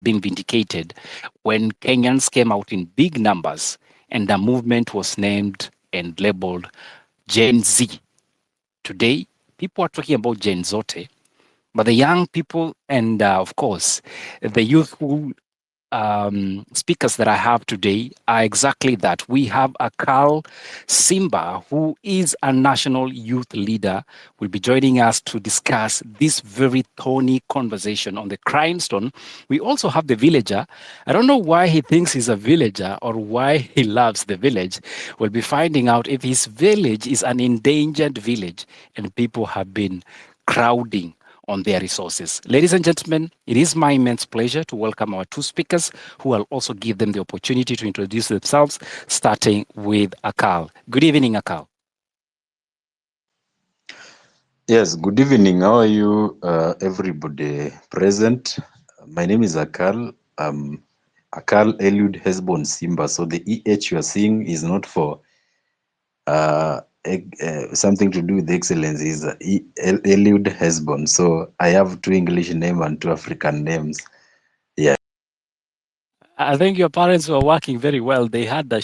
been vindicated when Kenyans came out in big numbers and the movement was named and labeled Gen Z. Today, people are talking about Gen Zote, but the young people and, of course, the youthful speakers that I have today are exactly that. We have Akal Simba, who is a national youth leader, will be joining us to discuss this very thorny conversation on the crime stone. We also have the villager. I don't know why he thinks he's a villager or why he loves the village. We'll be finding out if his village is an endangered village and people have been crowding on their resources. Ladies and gentlemen, it is my immense pleasure to welcome our two speakers who will also give them the opportunity to introduce themselves, starting with Akal. Good evening, Akal. Yes, good evening. How are you, everybody present? My name is Akal. Akal Eliud Hesbon Simba. So the EH you are seeing is not for something to do with excellence. Is Eliud Hesbon. So I have two English names and two African names. Yeah. I think your parents were working very well. They had the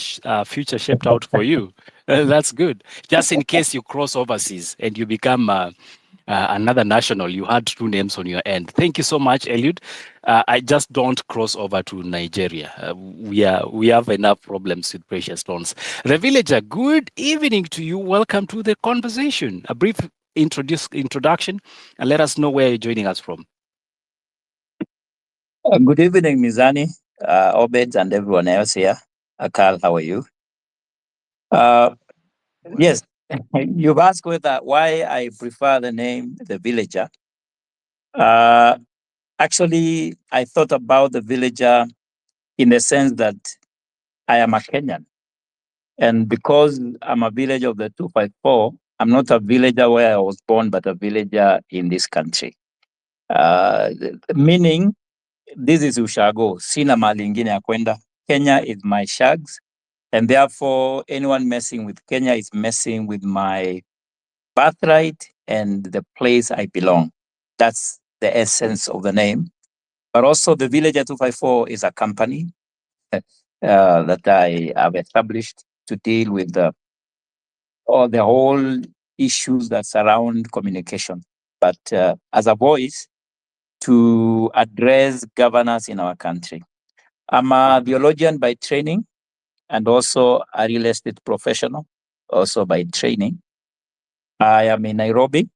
future shaped out for you. That's good. Just in case you cross overseas and you become another national, you had two names on your end. Thank you so much, Eliud. I just don't cross over to Nigeria. We have enough problems with precious stones. The villager, good evening to you. Welcome to the conversation. A brief introduction, and let us know where you're joining us from. Good evening, Mizani, Obed, and everyone else here. Akal, how are you? Yes, you've asked why I prefer the name the villager. Actually, I thought about the villager in the sense that I am a Kenyan. And because I'm a villager of the 254, I'm not a villager where I was born, but a villager in this country. Meaning, this is Ushago, sina mali ingine ya kwenda. Kenya is my shags. And therefore, anyone messing with Kenya is messing with my birthright and the place I belong. That's the essence of the name. But also, the Villager 254 is a company that I have established to deal with all the whole issues that surround communication. But as a voice to address governance in our country. I'm a theologian by training and also a real estate professional, also by training. I am in Nairobi.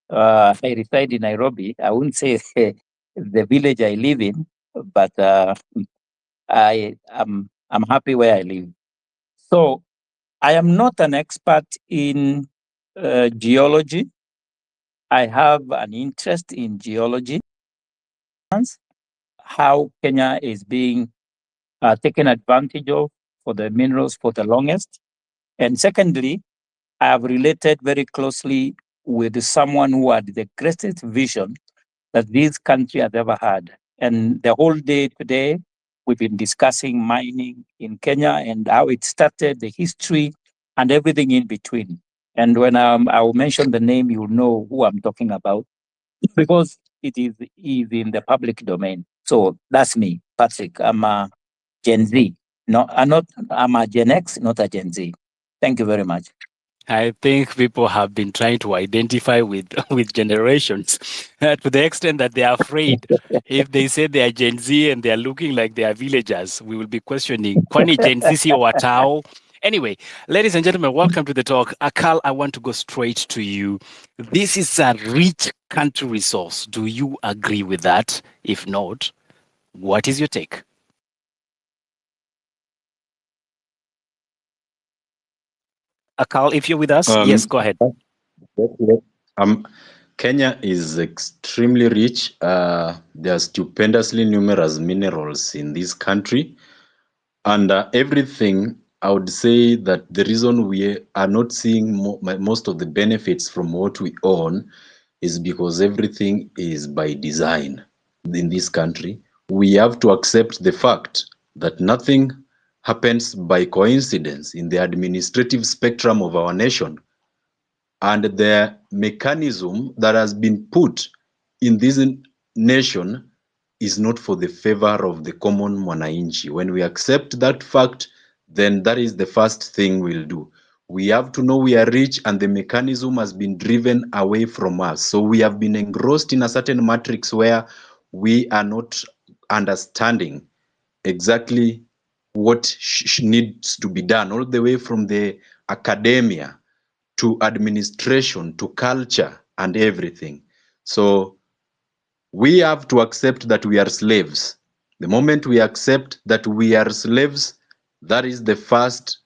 I reside in Nairobi. I wouldn't say the village I live in, but I'm happy where I live. So I am not an expert in geology. I have an interest in geology, how Kenya is being taken advantage of for the minerals for the longest. And secondly, I have related very closely with someone who had the greatest vision that this country has ever had. And the whole day today, we've been discussing mining in Kenya and how it started, the history, and everything in between. And when I will mention the name, you'll know who I'm talking about because it is in the public domain. So that's me, Patrick. I'm a Gen Z. No, I'm a Gen X, not a Gen Z. Thank you very much. I think people have been trying to identify with with generations to the extent that they are afraid. If they say they are Gen Z and they are looking like they are villagers, we will be questioning, kwani Gen Z or Watao? Anyway, ladies and gentlemen, welcome to the talk. Akal, I want to go straight to you. This is a rich country resource. Do you agree with that? If not, what is your take? Akal, if you're with us, yes, go ahead. Kenya is extremely rich. There are stupendously numerous minerals in this country. And everything, I would say that the reason we are not seeing most of the benefits from what we own is because everything is by design in this country. We have to accept the fact that nothing happens by coincidence in the administrative spectrum of our nation. And the mechanism that has been put in this nation is not for the favor of the common mwananchi. When we accept that fact, then that is the first thing we'll do. We have to know we are rich and the mechanism has been driven away from us. So we have been engrossed in a certain matrix where we are not understanding exactly what needs to be done, all the way from the academia to administration to culture and everything. So we have to accept that we are slaves. The moment we accept that we are slaves, that is the first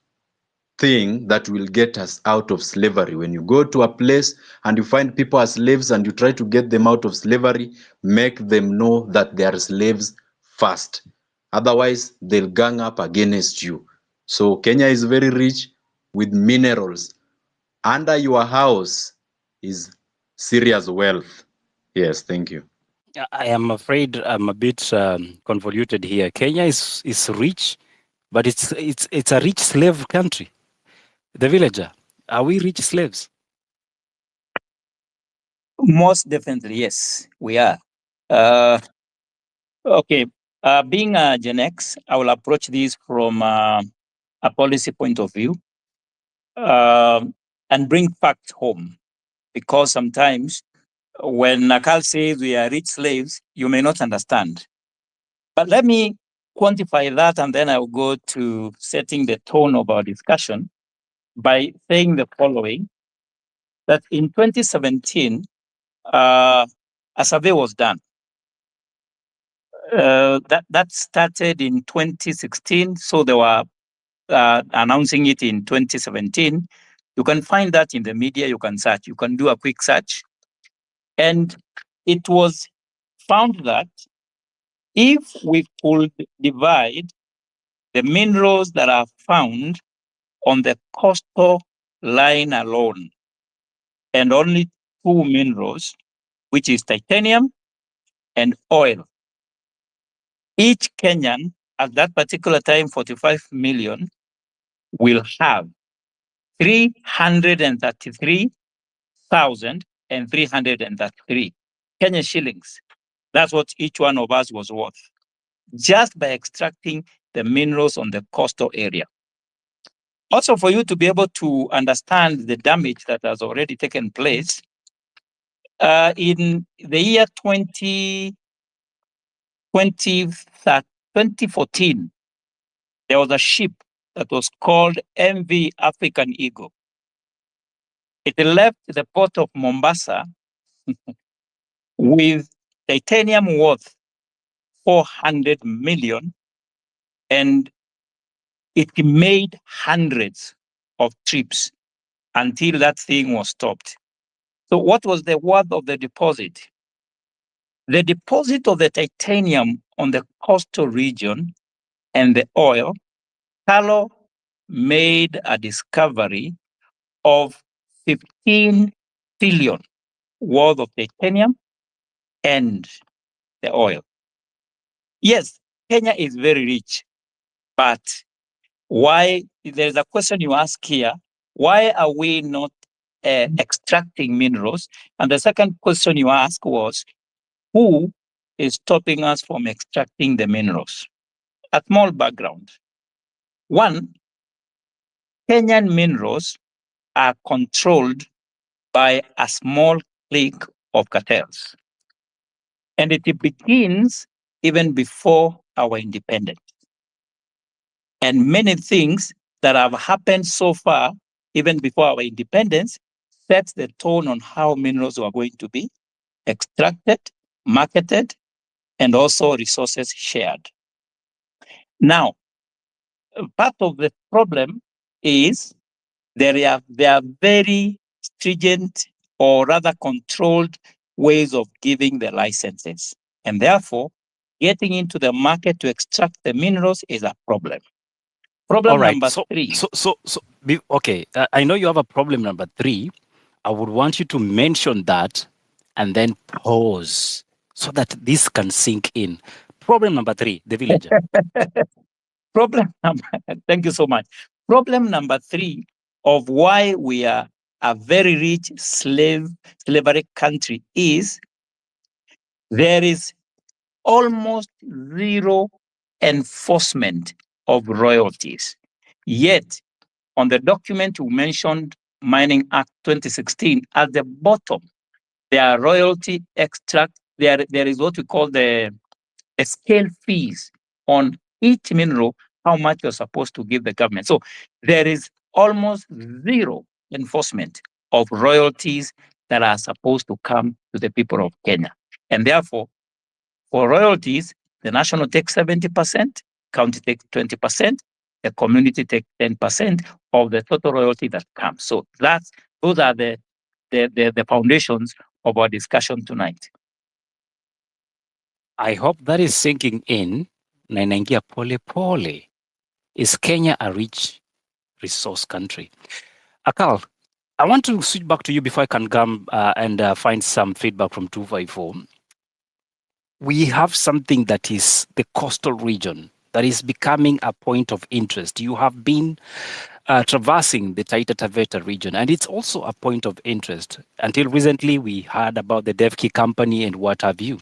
thing that will get us out of slavery. When you go to a place and you find people as slaves and you try to get them out of slavery, make them know that they are slaves first. Otherwise, they'll gang up against you. So Kenya is very rich with minerals. Under your house is serious wealth. Yes, thank you. I am afraid I'm a bit convoluted here. Kenya is rich, but it's a rich slave country. The villager, are we rich slaves? Most definitely, yes, we are. Okay, being a Gen X, I will approach this from a policy point of view and bring facts home. Because sometimes when Nakal says we are rich slaves, you may not understand. But let me quantify that, and then I'll go to setting the tone of our discussion by saying the following, that in 2017, a survey was done. That started in 2016, so they were announcing it in 2017. You can find that in the media, you can search, you can do a quick search. And it was found that if we could divide the minerals that are found on the coastal line alone, and only two minerals, which is titanium and oil, each Kenyan at that particular time, 45 million, will have 333,333 Kenya shillings. That's what each one of us was worth, just by extracting the minerals on the coastal area. Also, for you to be able to understand the damage that has already taken place, in the year 2014, there was a ship that was called MV African Eagle. It left the port of Mombasa with titanium worth 400 million, and it made hundreds of trips until that thing was stopped. So what was the worth of the deposit? The deposit of the titanium on the coastal region and the oil, Carlo made a discovery of 15 billion worth of titanium and the oil. Yes, Kenya is very rich, but why? There's a question you ask here, why are we not extracting minerals? And the second question you ask was, who is stopping us from extracting the minerals? A small background. One, Kenyan minerals are controlled by a small clique of cartels. And it begins even before our independence. And many things that have happened so far, even before our independence, sets the tone on how minerals are going to be extracted, marketed, and also resources shared. Now, part of the problem is there are very stringent, or rather controlled, ways of giving the licenses. And therefore, getting into the market to extract the minerals is a problem. Problem All right. number three. Okay. I know you have a problem number 3. I would want you to mention that and then pause so that this can sink in. Problem number 3, the villager. Problem number, thank you so much. Problem number 3 of why we are a very rich slavery country is there is almost zero enforcement of royalties. Yet, on the document you mentioned, Mining Act 2016, at the bottom, there are royalty extract. There is what we call the scale fees on each mineral, how much you're supposed to give the government. So there is almost zero enforcement of royalties that are supposed to come to the people of Kenya. And therefore, for royalties, the national takes 70%, county takes 20%, the community takes 10% of the total royalty that comes. So those are the foundations of our discussion tonight. I hope that is sinking in. Na inaingia pole pole. Is Kenya a rich resource country? Akal, I want to switch back to you before I can come and find some feedback from 254. We have something that is the coastal region that is becoming a point of interest. You have been traversing the Taita Taveta region, and it's also a point of interest. Until recently, we heard about the Devki company and what have you.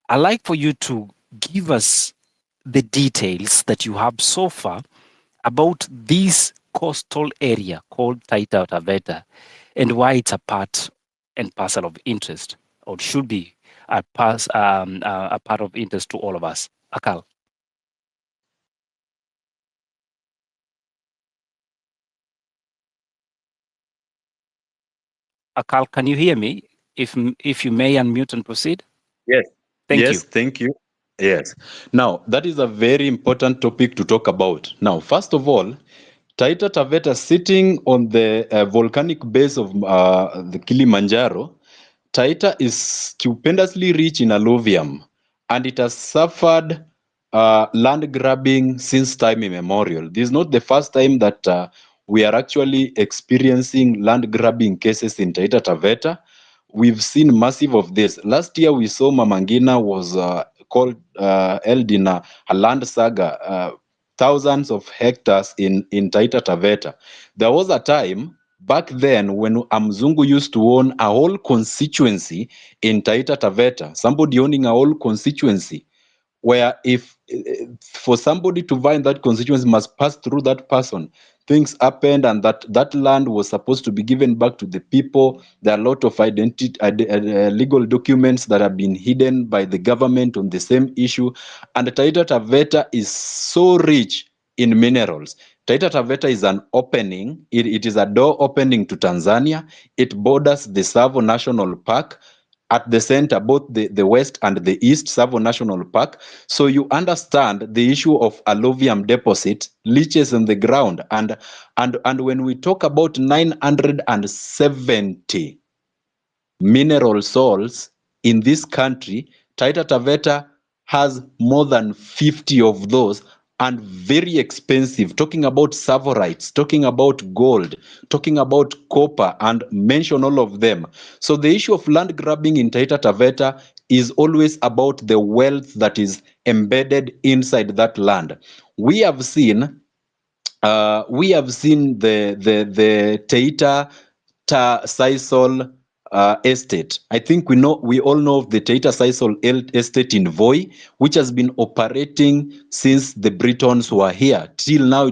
I'd like for you to give us the details that you have so far about this coastal area called Taita Taveta and why it's a part and parcel of interest, or should be a part of interest to all of us. Akal. Akal, can you hear me? If you may unmute and proceed. Yes. Thank you. Yes, thank you. Yes. Now, that is a very important topic to talk about. Now, first of all, Taita Taveta, sitting on the volcanic base of the Kilimanjaro, Taita is stupendously rich in alluvium, and it has suffered land grabbing since time immemorial. This is not the first time that we are actually experiencing land grabbing cases in Taita Taveta. We've seen massive of this. Last year, we saw Mamangina was held in a land saga, thousands of hectares in Taita Taveta. There was a time back then when Amzungu used to own a whole constituency in Taita Taveta, somebody owning a whole constituency, where if for somebody to vie in that constituency must pass through that person. Things happened, and that land was supposed to be given back to the people. There are a lot of legal documents that have been hidden by the government on the same issue. And Taita Taveta is so rich in minerals. Taita Taveta is an opening. It is a door opening to Tanzania. It borders the Tsavo National Park. At the center, both the west and the east, Tsavo National Park. So you understand the issue of alluvium deposit, leaches in the ground. And when we talk about 970 mineral soils in this country, Taita Taveta has more than 50 of those, and very expensive, talking about savorites, talking about gold, talking about copper, and mention all of them. So the issue of land grabbing in Taita Taveta is always about the wealth that is embedded inside that land. We have seen the Taita Sisal estate. I think we all know of the Taita Sisal estate in Voi, which has been operating since the Britons were here. Till now,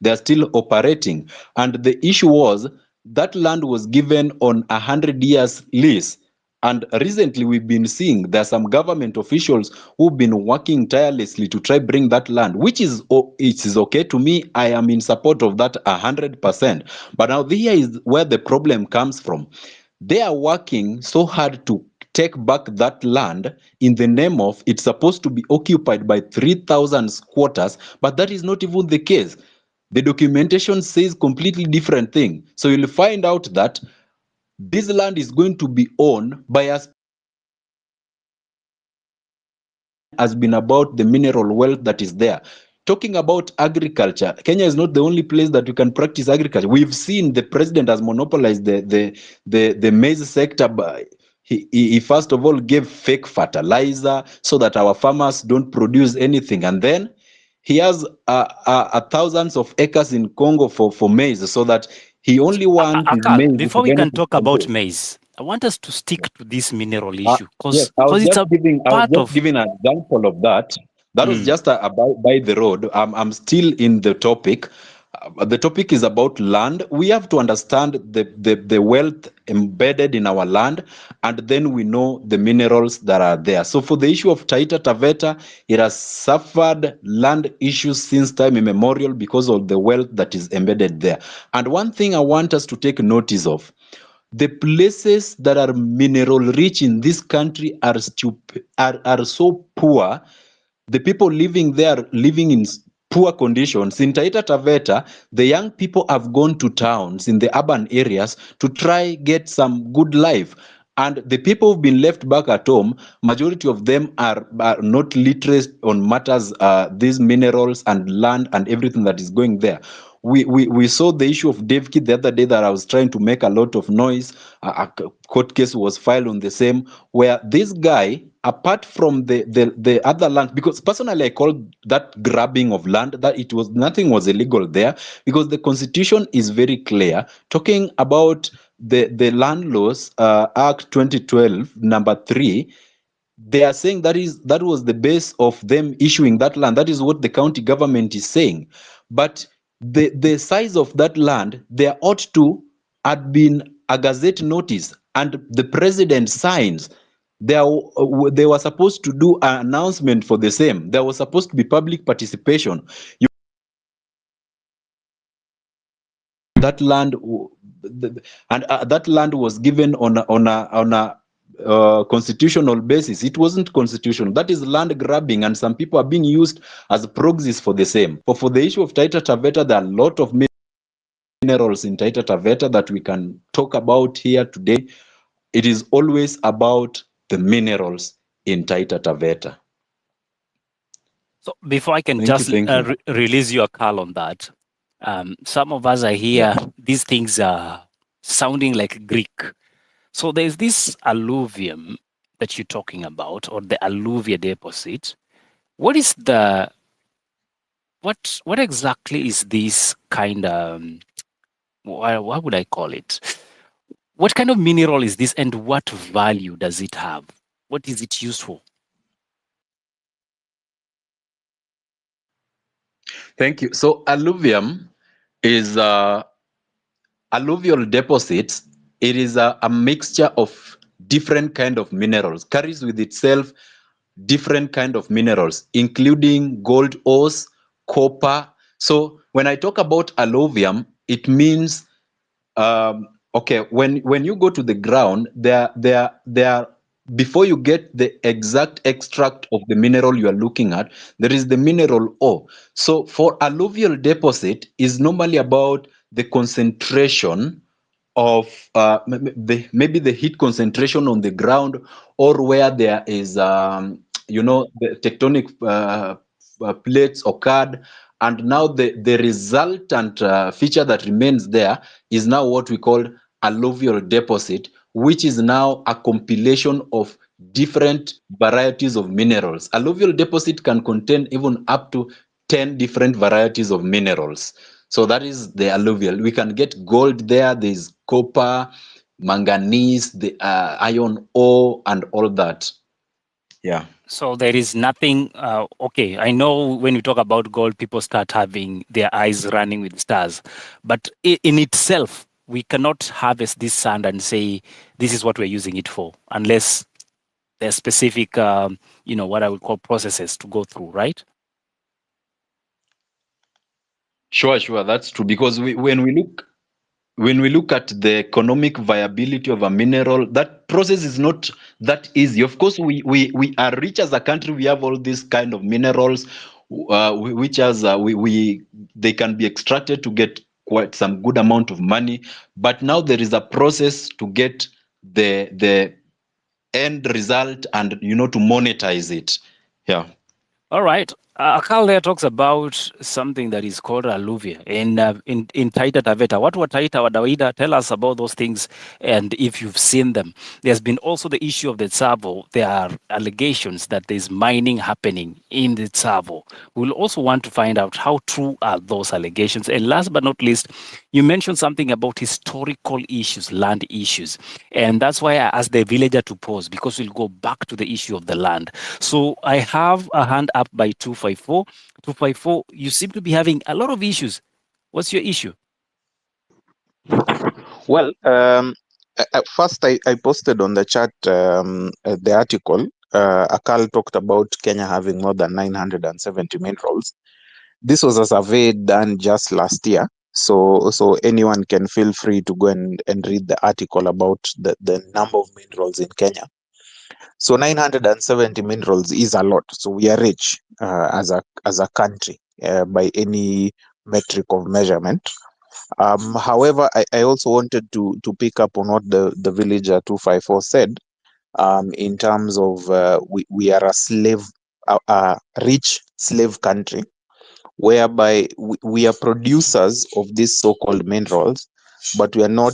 they are still operating. And the issue was that land was given on 100 years lease. And recently, we've been seeing there are some government officials who've been working tirelessly to try bring that land, which is it is okay to me. I am in support of that 100%. But now here is where the problem comes from. They are working so hard to take back that land in the name of it's supposed to be occupied by 3,000 squatters, but that is not even the case. The documentation says completely different thing. So you'll find out that this land is going to be owned by us. Has been about the mineral wealth that is there. Talking about agriculture, Kenya is not the only place that you can practice agriculture. We've seen the president has monopolized the maize sector. He first of all gave fake fertilizer so that our farmers don't produce anything, and then he has thousands of acres in Congo for maize, so that he only wants his Akal, maize before to we can benefit talk from about this. maize, I want us to stick to this mineral Yes, issue I was because it's just a part of. giving an example of that. That was just about by the road. I'm still in the topic. The topic is about land. We have to understand the wealth embedded in our land, and then we know the minerals that are there. So for the issue of Taita Taveta, it has suffered land issues since time immemorial because of the wealth that is embedded there. And one thing I want us to take notice of, the places that are mineral rich in this country are so poor. The people living there are living in poor conditions. In Taita Taveta, the young people have gone to towns in the urban areas to try get some good life. And the people who've been left back at home, majority of them are not literate on matters, these minerals and land and everything that is going there. We saw the issue of Devki the other day that I was trying to make a lot of noise. A court case was filed on the same, where this guy, apart from the other land, because personally I call that grabbing of land, that it was nothing was illegal there, because the constitution is very clear talking about the land laws, Act 2012 number 3. They are saying that was the base of them issuing that land. That is what the county government is saying. But the size of that land, there ought to have been a gazette notice, and the president signs. They were supposed to do an announcement for the same. There was supposed to be public participation. That land, and that land was given on a constitutional basis. It wasn't constitutional. That is land grabbing, and some people are being used as proxies for the same. But for the issue of Taita Taveta, there are a lot of minerals in Taita Taveta that we can talk about here today. It is always about the minerals in Taita Taveta. So before I can Thank just you, thank you. release your call on that, some of us are here. These things are sounding like Greek. So there's this alluvium that you're talking about, or the alluvial deposit. What is what exactly is this kind of, what would I call it? What kind of mineral is this, and what value does it have? What is it used for? Thank you. So alluvium is alluvial deposits. It is a mixture of different kind of minerals, carries with itself different kind of minerals, including gold ores, copper. So when I talk about alluvium, it means okay, when you go to the ground, there before you get the exact extract of the mineral you are looking at, there is the mineral ore. So for alluvial deposit is normally about the concentration of maybe the heat concentration on the ground, or where there is the tectonic plates occurred, and now the resultant feature that remains there is now what we call alluvial deposit, which is now a compilation of different varieties of minerals. Alluvial deposit can contain even up to 10 different varieties of minerals. So that is the alluvial. We can get gold there. There's copper, manganese, the iron ore, and all that. Yeah. So there is nothing. Okay, I know when we talk about gold, people start having their eyes running with stars, but in itself, we cannot harvest this sand and say this is what we're using it for, unless there's specific, what I would call processes to go through, right? Sure, that's true. Because when we look at the economic viability of a mineral, that process is not that easy. Of course, we are rich as a country. We have all these kind of minerals, which as they can be extracted to get quite some good amount of money. But now there is a process to get the end result, and to monetize it. Yeah. All right. Akal there talks about something that is called Alluvial in Taita Taveta. What were Taita Wadawaida? Tell us about those things and if you've seen them. There's been also the issue of the Tsavo. There are allegations that there's mining happening in the Tsavo. We'll also want to find out how true are those allegations. And last but not least, you mentioned something about historical issues, land issues. And that's why I asked the villager to pause, because we'll go back to the issue of the land. So I have a hand up by 254. 254, you seem to be having a lot of issues. What's your issue? Well, first I posted on the chat the article. Akal talked about Kenya having more than 970 minerals. This was a survey done just last year. So anyone can feel free to go and read the article about the number of minerals in Kenya. So 970 minerals is a lot. So we are rich as a country by any metric of measurement. However, I also wanted to pick up on what the villager 254 said in terms of we are a rich slave country, whereby we are producers of these so-called minerals, but we are not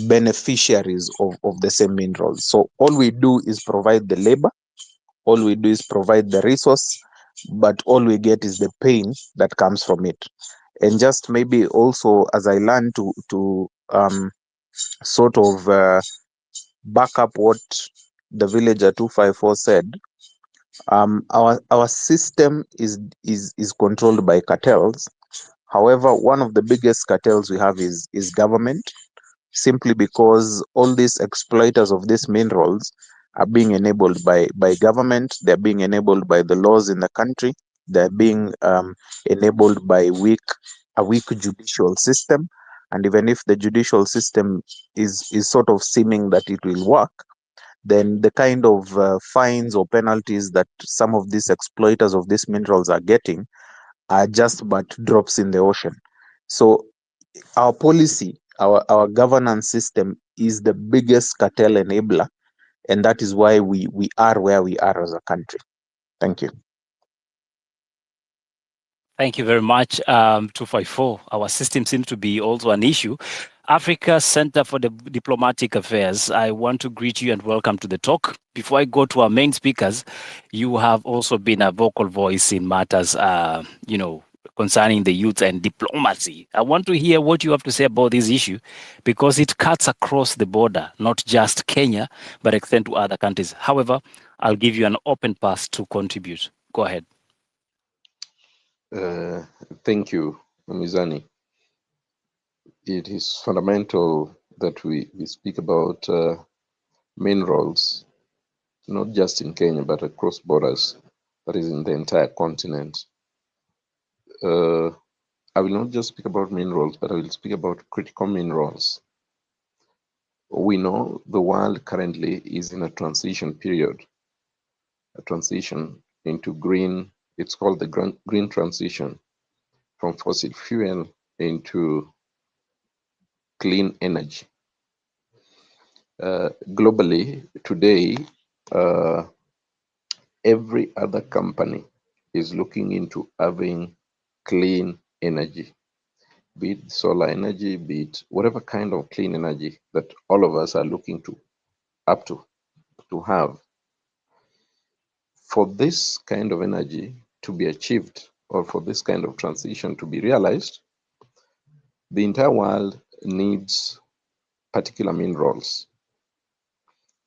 beneficiaries of the same minerals. So all we do is provide the labor, all we do is provide the resource, but all we get is the pain that comes from it. And just maybe also as I learn to sort of back up what the villager 254 said, our system is controlled by cartels. However, one of the biggest cartels we have is government, simply because all these exploiters of these minerals are being enabled by government. They're being enabled by the laws in the country. They're being enabled by a weak judicial system. And even if the judicial system is sort of seeming that it will work, then the kind of fines or penalties that some of these exploiters of these minerals are getting are just but drops in the ocean. So our policy, our governance system is the biggest cartel enabler, and that is why we are where we are as a country. Thank you. Thank you very much, 254. Our system seems to be also an issue. Africa Center for the Diplomatic Affairs, I want to greet you and welcome to the talk. Before I go to our main speakers, you have also been a vocal voice in matters, concerning the youth and diplomacy. I want to hear what you have to say about this issue, because it cuts across the border, not just Kenya, but extend to other countries. However, I'll give you an open pass to contribute. Go ahead. Thank you, Mizani. It is fundamental that we speak about minerals, not just in Kenya, but across borders, that is in the entire continent. I will not just speak about minerals, but I will speak about critical minerals. We know the world currently is in a transition period, a transition into green. It's called the green transition, from fossil fuel into clean energy. Globally today, every other company is looking into having clean energy, be it solar energy, be it whatever kind of clean energy that all of us are looking to have. For this kind of energy to be achieved, or for this kind of transition to be realized, the entire world needs particular minerals,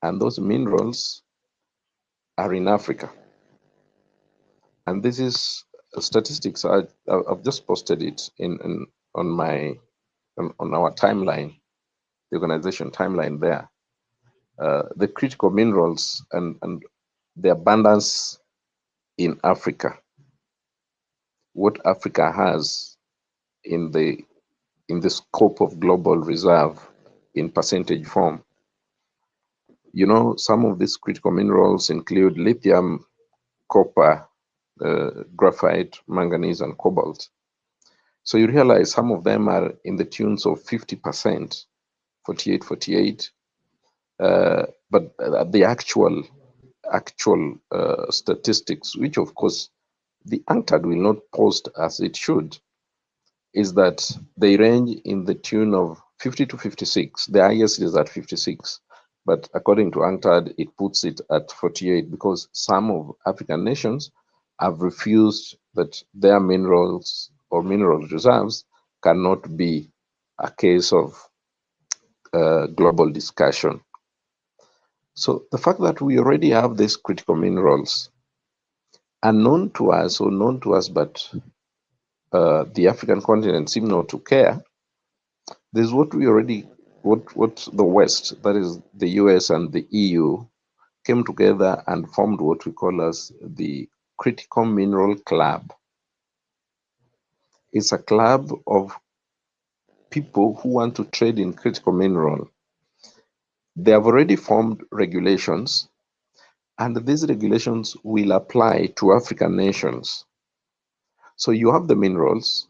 and those minerals are in Africa. And this is statistics. I've just posted it on our timeline, the organization timeline there. The critical minerals and the abundance in Africa, what Africa has in the scope of global reserve in percentage form. Some of these critical minerals include lithium, copper, graphite, manganese, and cobalt. So you realize some of them are in the tunes of 50%, 48. But the actual statistics, which of course the UNCTAD will not post as it should is that they range in the tune of 50 to 56. The highest is at 56. But according to UNCTAD, it puts it at 48 because some of African nations have refused that their minerals or mineral reserves cannot be a case of global discussion. So the fact that we already have these critical minerals unknown to us or known to us, but the African continent seem not to care. There's what we already, what the West, that is the US and the EU, came together and formed what we call as the Critical Mineral Club. It's a club of people who want to trade in critical mineral. They have already formed regulations, and these regulations will apply to African nations. So you have the minerals,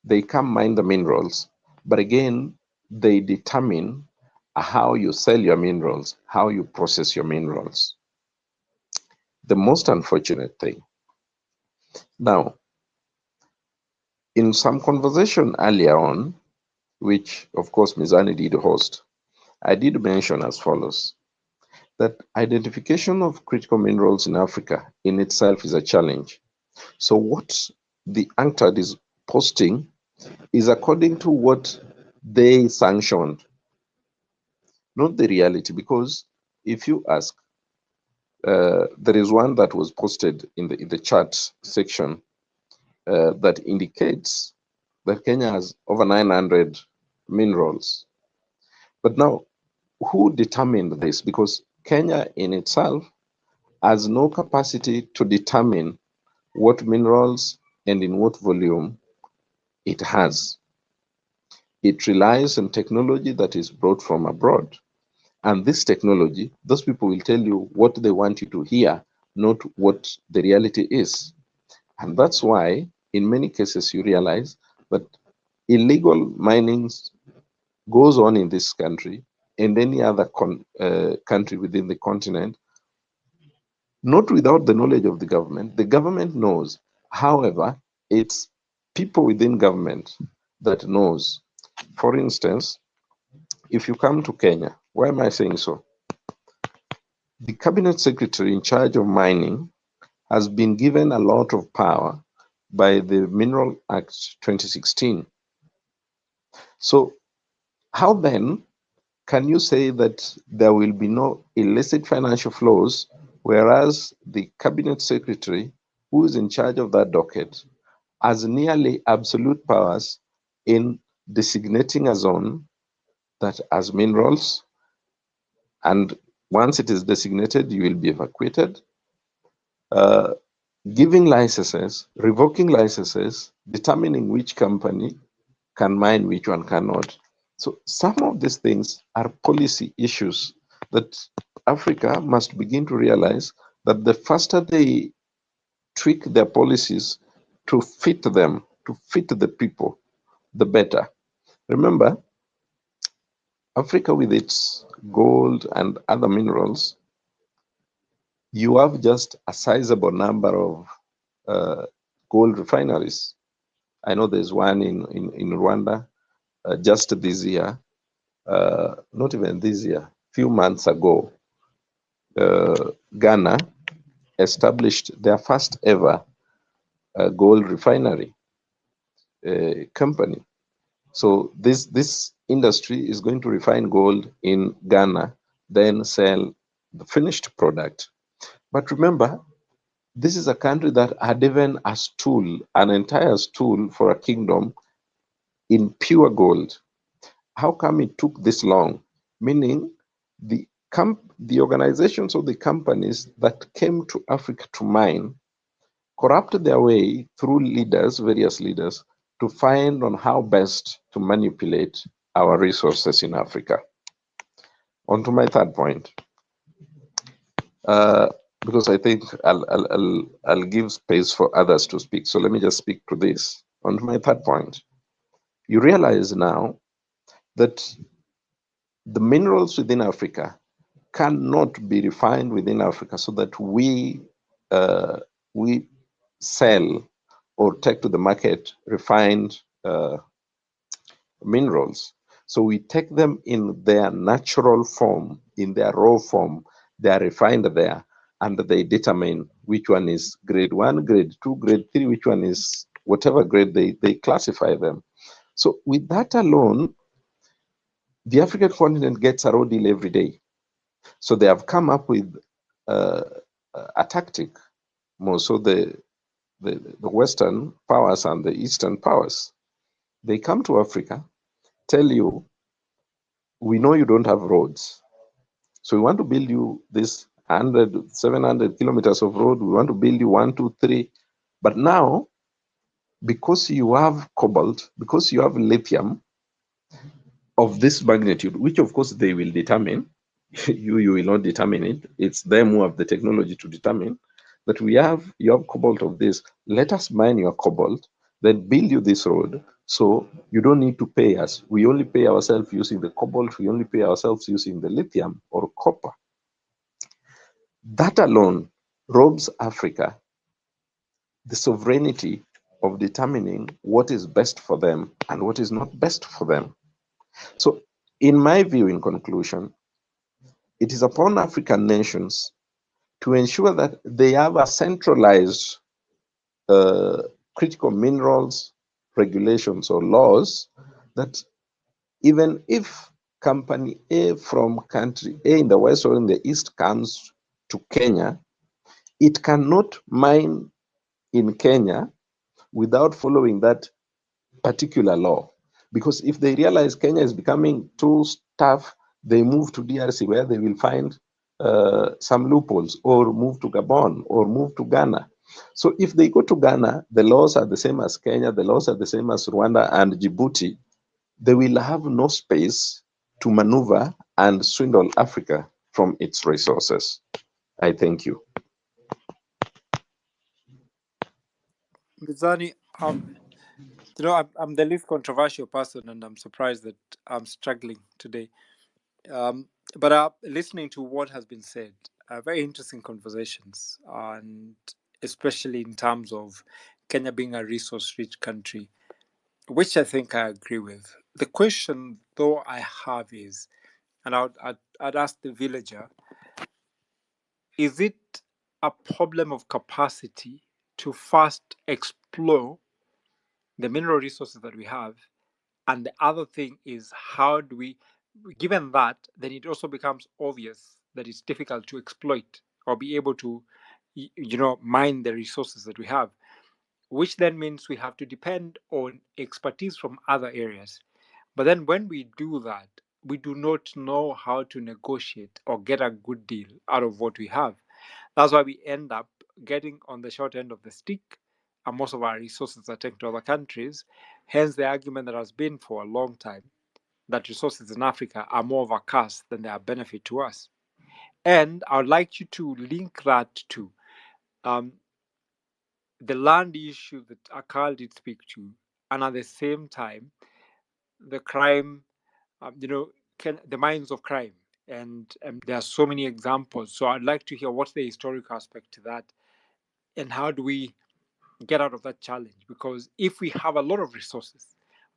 they come mine the minerals, but again, they determine how you sell your minerals, how you process your minerals. The most unfortunate thing. Now, in some conversation earlier on, which of course Mizani did host, I did mention as follows, that identification of critical minerals in Africa in itself is a challenge. So what the UNCTAD is posting is according to what they sanctioned, not the reality. Because if you ask, there is one that was posted in the chat section that indicates that Kenya has over 900 minerals. But now, who determined this? Because Kenya in itself has no capacity to determine what minerals and in what volume it has. It relies on technology that is brought from abroad. And this technology, those people will tell you what they want you to hear, not what the reality is. And that's why, in many cases, you realize that illegal mining goes on in this country and any other country within the continent, not without the knowledge of the government. The government knows. However, it's people within government that knows. For instance, if you come to Kenya, why am I saying so? The cabinet secretary in charge of mining has been given a lot of power by the Mineral Act 2016. So how then can you say that there will be no illicit financial flows, whereas the cabinet secretary who is in charge of that docket has nearly absolute powers in designating a zone that has minerals, and once it is designated, you will be evacuated, giving licenses, revoking licenses, determining which company can mine, which one cannot. So some of these things are policy issues that Africa must begin to realize that the faster they tweak their policies to fit them, to fit the people, the better. Remember, Africa with its gold and other minerals, you have just a sizable number of gold refineries. I know there's one in Rwanda just this year, not even this year, few months ago, Ghana established their first ever gold refinery company. So this industry is going to refine gold in Ghana, then sell the finished product. But remember, this is a country that had even a stool, an entire stool for a kingdom in pure gold. How come it took this long? Meaning the organizations or the companies that came to Africa to mine corrupted their way through leaders, various leaders, to find on how best to manipulate our resources in Africa. On to my third point, because I think I'll give space for others to speak. So let me just speak to this. On to my third point, you realize now that the minerals within Africa cannot be refined within Africa so that we sell or take to the market refined minerals. So we take them in their natural form, in their raw form. They are refined there, and they determine which one is grade 1, grade 2, grade 3, which one is whatever grade they classify them. So with that alone, the African continent gets a raw deal every day. So they have come up with a tactic, more so the Western powers and the Eastern powers. They come to Africa, tell you, we know you don't have roads. So we want to build you this 100, 700 kilometers of road. We want to build you 1, 2, 3. But now, because you have cobalt, because you have lithium of this magnitude, which of course they will determine, you will not determine it. It's them who have the technology to determine that you have cobalt of this. Let us mine your cobalt, then build you this road. So you don't need to pay us. We only pay ourselves using the cobalt. We only pay ourselves using the lithium or copper. That alone robs Africa the sovereignty of determining what is best for them and what is not best for them. So in my view, in conclusion, it is upon African nations to ensure that they have a centralized critical minerals regulations or laws that even if company A from country A in the west or in the east comes to Kenya, it cannot mine in Kenya without following that particular law. Because if they realize Kenya is becoming too tough, they move to DRC where they will find some loopholes, or move to Gabon, or move to Ghana. So if they go to Ghana, the laws are the same as Kenya, the laws are the same as Rwanda and Djibouti. They will have no space to maneuver and swindle Africa from its resources. I thank you. Bizani, I'm the least controversial person, and I'm surprised that I'm struggling today. But listening to what has been said, very interesting conversations, and especially in terms of Kenya being a resource-rich country, which I think I agree with. The question, though, I have is, and I'd ask the villager, is it a problem of capacity to first explore the mineral resources that we have? And the other thing is, how do we, given that, then it also becomes obvious that it's difficult to exploit or be able to, mine the resources that we have, which then means we have to depend on expertise from other areas. But then when we do that, we do not know how to negotiate or get a good deal out of what we have. That's why we end up getting on the short end of the stick, and most of our resources are taken to other countries. Hence, the argument that has been for a long time that resources in Africa are more of a curse than they are benefit to us. And I would like you to link that to the land issue that Akal did speak to, and at the same time, the crime, the minds of crime. And there are so many examples. So I'd like to hear what's the historical aspect to that, and how do we get out of that challenge? Because if we have a lot of resources,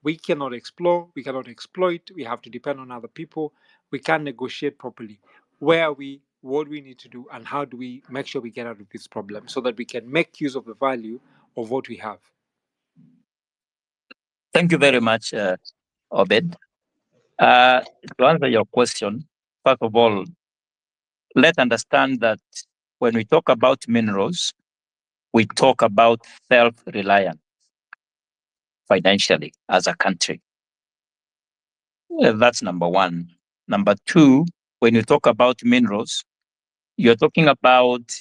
we cannot explore, we cannot exploit, we have to depend on other people, we can't negotiate properly. Where are we, what do we need to do, and how do we make sure we get out of this problem so that we can make use of the value of what we have? Thank you very much, Obed. To answer your question, first of all, let's understand that when we talk about minerals, we talk about self-reliance financially as a country. That's number one. Number two, when you talk about minerals, you're talking about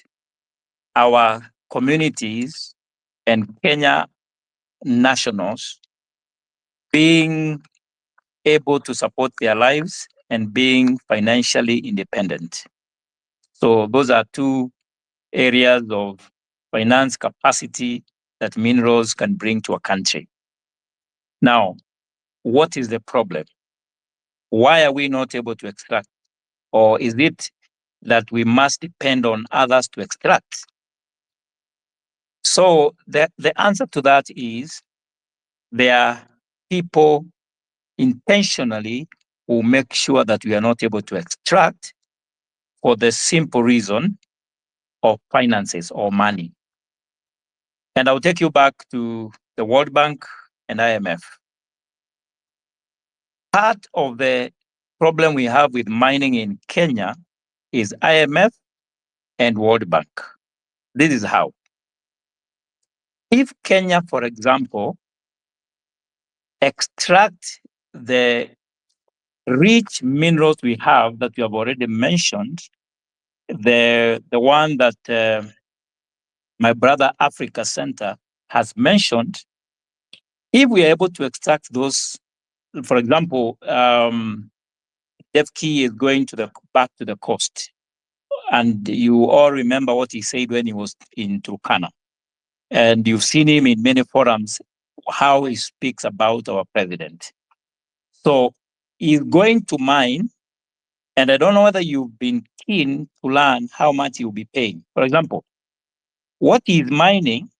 our communities and Kenya nationals being able to support their lives and being financially independent. So those are two areas of finance capacity that minerals can bring to a country. Now, what is the problem? Why are we not able to extract? Or is it that we must depend on others to extract? So the answer to that is there are people intentionally who make sure that we are not able to extract for the simple reason of finances or money. And I'll take you back to the World Bank and IMF. Part of the problem we have with mining in Kenya is IMF and World Bank. This is how. If Kenya, for example, extract the rich minerals we have that we have already mentioned, the one that my brother Africa Center has mentioned, if we are able to extract those, for example, Devki is going back to the coast. And you all remember what he said when he was in Turkana. And you've seen him in many forums, how he speaks about our president. So he's going to mine, and I don't know whether you've been keen to learn how much he'll be paying. For example, what he's mining,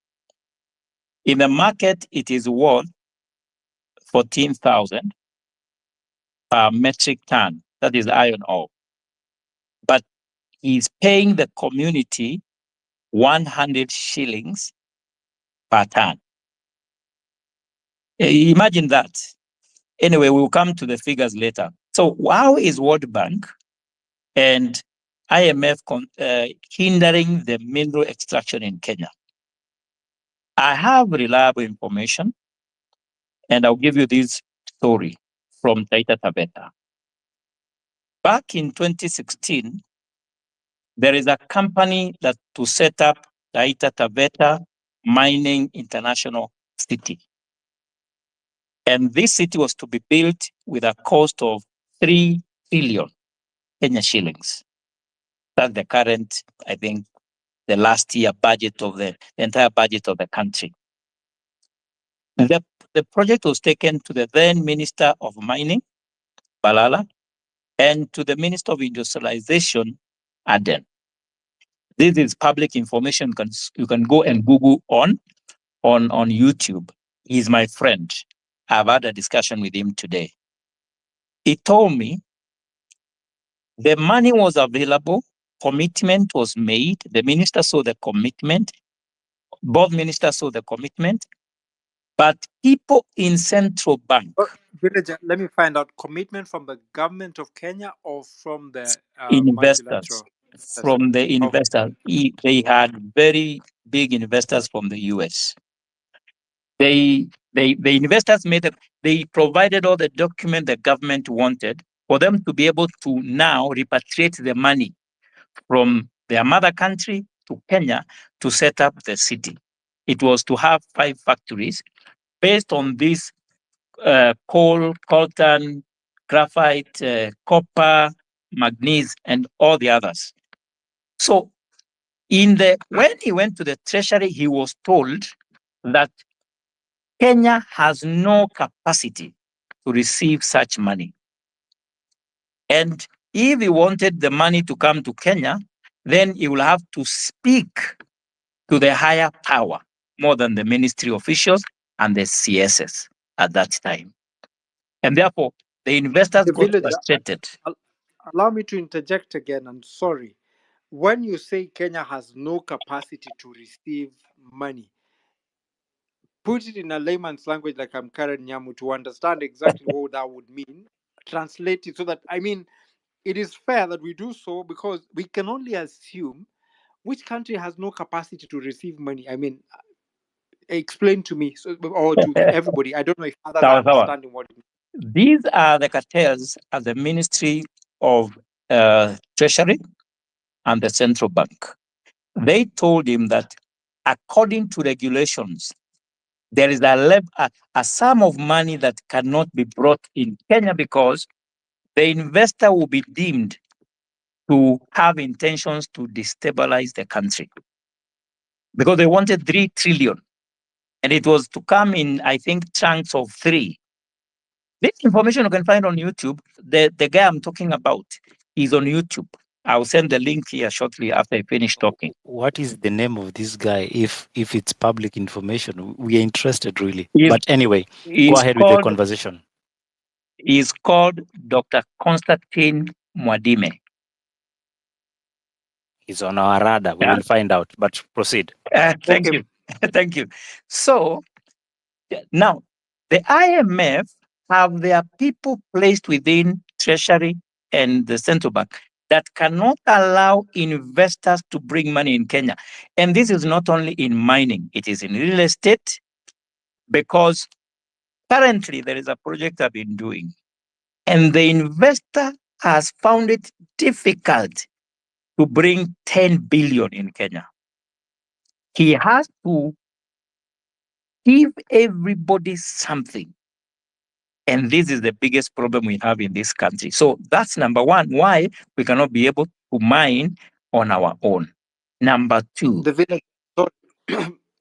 in the market, it is worth 14,000 per metric ton. That is iron ore. But he's paying the community 100 shillings per ton. Imagine that. Anyway, we'll come to the figures later. So how is World Bank and IMF hindering the mineral extraction in Kenya? I have reliable information, and I'll give you this story from Taita Taveta. Back in 2016, there is a company that to set up Taita Taveta Mining International City. And this city was to be built with a cost of 3 trillion Kenya shillings. That's the current, I think, the last year budget of the entire budget of the country. The project was taken to the then Minister of Mining, Balala, and to the Minister of Industrialization, Aden. This is public information. You can go and Google on YouTube. He's my friend. I've had a discussion with him today. He told me the money was available, commitment was made, the minister saw the commitment, both ministers saw the commitment, but people in central bank. Villager, let me find out, commitment from the government of Kenya or from the Investors. multilateral? From the investors. Okay. They had very big investors from the US. The investors they provided all the document the government wanted for them to be able to now repatriate the money from their mother country to Kenya to set up the city. It was to have 5 factories based on this coal, coltan, graphite, copper, manganese, and all the others. So when he went to the treasury, he was told that Kenya has no capacity to receive such money. And if he wanted the money to come to Kenya, then he will have to speak to the higher power more than the ministry officials and the CSs at that time. And therefore, the investors got frustrated. Allow me to interject again. I'm sorry. When you say Kenya has no capacity to receive money, put it in a layman's language like I'm Karen Nyamu to understand exactly what that would mean. Translate it so that, I mean, it is fair that we do so because we can only assume which country has no capacity to receive money. I mean, explain to me or to everybody. I don't know if others are understanding what it means. These are the cartels at the Ministry of Treasury and the Central Bank. They told him that according to regulations, there is a sum of money that cannot be brought in Kenya because the investor will be deemed to have intentions to destabilize the country. Because they wanted 3 trillion. And it was to come in, I think, chunks of 3. This information you can find on YouTube. The guy I'm talking about is on YouTube. I'll send the link here shortly after I finish talking. What is the name of this guy? If it's public information, we are interested really. He's, But anyway, go he's ahead with the called, conversation. he's called Dr. Constantine Mwadime. He's on our radar. We Yeah. will find out. But proceed. Thank Okay. you. Thank you. So now the IMF have their people placed within Treasury and the central bank that cannot allow investors to bring money in Kenya. And this is not only in mining, it is in real estate, because currently there is a project I've been doing, and the investor has found it difficult to bring 10 billion in Kenya. He has to give everybody something. And this is the biggest problem we have in this country. So that's number one, why we cannot be able to mine on our own. Number two. The village,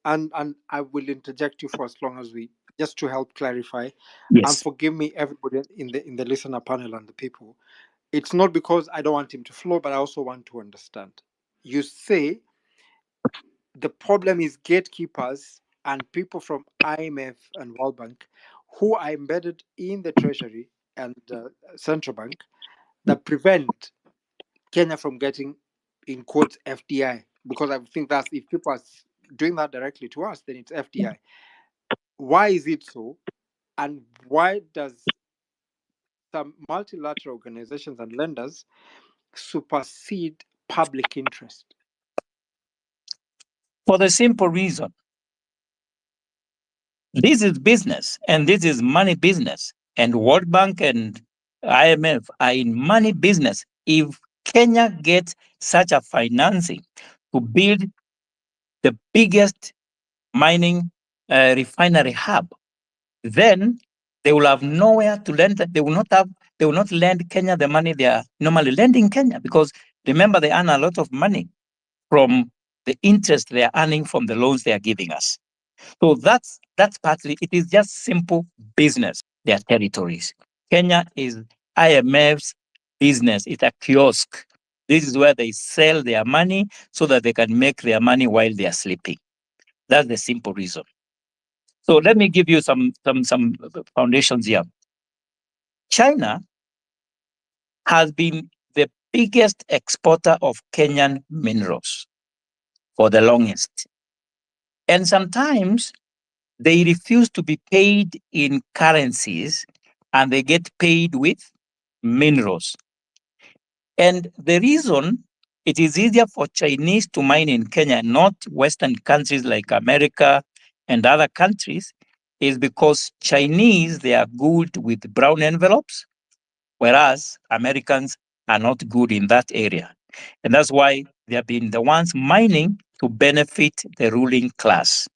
and I will interject you for as long as we, just to help clarify, and Yes. forgive me, everybody in the listener panel and the people. It's not because I don't want him to flow, but I also want to understand. You say the problem is gatekeepers and people from IMF and World Bank who are embedded in the Treasury and Central Bank that prevent Kenya from getting, in quotes, FDI. Because I think that's, if people are doing that directly to us, then it's FDI. Why is it so? And why does some multilateral organizations and lenders supersede public interest? For the simple reason, this is business and this is money business. And World Bank and IMF are in money business. If Kenya gets such a financing to build the biggest mining refinery hub, then they will have nowhere to lend. They will not lend Kenya the money they are normally lending Kenya, because remember, they earn a lot of money from the interest they are earning from the loans they are giving us. So that's partly, it is just simple business, their territories. Kenya is IMF's business. It's a kiosk. This is where they sell their money so that they can make their money while they are sleeping. That's the simple reason. So let me give you some foundations here. China has been the biggest exporter of Kenyan minerals for the longest. And sometimes they refuse to be paid in currencies and they get paid with minerals. And the reason it is easier for Chinese to mine in Kenya, not Western countries like America and other countries, is because Chinese, they are good with brown envelopes, whereas Americans are not good in that area. And that's why they have been the ones mining to benefit the ruling class.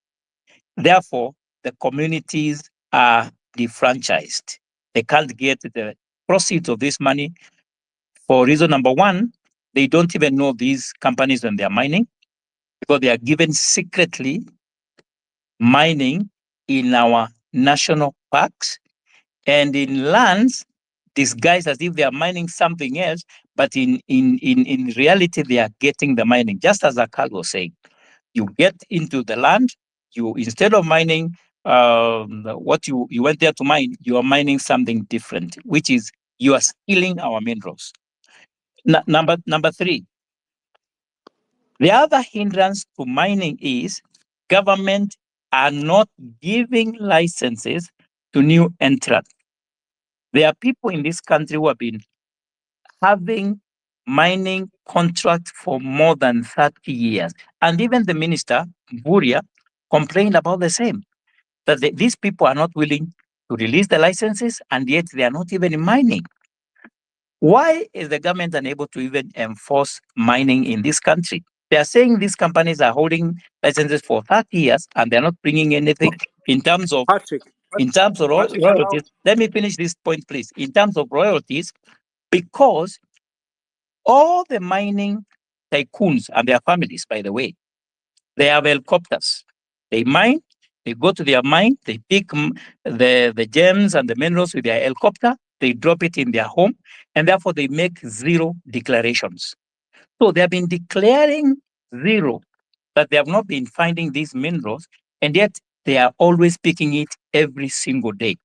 Therefore, the communities are defranchised. They can't get the proceeds of this money for reason number one, they don't even know these companies when they are mining, because they are given secretly mining in our national parks and in lands disguised as if they are mining something else, but in reality, they are getting the mining. Just as Akal was saying, you get into the land, you, instead of mining what you went there to mine, you are mining something different, which is you are stealing our minerals. Number three, the other hindrance to mining is government are not giving licenses to new entrants. There are people in this country who have been having mining contracts for more than 30 years. And even the minister, Buria, complained about the same, that these people are not willing to release the licenses, and yet they are not even mining. Why is the government unable to even enforce mining in this country? They are saying these companies are holding licenses for 30 years and they're not bringing anything in terms of Patrick, royalties. Let me finish this point, please. In terms of royalties, because all the mining tycoons and their families, by the way, they have helicopters. They mine, they go to their mine, they pick the gems and the minerals with their helicopter, they drop it in their home, and therefore they make zero declarations. So they have been declaring zero, that they have not been finding these minerals, and yet they are always picking it every single day.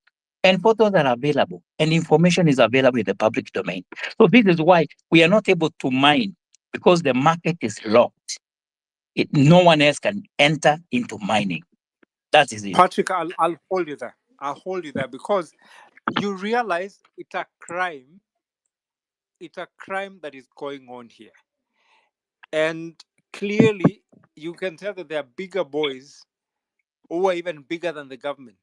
And photos are available, and information is available in the public domain. So this is why we are not able to mine, because the market is locked. No one else can enter into mining. That is it. Patrick, I'll hold you there. I'll hold you there because you realize it's a crime. It's a crime that is going on here. And clearly, you can tell that there are bigger boys who are even bigger than the government.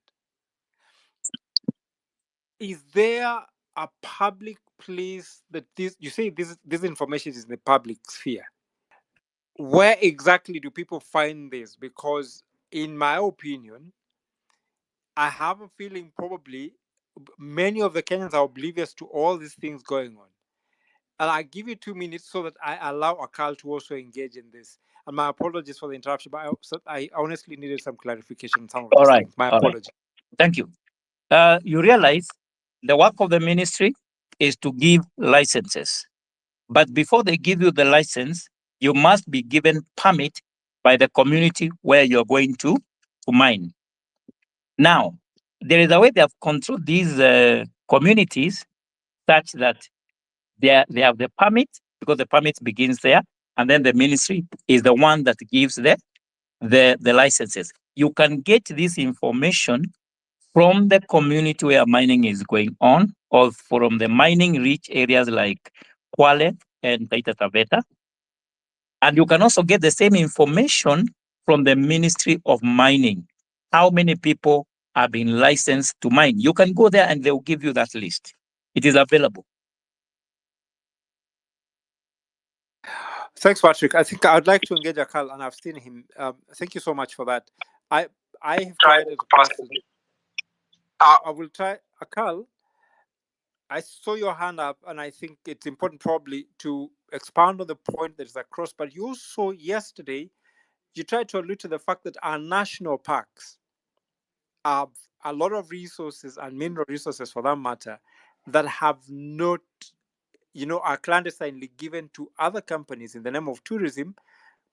Is there a public place that this, you say this information is in the public sphere? Where exactly do people find this? Because in my opinion, I have a feeling probably many of the Kenyans are oblivious to all these things going on. And I give you 2 minutes so that I allow Akal to also engage in this. And my apologies for the interruption, but I honestly needed some clarification on some of All these right. things. My All right. apology. Thank you. You realize the work of the ministry is to give licenses. But before they give you the license, you must be given permit by the community where you're going to mine. Now, there is a way they have controlled these communities such that they have the permit, because the permit begins there, and then the ministry is the one that gives the licenses. You can get this information from the community where mining is going on, or from the mining rich areas like Kwale and Taita Taveta. And you can also get the same information from the Ministry of Mining. How many people have been licensed to mine? You can go there and they'll give you that list. It is available. Thanks, Patrick. I think I'd like to engage Akal, and I've seen him. Thank you so much for that. I have tried as a person. I will try. Akal, I saw your hand up, and I think it's important probably to expound on the point that is across. But you also yesterday, you tried to allude to the fact that our national parks have a lot of resources and mineral resources, for that matter, that have not, are clandestinely given to other companies in the name of tourism,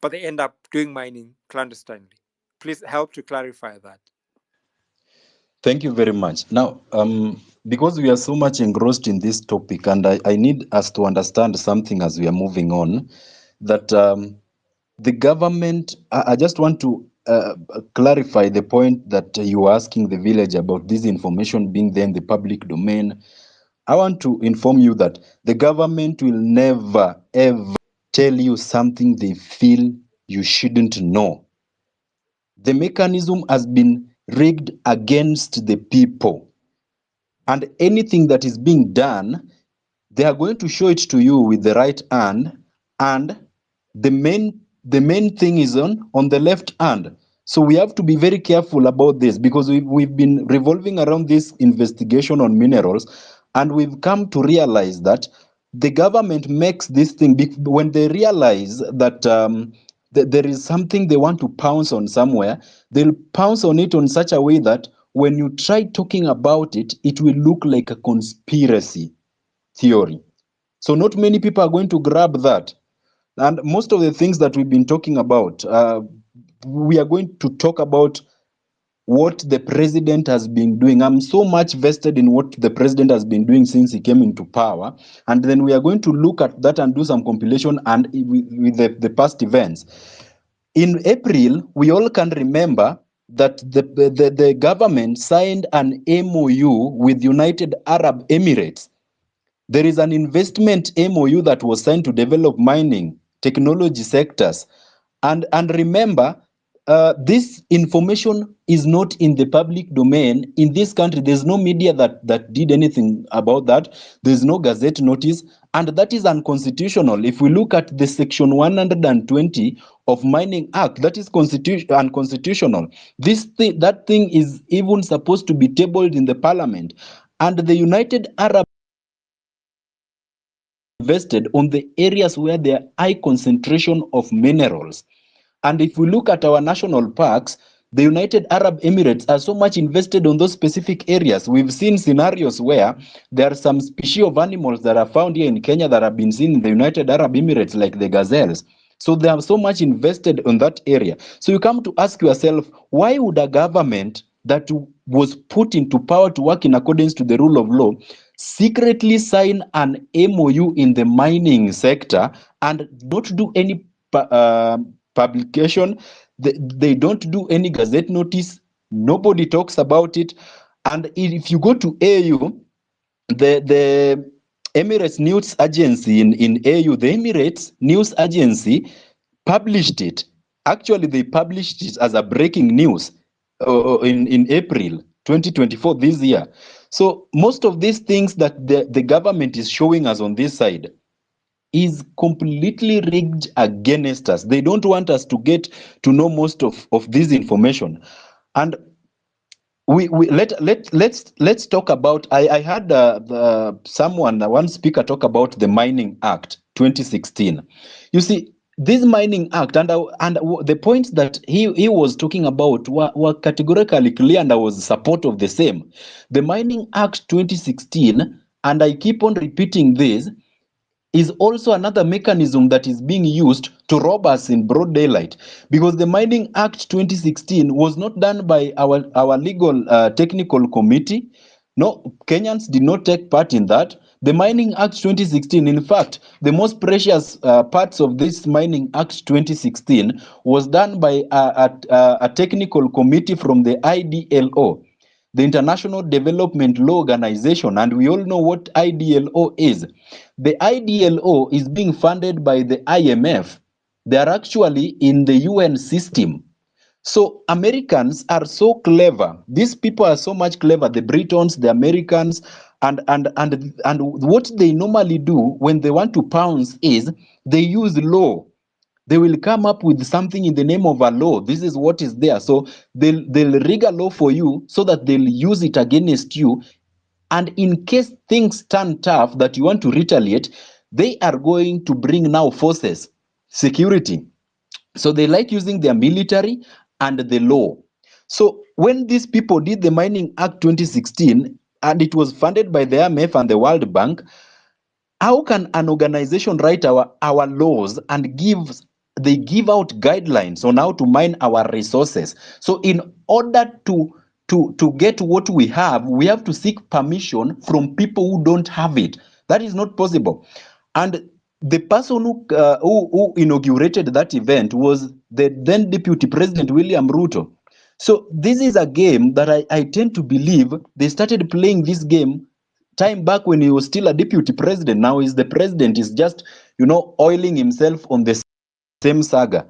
but they end up doing mining clandestinely. Please help to clarify that. Thank you very much. Now, because we are so much engrossed in this topic, and I need us to understand something as we are moving on, that the government, I just want to clarify the point that you were asking the village about this information being there in the public domain. I want to inform you that the government will never, ever tell you something they feel you shouldn't know. The mechanism has been rigged against the people. And anything that is being done, they are going to show it to you with the right hand, and the main thing is on the left hand. So we have to be very careful about this, because we've been revolving around this investigation on minerals, and we've come to realize that the government makes this thing when they realize that there is something they want to pounce on somewhere. They'll pounce on it on such a way that when you try talking about it, it will look like a conspiracy theory. So not many people are going to grab that. And most of the things that we've been talking about, we are going to talk about what the president has been doing. I'm so much vested in what the president has been doing since he came into power. And then we are going to look at that and do some compilation and with the past events. In April, we all can remember that the government signed an MOU with United Arab Emirates. There is an investment MOU that was signed to develop mining technology sectors. And remember, this information is not in the public domain. In this country, there's no media that did anything about that. There's no gazette notice, and that is unconstitutional. If we look at the section 120 of Mining Act, that is unconstitutional. That thing is even supposed to be tabled in the parliament. And the United Arab invested on the areas where there are high concentration of minerals. And if we look at our national parks, the United Arab Emirates are so much invested on those specific areas. We've seen scenarios where there are some species of animals that are found here in Kenya that have been seen in the United Arab Emirates, like the gazelles. So they are so much invested on that area. So you come to ask yourself, why would a government that was put into power to work in accordance to the rule of law secretly sign an MOU in the mining sector and not do any publication? They don't do any gazette notice. Nobody talks about it. And if you go to AU, the Emirates News Agency in AU, the Emirates News Agency published it. Actually, they published it as a breaking news in April 2024, this year. So most of these things that the government is showing us on this side is completely rigged against us. They don't want us to get to know most of this information. And let's talk about. I had one speaker talk about the Mining Act 2016. You see, this Mining Act and the points that he was talking about were categorically clear, and I was support of the same. The Mining Act 2016, and I keep on repeating this, is also another mechanism that is being used to rob us in broad daylight, because the Mining Act 2016 was not done by our legal technical committee. No, Kenyans did not take part in that. The Mining Act 2016, in fact, the most precious parts of this Mining Act 2016 was done by a technical committee from the IDLO, the International Development Law Organization, and we all know what IDLO is. The IDLO is being funded by the IMF. They are actually in the UN system. So Americans are so clever. These people are so much clever. The Britons, the Americans, and what they normally do when they want to pounce is they use law. They will come up with something in the name of a law. This is what is there. So they'll rig a law for you so that they'll use it against you. And in case things turn tough that you want to retaliate, they are going to bring now forces, security. So they like using their military and the law. So when these people did the Mining Act 2016, and it was funded by the IMF and the World Bank, how can an organization write our laws and give out guidelines on how to mine our resources? So in order to get what we have to seek permission from people who don't have it. That is not possible. And the person who inaugurated that event was the then Deputy President William Ruto. So this is a game that I tend to believe they started playing this game time back when he was still a deputy president. Now he's the president, is just, oiling himself on the same saga.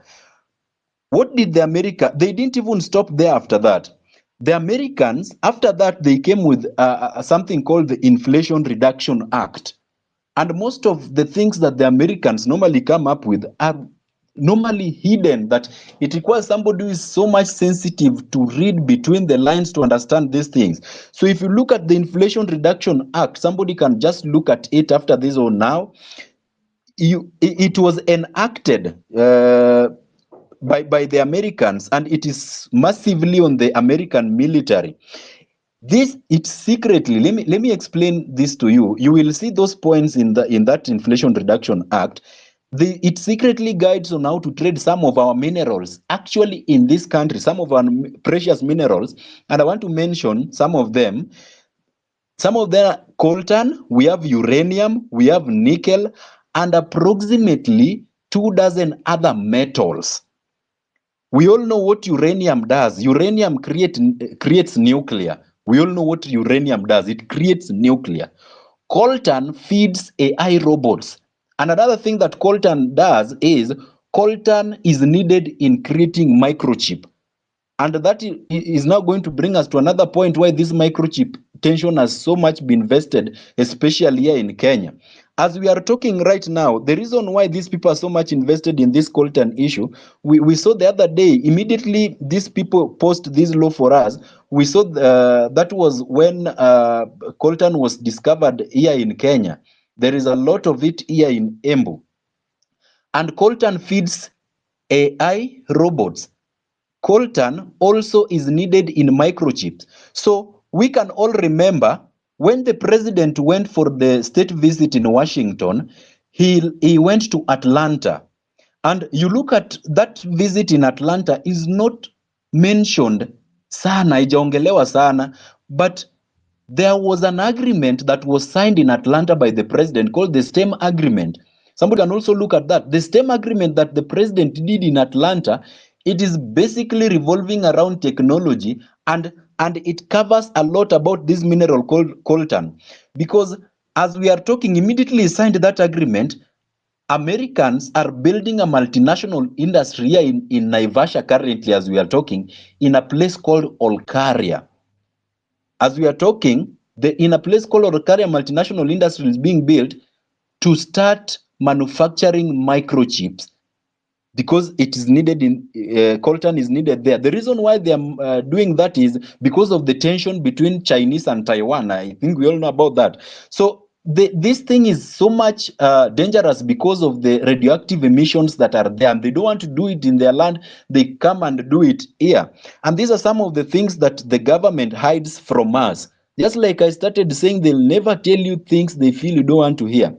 What did they didn't even stop there after that. The Americans, after that, they came with something called the Inflation Reduction Act. And most of the things that the Americans normally come up with are normally hidden, that it requires somebody who is so much sensitive to read between the lines to understand these things. So if you look at the Inflation Reduction Act, somebody can just look at it after this or now. It was enacted by the Americans, and it is massively on the American military. It's secretly, let me explain this to you. You will see those points in that Inflation Reduction Act. It secretly guides on how to trade some of our minerals actually in this country, some of our precious minerals, and I want to mention some of them. Some of them are coltan, we have uranium, we have nickel, and approximately 24 other metals. We all know what uranium does. Uranium creates nuclear. We all know what uranium does. It creates nuclear. Coltan feeds AI robots. And another thing that coltan does is coltan is needed in creating microchip. And that is now going to bring us to another point why this microchip tension has so much been invested, especially here in Kenya. As we are talking right now, the reason why these people are so much invested in this coltan issue, we saw the other day, immediately these people post this law for us, we saw that was when coltan was discovered here in Kenya. There is a lot of it here in Embu. And coltan feeds AI robots. coltan also is needed in microchips. So we can all remember when the president went for the state visit in Washington, he went to Atlanta. And you look at that visit in Atlanta is not mentioned sana, haijaongelewa sana, but there was an agreement that was signed in Atlanta by the president called the STEM agreement. Somebody can also look at that. The STEM agreement that the president did in Atlanta, it is basically revolving around technology, and it covers a lot about this mineral called coltan. Because as we are talking, immediately he signed that agreement, Americans are building a multinational industry here in Naivasha currently as we are talking, in a place called Olkaria. As we are talking, in a place called Olkaria, multinational industry is being built to start manufacturing microchips because it is needed in coltan is needed there. The reason why they are doing that is because of the tension between Chinese and Taiwan. I think we all know about that. So this thing is so much dangerous because of the radioactive emissions that are there, and they don't want to do it in their land. They come and do it here, and these are some of the things that the government hides from us. Just like I started saying, they'll never tell you things they feel you don't want to hear.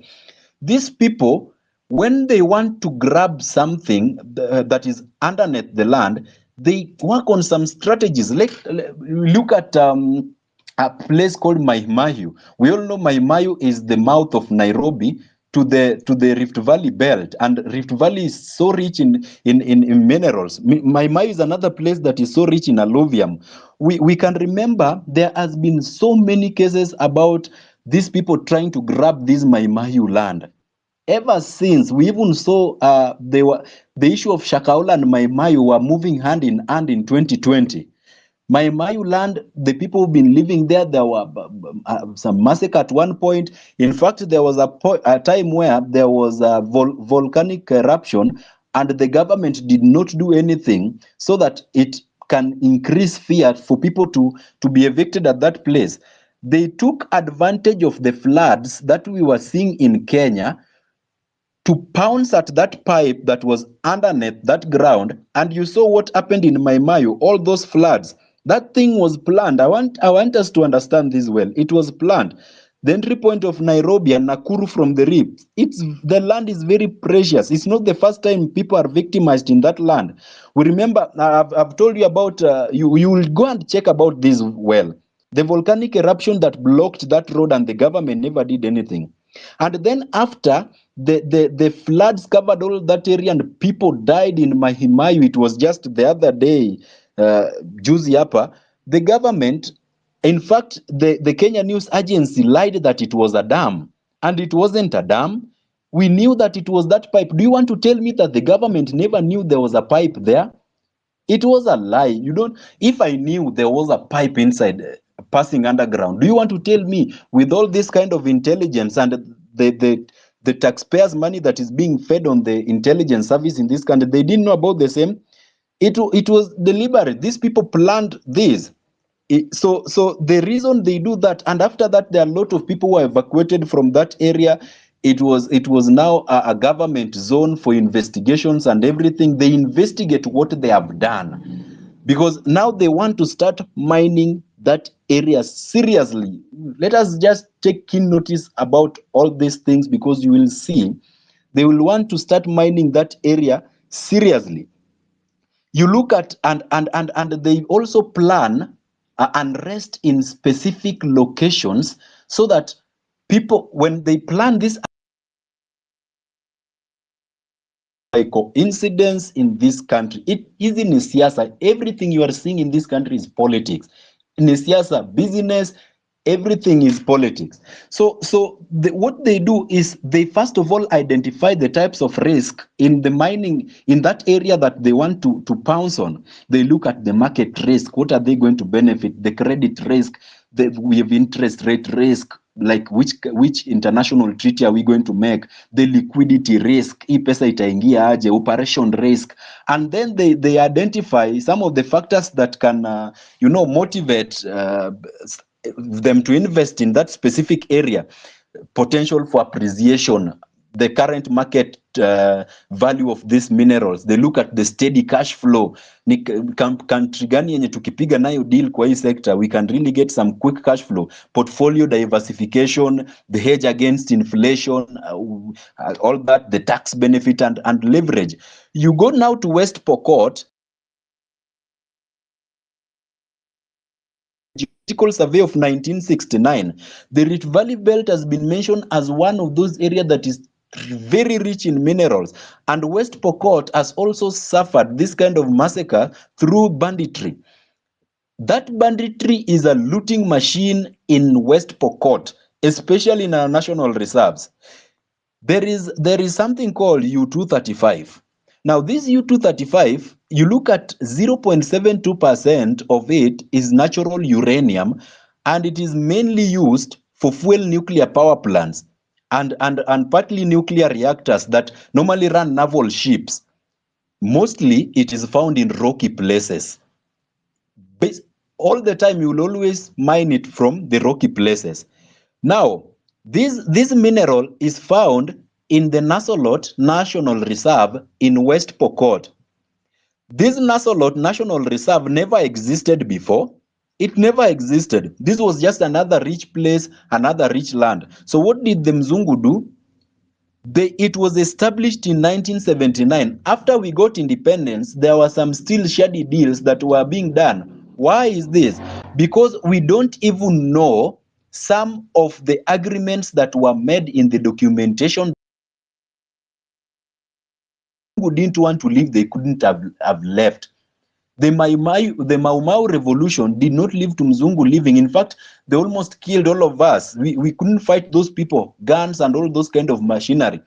These people, when they want to grab something that is underneath the land, they work on some strategies. Look at a place called Maimayu. We all know Maimayu is the mouth of Nairobi to the Rift Valley belt, and Rift Valley is so rich in minerals. Maimayu is another place that is so rich in alluvium. We can remember there has been so many cases about these people trying to grab this Maimayu land. Ever since, we even saw the issue of Shakahola and Maimayu were moving hand in hand in 2020. Maimayu land, the people who've been living there, there were some massacre at one point. In fact, there was a time where there was a volcanic eruption, and the government did not do anything so that it can increase fear for people to be evicted at that place. They took advantage of the floods that we were seeing in Kenya to pounce at that pipe that was underneath that ground, and you saw what happened in Maimayu, all those floods. That thing was planned. I want us to understand this well. It was planned. The entry point of Nairobi and Nakuru from the Rift, the land is very precious. It's not the first time people are victimized in that land. We remember, I've told you about, you will go and check about this well. The volcanic eruption that blocked that road, and the government never did anything. And then after the floods covered all that area and people died in Mahimayu, it was just the other day, juzi hapa, the government, in fact, the Kenya News Agency lied that it was a dam, and it wasn't a dam. We knew that it was that pipe. Do you want to tell me that the government never knew there was a pipe there? It was a lie. You don't. If I knew there was a pipe inside passing underground, do you want to tell me with all this kind of intelligence and the taxpayers' money that is being fed on the intelligence service in this country, they didn't know about the same? It was deliberate. These people planned this. So the reason they do that, and after that, there are a lot of people who are evacuated from that area. It was now a government zone for investigations and everything. They investigate what they have done because now they want to start mining that area seriously. Let us just take keen notice about all these things, because you will see they will want to start mining that area seriously. You look at and they also plan unrest in specific locations so that people, when they plan this, like coincidence in this country, it is in siasa. Everything you are seeing in this country is politics. In siasa, business, everything is politics. So what they do is they first of all identify the types of risk in the mining in that area that they want to pounce on. They look at the market risk. What are they going to benefit? The credit risk, we have interest rate risk, like which international treaty are we going to make, the liquidity risk, hii pesa itaingia aje, operation risk, and then they identify some of the factors that can motivate them to invest in that specific area. Potential for appreciation, the current market value of these minerals. They look at the steady cash flow. Ni country gani yenye tukipiga nayo deal kwa hii sector, we can really get some quick cash flow. Portfolio diversification, the hedge against inflation, all that, the tax benefit and leverage. You go now to West Pokot, Geological Survey of 1969, the Rift Valley Belt has been mentioned as one of those areas that is very rich in minerals. And West Pokot has also suffered this kind of massacre through banditry. That banditry is a looting machine in West Pokot, especially in our national reserves. There is something called U235. Now, this U235, you look at 0.72% of it is natural uranium, and it is mainly used for fuel nuclear power plants and partly nuclear reactors that normally run naval ships. Mostly, it is found in rocky places. All the time, you will always mine it from the rocky places. Now, this mineral is found in the Nasolot National Reserve in West Pokot. This Nasolot National Reserve never existed before. It never existed. This was just another rich place, another rich land. So what did the Mzungu do? It was established in 1979. After we got independence, there were some still shady deals that were being done. Why is this? Because we don't even know some of the agreements that were made in the documentation. Who didn't want to leave, they couldn't have left. The Mau Mau revolution did not leave to Mzungu living. In fact, they almost killed all of us. We couldn't fight those people, guns and all those kind of machinery.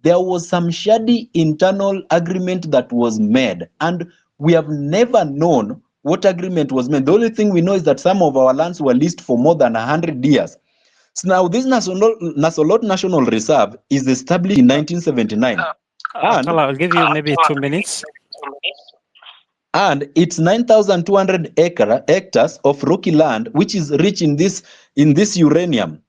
There was some shady internal agreement that was made, and we have never known what agreement was made. The only thing we know is that some of our lands were leased for more than 100 years. So now this Nasolot National Reserve is established in 1979. Akala, I'll give you maybe 2 minutes. And it's 9,200 hectares of rocky land, which is rich in this uranium.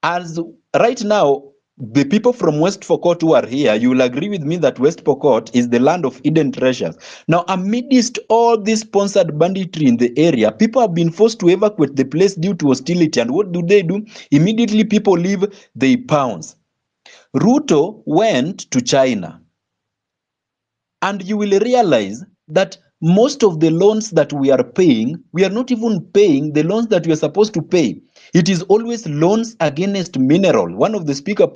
As right now, the people from West Pokot who are here, you will agree with me that West Pokot is the land of hidden treasures. Now, amidst all this sponsored banditry in the area, people have been forced to evacuate the place due to hostility. And what do? Immediately people leave, they pounce. Ruto went to China. And you will realize that most of the loans that we are paying, we are not even paying the loans that we are supposed to pay. It is always loans against mineral. One of the speakers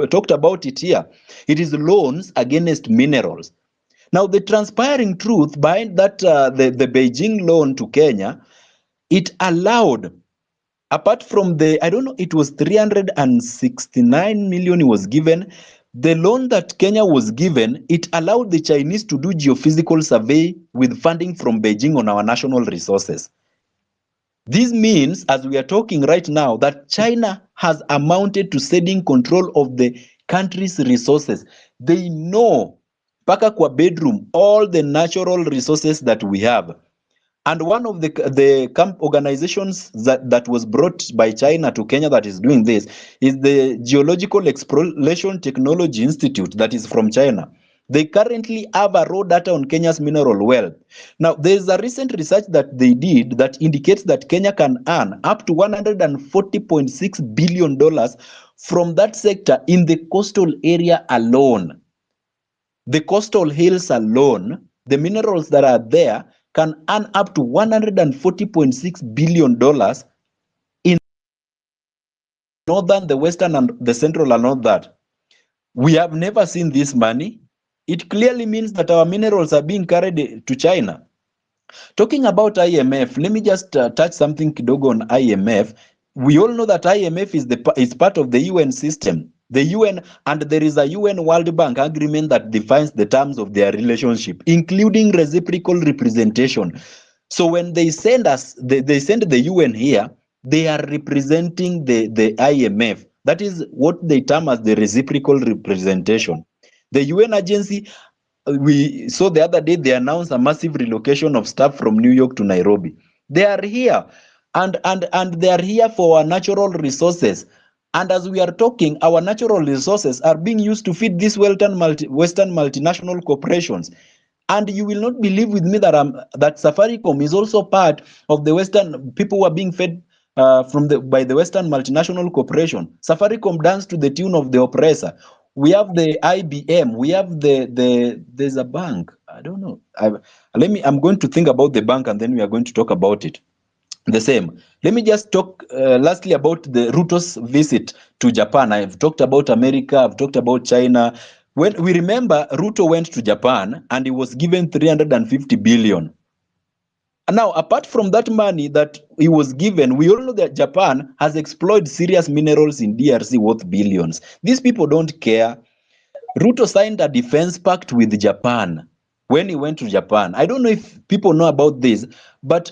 talked about it here. It is loans against minerals. Now, the transpiring truth behind that, the Beijing loan to Kenya, it allowed, apart from I don't know, it was 369 million was given. The loan that Kenya was given, it allowed the Chinese to do geophysical survey with funding from Beijing on our national resources. This means, as we are talking right now, that China has amounted to ceding control of the country's resources. They know, paka kwa bedroom, all the natural resources that we have. And one of the camp organizations that was brought by China to Kenya that is doing this is the Geological Exploration Technology Institute that is from China. They currently have a raw data on Kenya's mineral wealth. Now, there's a recent research that they did that indicates that Kenya can earn up to $140.6 billion from that sector in the coastal area alone. The coastal hills alone, the minerals that are there can earn up to $140.6 billion in northern, the western, and the central, and all that. We have never seen this money. It clearly means that our minerals are being carried to China. Talking about IMF, let me just touch something kidogo on IMF. We all know that IMF is part of the UN system. The UN, and there is a UN World Bank agreement that defines the terms of their relationship, including reciprocal representation. So when they send they send the UN here, they are representing the IMF. That is what they term as the reciprocal representation. The UN agency, we saw the other day, they announced a massive relocation of staff from New York to Nairobi. They are here, and they are here for our natural resources. And as we are talking, our natural resources are being used to feed these Western multinational corporations. And you will not believe with me that that Safaricom is also part of the Western people who are being fed by the Western multinational corporation. Safaricom dance to the tune of the oppressor. We have the IBM. We have there's a bank. I don't know. I'm going to think about the bank and then we are going to talk about it. The same. Let me just talk lastly about the Ruto's visit to Japan. I've talked about America, I've talked about China. When we remember, Ruto went to Japan and he was given 350 billion. And now, apart from that money that he was given, we all know that Japan has exploited serious minerals in DRC worth billions. These people don't care. Ruto signed a defense pact with Japan when he went to Japan. I don't know if people know about this, but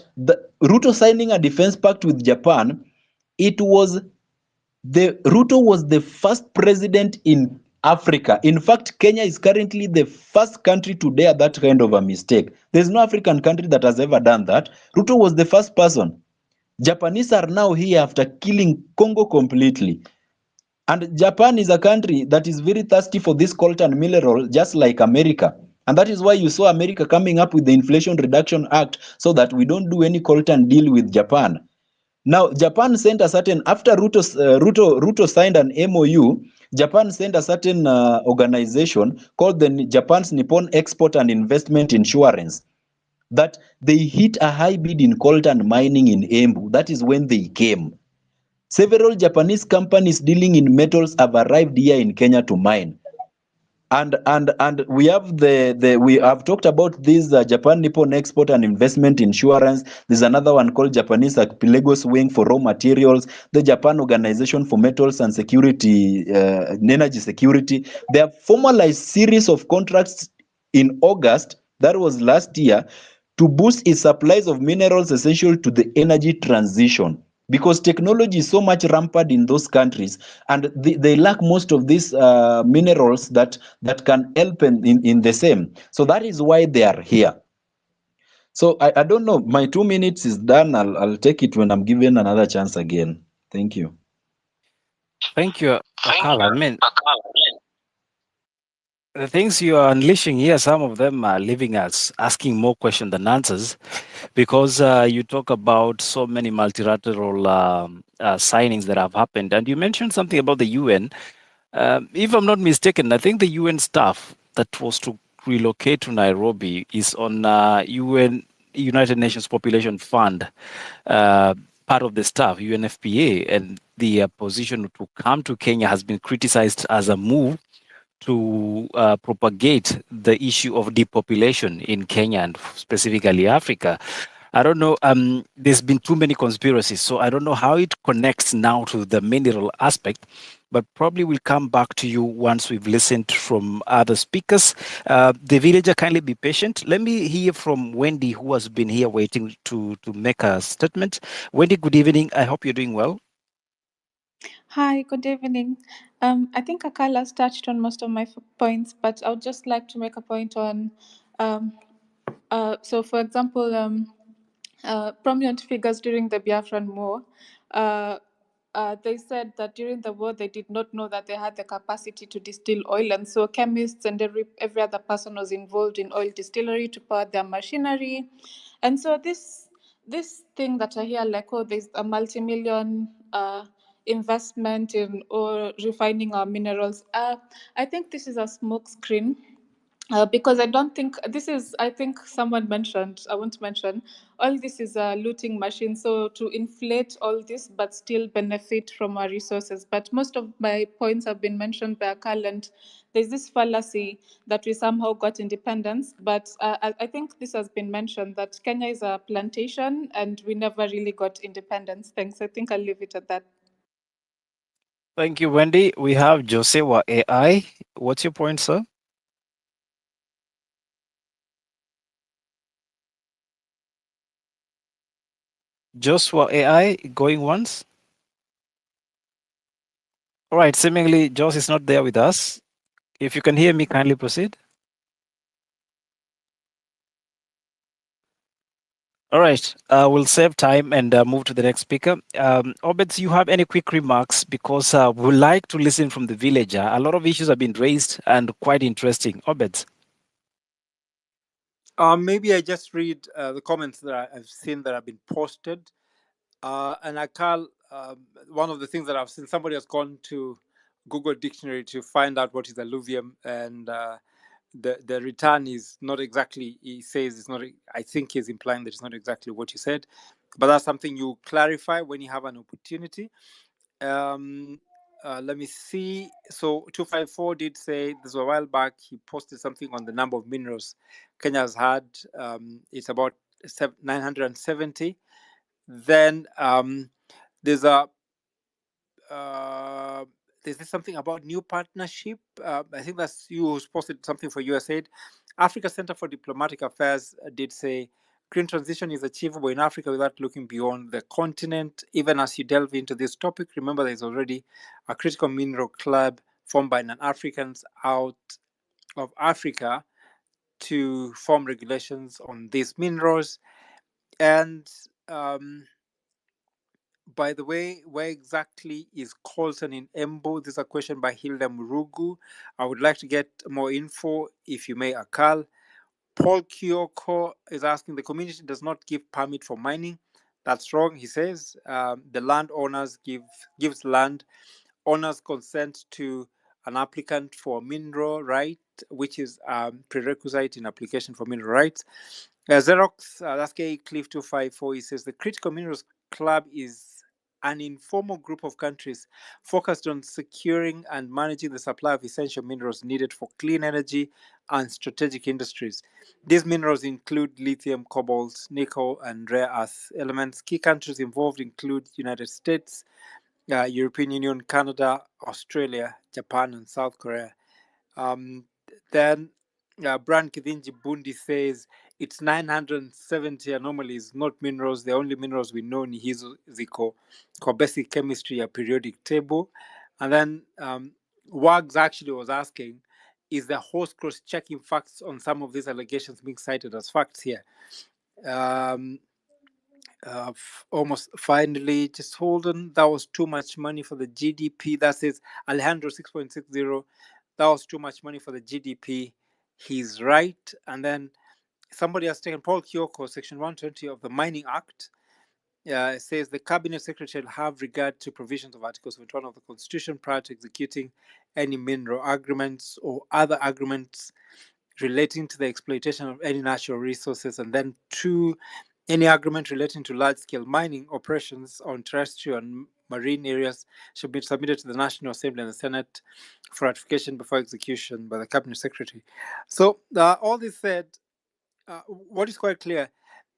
Ruto signing a defense pact with Japan, Ruto was the first president in Africa. In fact, Kenya is currently the first country to dare that kind of a mistake. There's no African country that has ever done that. Ruto was the first person. Japanese are now here after killing Congo completely. And Japan is a country that is very thirsty for this coltan mineral, just like America. And that is why you saw America coming up with the Inflation Reduction Act so that we don't do any coltan deal with Japan. Now, Japan sent a certain, after Ruto signed an MOU, Japan sent a certain organization called the Japan's Nippon Export and Investment Insurance, that they hit a high bid in coltan mining in Embu. That is when they came. Several Japanese companies dealing in metals have arrived here in Kenya to mine. And we have we have talked about this Japan Nippon Export and Investment Insurance. There's another one called Japanese Lagos Wing for raw materials. The Japan Organization for Metals and Security, Energy Security. They have formalized series of contracts in August, that was last year, to boost its supplies of minerals essential to the energy transition, because technology is so much rampant in those countries, and they lack most of these minerals that can help in the same. So that is why they are here. So I don't know, my 2 minutes is done. I'll take it when I'm given another chance again. Thank you. Thank you, Akala. I mean, the things you are unleashing here, some of them are leaving us asking more questions than answers, because you talk about so many multilateral signings that have happened. And you mentioned something about the UN. If I'm not mistaken, I think the UN staff that was to relocate to Nairobi is on UN, United Nations Population Fund, part of the staff, UNFPA, and the position to come to Kenya has been criticized as a move to propagate the issue of depopulation in Kenya and specifically Africa. I don't know. There's been too many conspiracies, so I don't know how it connects now to the mineral aspect. But probably we'll come back to you once we've listened from other speakers. The villager, kindly be patient. Let me hear from Wendy, who has been here waiting to make a statement. Wendy, good evening. I hope you're doing well. Hi, good evening. I think Akala's touched on most of my points, but I would just like to make a point on, so for example, prominent figures during the Biafran War, they said that during the war they did not know that they had the capacity to distill oil, and so chemists and every other person was involved in oil distillery to power their machinery, and so this thing that I hear, like, oh, there's a multi-million investment in or refining our minerals. I think this is a smokescreen. Because I don't think this is, I think someone mentioned, I won't mention, all this is a looting machine. So to inflate all this, but still benefit from our resources. But most of my points have been mentioned by Akal, and there's this fallacy that we somehow got independence. But I think this has been mentioned that Kenya is a plantation and we never really got independence. Thanks. I think I'll leave it at that. Thank you, Wendy. We have Josewa AI. What's your point, sir? Joshua AI going once. All right, seemingly Josh is not there with us. If you can hear me, kindly proceed. All right, we'll save time and move to the next speaker. Obed, you have any quick remarks? Because we like to listen from the villager. A lot of issues have been raised and quite interesting. Obed. Maybe I just read the comments that I've seen that have been posted. And I call one of the things that I've seen, somebody has gone to Google Dictionary to find out what is alluvium, and the return is not exactly, he says it's not, I think he's implying that it's not exactly what you said, but that's something you clarify when you have an opportunity. Let me see. So 254 did say this was a while back. He posted something on the number of minerals Kenya has had. It's about 970. Then there's a there's something about new partnership. I think that's you who's posted something for USAID. Africa Center for Diplomatic Affairs did say green transition is achievable in Africa without looking beyond the continent. Even as you delve into this topic, remember there's already a critical mineral club formed by non-Africans out of Africa to form regulations on these minerals. And by the way, where exactly is Colton in Embu? This is a question by Hilda Murugu. I would like to get more info, if you may, Akal. Paul Kyoko is asking, the community does not give permit for mining. That's wrong, he says. The landowners gives land owners consent to an applicant for mineral right, which is prerequisite in application for mineral rights. Xerox, that's K Cliff 254, he says the Critical Minerals Club is an informal group of countries focused on securing and managing the supply of essential minerals needed for clean energy and strategic industries. These minerals include lithium, cobalt, nickel, and rare earth elements. Key countries involved include United States, European Union, Canada, Australia, Japan, and South Korea. Then Brand Kithinji Bundi says it's 970 anomalies, not minerals. The only minerals we know ni hizo ziko kwa basic chemistry, a periodic table. And then Wags actually was asking, is the host cross-checking facts on some of these allegations being cited as facts here? Almost finally, just hold on. That was too much money for the GDP. That says Alejandro 6.60. That was too much money for the GDP. He's right. And then somebody has taken Paul Kyoko, Section 120 of the Mining Act. It says the Cabinet Secretary will have regard to provisions of Article 71 of the Constitution prior to executing any mineral agreements or other agreements relating to the exploitation of any natural resources, and then two, any agreement relating to large-scale mining operations on terrestrial and marine areas should be submitted to the National Assembly and the Senate for ratification before execution by the Cabinet Secretary. So all this said, what is quite clear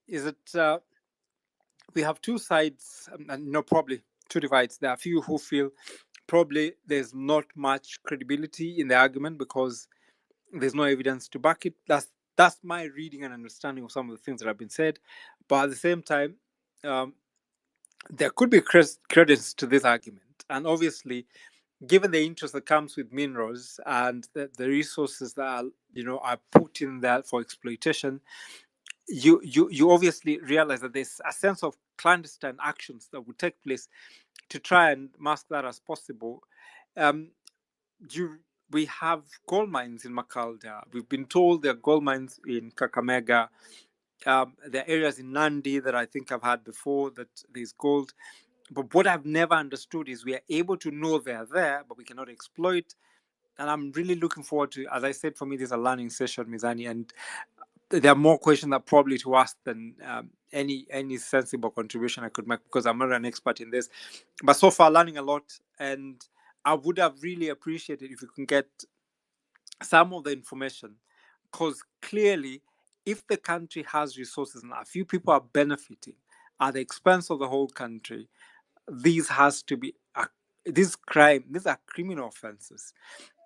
is that we have two sides, and probably two divides. There are a few who feel probably there's not much credibility in the argument because there's no evidence to back it. That's my reading and understanding of some of the things that have been said. But at the same time, there could be credence to this argument. And obviously, given the interest that comes with minerals and the resources that are put in there for exploitation, you obviously realize that there's a sense of clandestine actions that would take place to try and mask that as possible. We have gold mines in Makalda. We've been told there are gold mines in Kakamega. There are areas in Nandi that I think I've had before that there's gold. But what I've never understood is we are able to know they're there, but we cannot exploit. And I'm really looking forward to, as I said, for me, this is a learning session, Mizani, and there are more questions that probably to ask than any sensible contribution I could make because I'm not an expert in this. But so far, learning a lot, and I would have really appreciated if you can get some of the information, because clearly, if the country has resources and a few people are benefiting at the expense of the whole country, these has to be these are criminal offenses.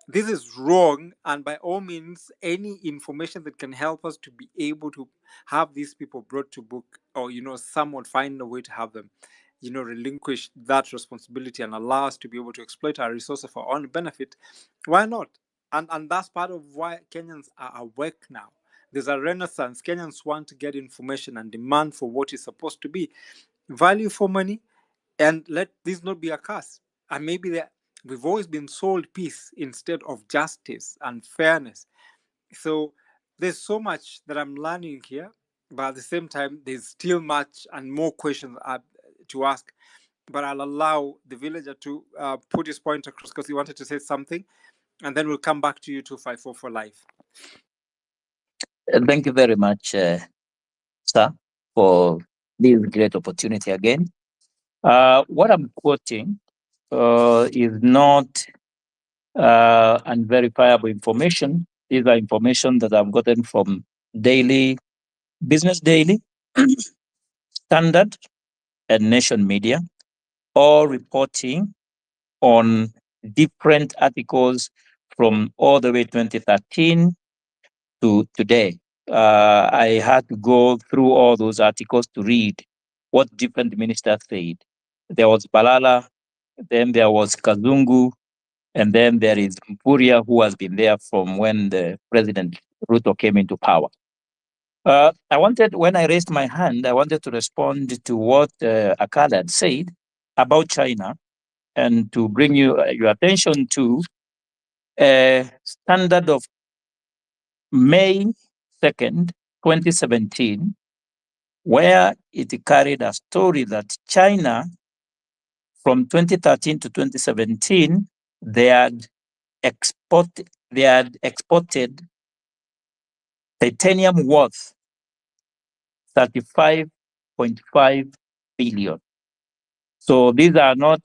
This is wrong, and by all means, any information that can help us to be able to have these people brought to book, or someone find a way to have them relinquish that responsibility and allow us to be able to exploit our resources for our own benefit, why not? And that's part of why Kenyans are awake now. There's a renaissance. Kenyans want to get information and demand for what is supposed to be value for money, and let this not be a curse. And maybe we've always been sold peace instead of justice and fairness. So there's so much that I'm learning here, but at the same time, there's still much and more questions to ask. But I'll allow the villager to put his point across because he wanted to say something, and then we'll come back to you 254 for life. Thank you very much, sir, for this great opportunity again. What I'm quoting is not unverifiable information. These are information that I've gotten from Business Daily, Standard, and Nation Media, all reporting on different articles from all the way 2013 to today. I had to go through all those articles to read what different ministers said. There was Balala, then there was Kazungu, and then there is Mpuria, who has been there from when the President Ruto came into power. When I raised my hand, I wanted to respond to what Akala had said about China and to bring your attention to a standard of May 2nd, 2017, where it carried a story that China, from 2013 to 2017, they had exported titanium worth 35.5 billion. So these are not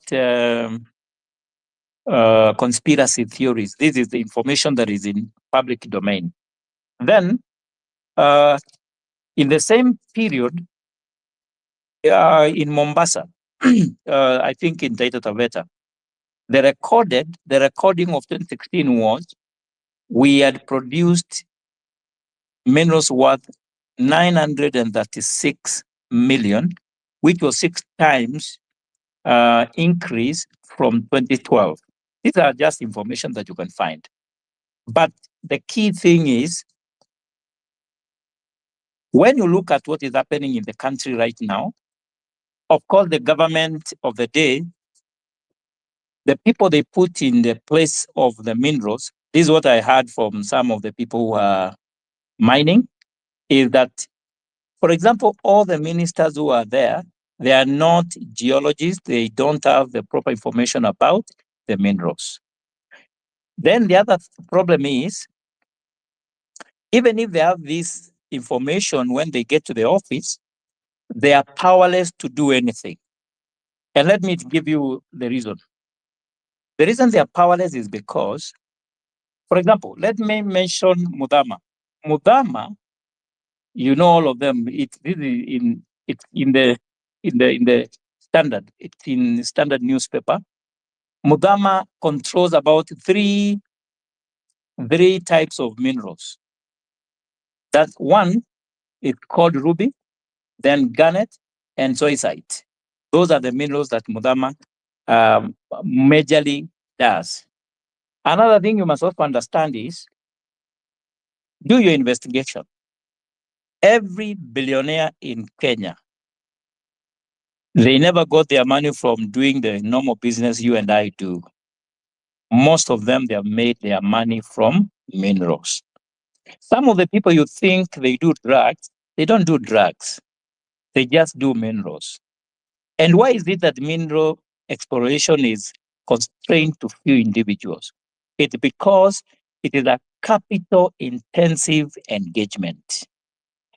conspiracy theories. This is the information that is in public domain. Then, in the same period, in Mombasa, I think in Taita Taveta, the recording of 2016 was we had produced minerals worth 936 million, which was 6 times increase from 2012. These are just information that you can find. But the key thing is, when you look at what is happening in the country right now, of course, the government of the day, the people they put in the place of the minerals, this is what I heard from some of the people who are mining, is that, for example, all the ministers who are there, they are not geologists. They don't have the proper information about the minerals. Then the other problem is, even if they have this information when they get to the office, they are powerless to do anything. And let me give you the reason. The reason they are powerless is because, for example, let me mention Mudama. Mudama, you know all of them. It's in the Standard. It's in Standard newspaper. Mudama controls about three types of minerals. That one is called ruby, then garnet, and zoisite. Those are the minerals that Mudama majorly does. Another thing you must also understand is, do your investigation. Every billionaire in Kenya, they never got their money from doing the normal business you and I do. Most of them, they have made their money from minerals. Some of the people you think they do drugs, they don't do drugs. They just do minerals. And why is it that mineral exploration is constrained to few individuals? It's because it is a capital intensive engagement.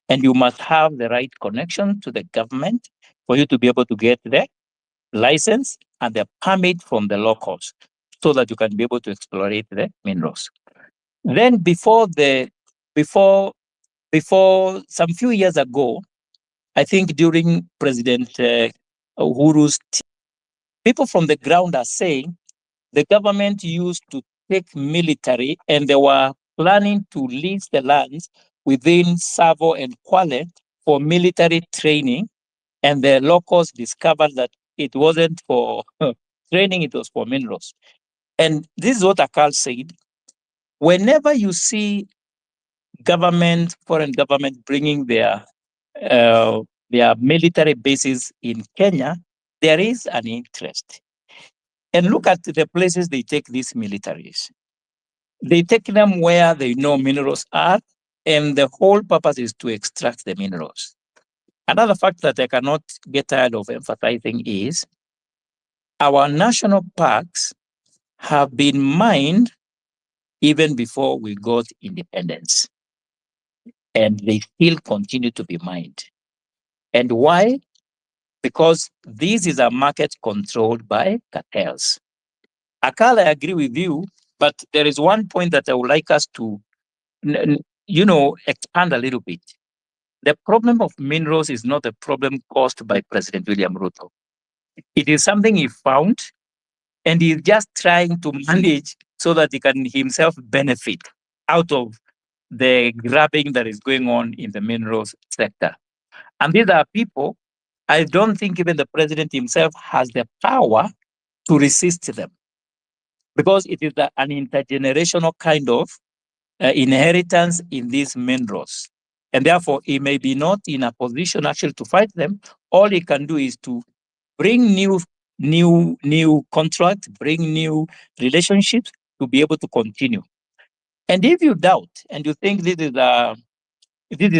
And you must have the right connection to the government for you to be able to get the license and the permit from the locals so that you can be able to exploit the minerals. Then before some few years ago, I think during President Uhuru's people from the ground are saying the government used to take military and they were planning to lease the lands within Savo and Kwale for military training. And the locals discovered that it wasn't for training, it was for minerals. And this is what Akal said. Whenever you see foreign government bringing their military bases in Kenya, there is an interest. And look at the places they take these militaries. They take them where they know minerals are, and the whole purpose is to extract the minerals. Another fact that I cannot get tired of emphasizing is our national parks have been mined even before we got independence, and they still continue to be mined. And why? Because this is a market controlled by cartels. Akala, I agree with you, but there is one point that I would like us to, expand a little bit. The problem of minerals is not a problem caused by President William Ruto. It is something he found, and he's just trying to manage so that he can himself benefit out of the grabbing that is going on in the minerals sector. And these are people, I don't think even the president himself has the power to resist them, because it is an intergenerational kind of inheritance in these minerals. And therefore, he may be not in a position actually to fight them. All he can do is to bring new contracts, bring new relationships to be able to continue. And if you doubt and you think this is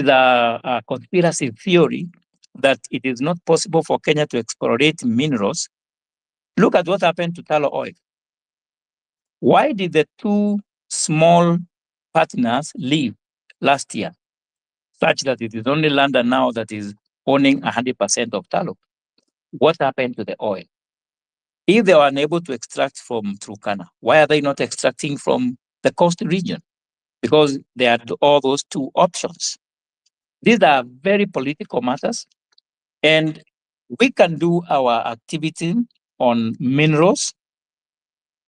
a conspiracy theory that it is not possible for Kenya to exploit minerals, look at what happened to Talo Oil. Why did the two small partners leave last year, such that it is only London now that is owning 100% of Talo? What happened to the oil? If they were unable to extract from Turkana, why are they not extracting from the coast region? Because they had all those two options. These are very political matters, and we can do our activity on minerals.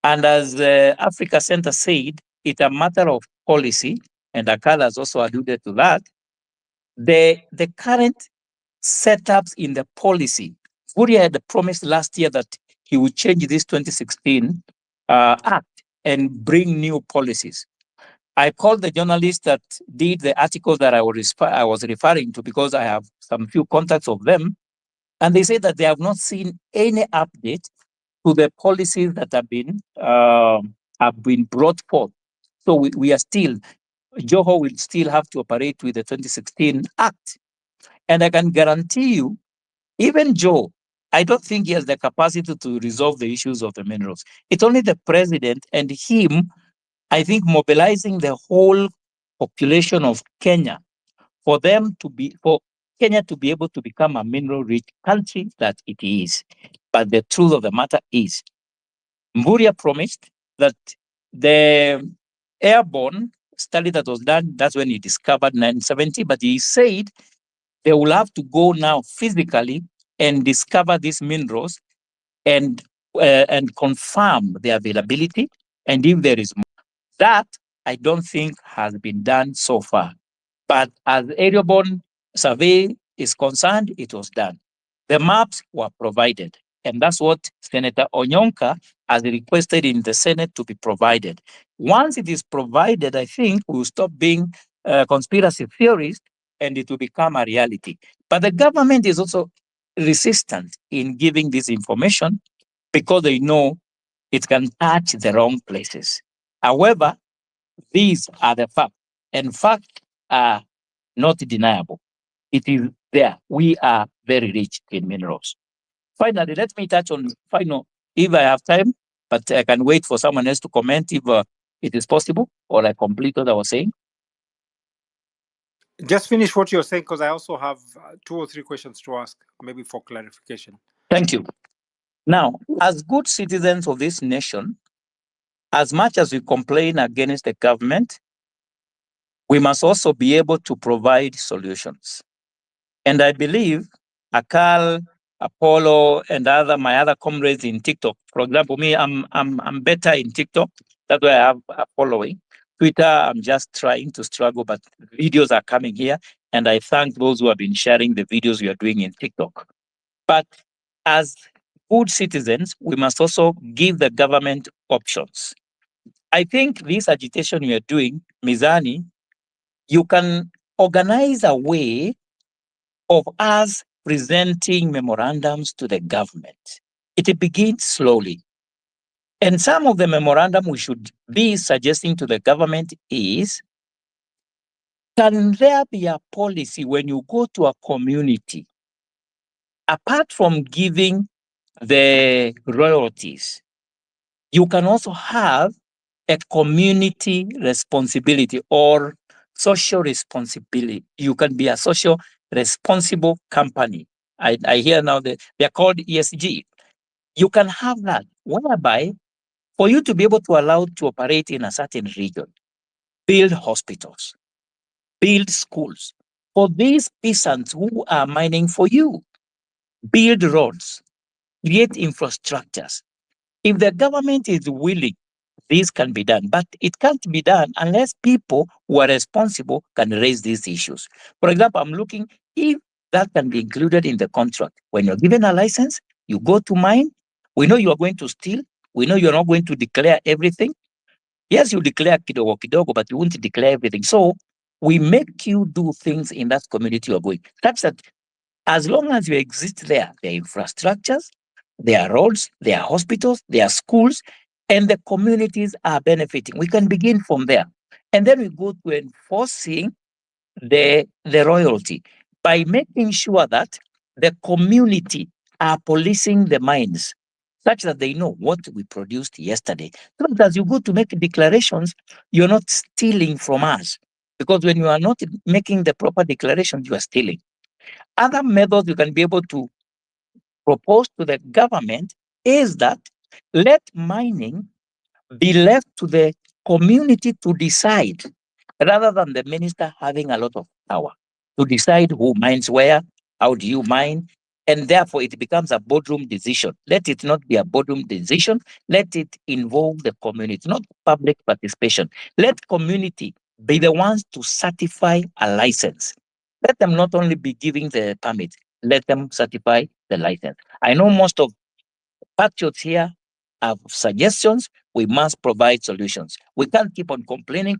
And as Africa Center said, it's a matter of policy, and Akala has also alluded to that. The current setups in the policy, Guria had promised last year that he would change this 2016 act and bring new policies. I called the journalist that did the article that I was referring to, because I have some few contacts of them, and they say that they have not seen any update to the policies that have been brought forth. So we are still, Joho will still have to operate with the 2016 Act. And I can guarantee you, even Joe, I don't think he has the capacity to resolve the issues of the minerals. It's only the president and him, I think, mobilizing the whole population of Kenya for Kenya to be able to become a mineral-rich country that it is. But the truth of the matter is, Mburia promised that the airborne study that was done, that's when he discovered 970, but he said they will have to go now physically and discover these minerals and confirm their availability. And if there is more, that I don't think has been done so far. But as airborne survey is concerned, it was done. The maps were provided. And that's what Senator Onyonka has requested in the Senate to be provided. Once it is provided, I think we'll stop being conspiracy theorists and it will become a reality. But the government is also resistant in giving this information because they know it can touch the wrong places. However, these are the facts, and facts are not deniable. It is there. We are very rich in minerals. Finally, let me touch on if I have time, but I can wait for someone else to comment if it is possible, or I complete what I was saying. Just finish what you're saying, because I also have 2 or 3 questions to ask, maybe for clarification. Thank you. Now, as good citizens of this nation, as much as we complain against the government, we must also be able to provide solutions. And I believe Akal, Apollo, and my other comrades in TikTok. For example, me, I'm better in TikTok. That's why I have a following. Twitter, I'm just trying to struggle, but videos are coming here. And I thank those who have been sharing the videos we are doing in TikTok. But as good citizens, we must also give the government options. I think this agitation we are doing, Mizani, You can organize a way of us presenting memorandums to the government. It begins slowly. And some of the memorandum we should be suggesting to the government is, can there be a policy when you go to a community, apart from giving the royalties, you can also have a community responsibility or social responsibility. You can be a social responsible company. I hear now that they're called ESG. You can have that, whereby for you to be able to allow to operate in a certain region, build hospitals, build schools for these peasants who are mining for you, build roads, create infrastructures. If the government is willing, this can be done, but it can't be done unless people who are responsible can raise these issues. For example, I'm looking if that can be included in the contract. When you're given a license, you go to mine. We know you are going to steal. We know you're not going to declare everything. Yes, you declare kidogo kidogo, but you won't declare everything. So we make you do things in that community you're going. That's that. As long as you exist there are infrastructures, there are roads, there are hospitals, there are schools, and the communities are benefiting. We can begin from there. And then we go to enforcing the royalty by making sure that the community are policing the mines such that they know what we produced yesterday. So that as you go to make declarations, you're not stealing from us. Because when you are not making the proper declarations, you are stealing. Other methods you can be able to propose to the government is that let mining be left to the community to decide rather than the minister having a lot of power to decide who mines where, how do you mine, and therefore it becomes a boardroom decision. Let it not be a boardroom decision. Let it involve the community, not public participation. Let community be the ones to certify a license. Let them not only be giving the permit, let them certify the license. I know most of patriots here have suggestions. We must provide solutions. We can't keep on complaining.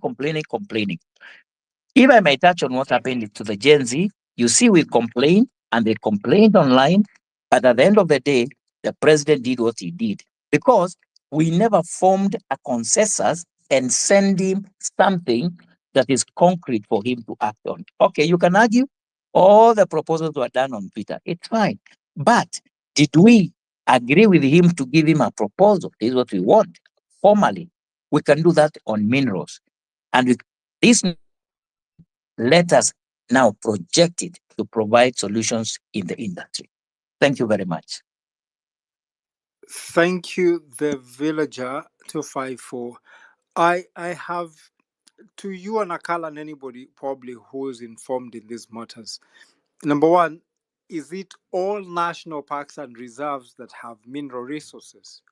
If I may touch on what happened to the Gen Z, you see, we complained and they complained online, but at the end of the day, the president did what he did because we never formed a consensus and send him something that is concrete for him to act on. Okay, you can argue all the proposals were done on Twitter. It's fine. But did we agree with him to give him a proposal? This is what we want. Formally, we can do that on minerals. And with this, let us now project it to provide solutions in the industry. Thank you very much. Thank you, the villager 254. I have, to you and Akala and anybody probably who is informed in these matters. Number one, is it all national parks and reserves that have mineral resources?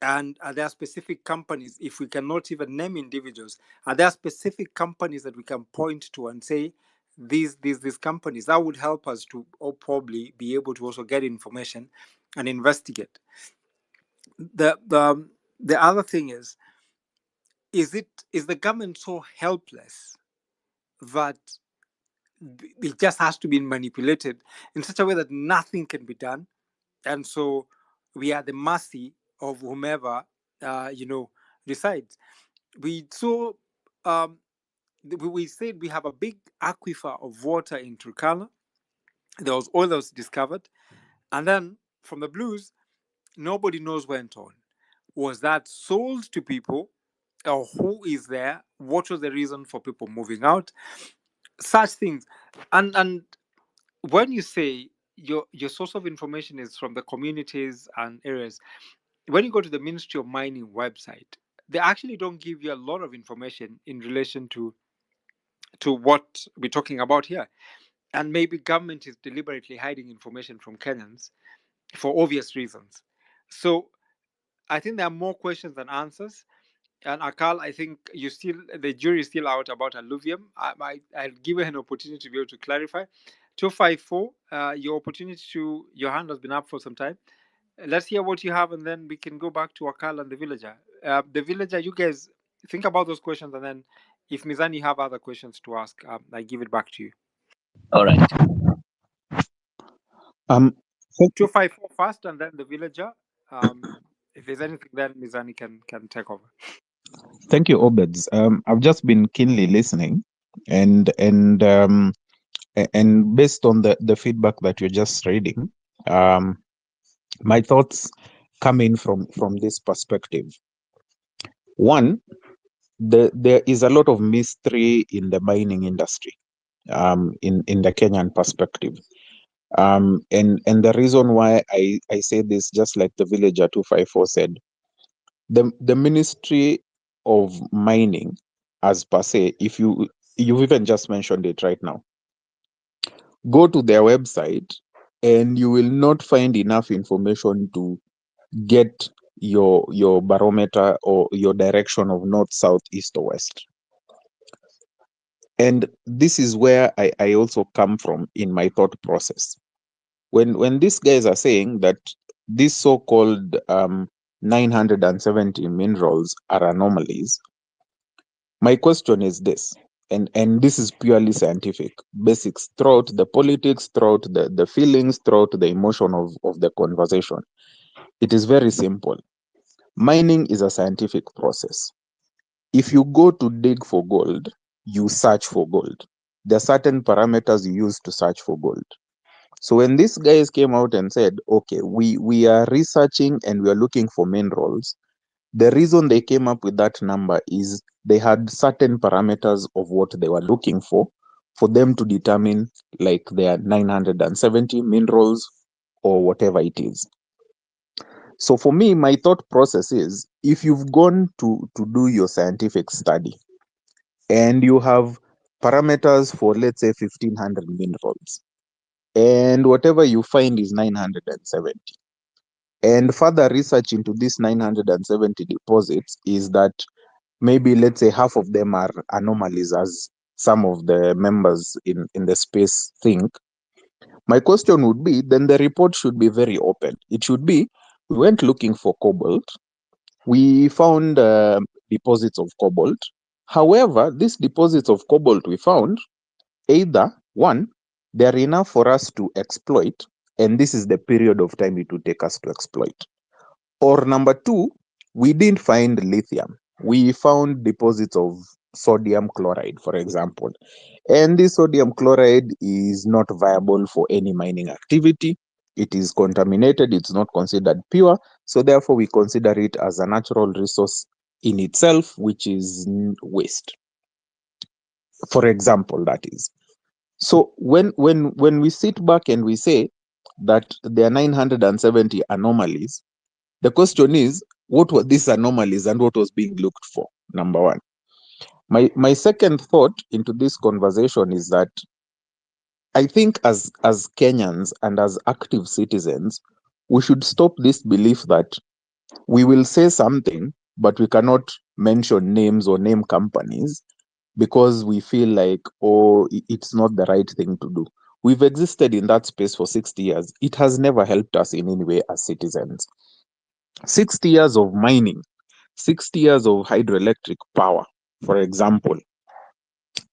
And are there specific companies, if we cannot even name individuals, are there specific companies that we can point to and say, these companies? That would help us to or probably be able to also get information and investigate. The other thing is the government so helpless that it just has to be manipulated in such a way that nothing can be done, and so we are the mercy of whomever decides. We saw we said we have a big aquifer of water in Turkana. There was oil that was discovered, and then from the blues, nobody knows went on. Was that sold to people, or who is there? What was the reason for people moving out? Such things, and when you say your source of information is from the communities and areas, when you go to the Ministry of Mining website, they actually don't give you a lot of information in relation to what we're talking about here. And maybe government is deliberately hiding information from Kenyans for obvious reasons. So I think there are more questions than answers. And Akal, I think the jury is still out about alluvium. I'll give you an opportunity to be able to clarify. 254, your hand has been up for some time. Let's hear what you have, and then we can go back to Akal and the villager. The villager, you guys think about those questions, and then If Mizani have other questions to ask, I give it back to you. All right. Um, thank- 254 first, and then the villager. If there's anything, then Mizani can take over. Thank you, Obeds. I've just been keenly listening, and based on the feedback that you're just reading, my thoughts come in from this perspective. One, there is a lot of mystery in the mining industry, in the Kenyan perspective. And the reason why I say this, just like the villager 254 said, the Ministry of Mining, as per se, if you've even just mentioned it right now, go to their website and you will not find enough information to get your barometer or your direction of north, south, east, or west. And this is where I also come from in my thought process. When these guys are saying that these so-called 970 minerals are anomalies, my question is this, and this is purely scientific, basics, throughout the politics, throughout the feelings, throughout the emotion of the conversation. It is very simple. Mining is a scientific process. If you go to dig for gold, you search for gold. There are certain parameters you use to search for gold. So when these guys came out and said, okay, we are researching and we are looking for minerals, the reason they came up with that number is they had certain parameters of what they were looking for them to determine like their 970 minerals or whatever it is. So for me, my thought process is, if you've gone to do your scientific study and you have parameters for, let's say, 1500 minerals, and whatever you find is 970, and further research into these 970 deposits is that maybe, let's say, half of them are anomalies, as some of the members in the space think. My question would be, then the report should be very open. It should be, we went looking for cobalt, we found deposits of cobalt. However, these deposits of cobalt we found, either one, they are enough for us to exploit, and this is the period of time it would take us to exploit. Or number two, we didn't find lithium. We found deposits of sodium chloride, for example. And this sodium chloride is not viable for any mining activity. It is contaminated, it's not considered pure. So therefore, we consider it as a natural resource in itself, which is waste. For example, that is. So when we sit back and we say that there are 970 anomalies, the question is, what were these anomalies and what was being looked for? Number one. My second thought into this conversation is that I think as Kenyans and as active citizens, we should stop this belief that we will say something, but we cannot mention names or name companies because we feel like, oh, it's not the right thing to do. We've existed in that space for 60 years. It has never helped us in any way as citizens. 60 years of mining, 60 years of hydroelectric power, for example,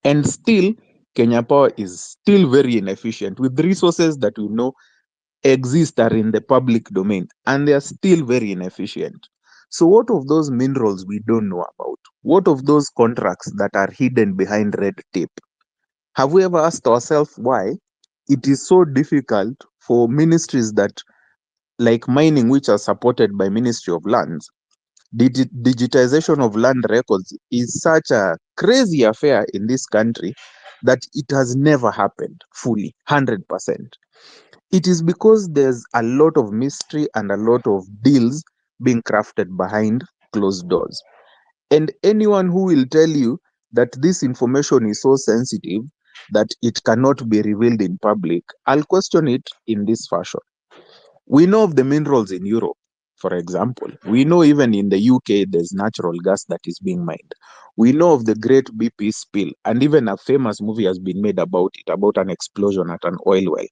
and still Kenya Power is still very inefficient with resources that we know exist are in the public domain, and they are still very inefficient. So what of those minerals we don't know about? What of those contracts that are hidden behind red tape? Have we ever asked ourselves why it is so difficult for ministries that, like mining, which are supported by Ministry of Lands, digitization of land records is such a crazy affair in this country that it has never happened fully, 100%. It is because there's a lot of mystery and a lot of deals being crafted behind closed doors. And anyone who will tell you that this information is so sensitive that it cannot be revealed in public, I'll question it in this fashion. We know of the minerals in Europe, for example. We know even in the UK there's natural gas that is being mined. We know of the great BP spill, and even a famous movie has been made about it, about an explosion at an oil well.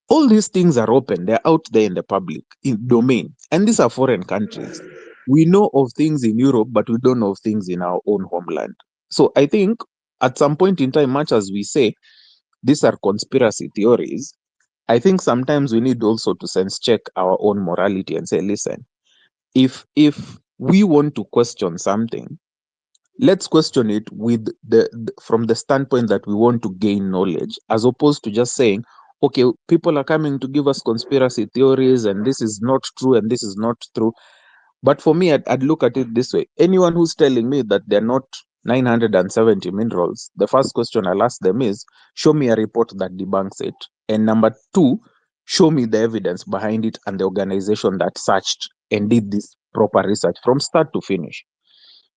All these things are open, they're out there in the public domain, and these are foreign countries. We know of things in Europe, but we don't know of things in our own homeland. So I think at some point in time, much as we say these are conspiracy theories, I think sometimes we need also to sense check our own morality and say, listen, if we want to question something, let's question it with from the standpoint that we want to gain knowledge, as opposed to just saying, okay, people are coming to give us conspiracy theories and this is not true and this is not true. But for me, I'd look at it this way. Anyone who's telling me that they're not 970 minerals, the first question I'll ask them is, show me a report that debunks it. And number two, show me the evidence behind it and the organization that searched and did this proper research from start to finish.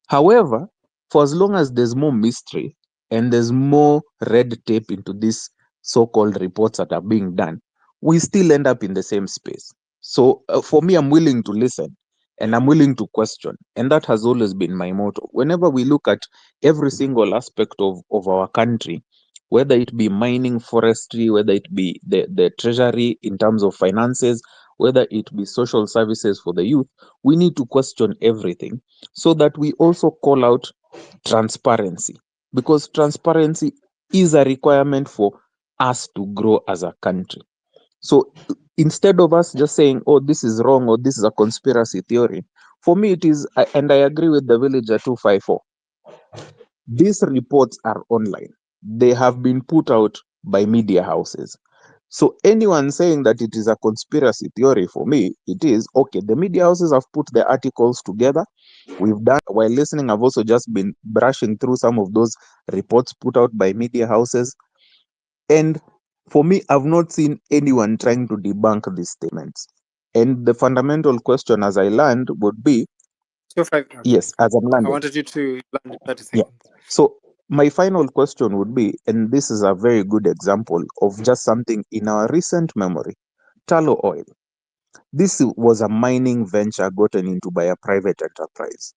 However, for as long as there's more mystery and there's more red tape into these so-called reports that are being done, we still end up in the same space. So for me, I'm willing to listen and I'm willing to question. And that has always been my motto. Whenever we look at every single aspect of our country, whether it be mining, forestry, whether it be the treasury in terms of finances, whether it be social services for the youth, we need to question everything so that we also call out transparency, because transparency is a requirement for us to grow as a country. So instead of us just saying, oh, this is wrong or this is a conspiracy theory, for me it is, and I agree with the villager 254, these reports are online. They have been put out by media houses. So anyone saying that it is a conspiracy theory, for me, it is okay. The media houses have put the articles together. We've done, while listening, I've also just been brushing through some of those reports put out by media houses. And for me, I've not seen anyone trying to debunk these statements. And the fundamental question as I land would be, So five. Okay. yes, as I'm I landing. wanted you to land in 30 Yeah. seconds. So my final question would be, and this is a very good example of just something in our recent memory, tallow oil. This was a mining venture gotten into by a private enterprise.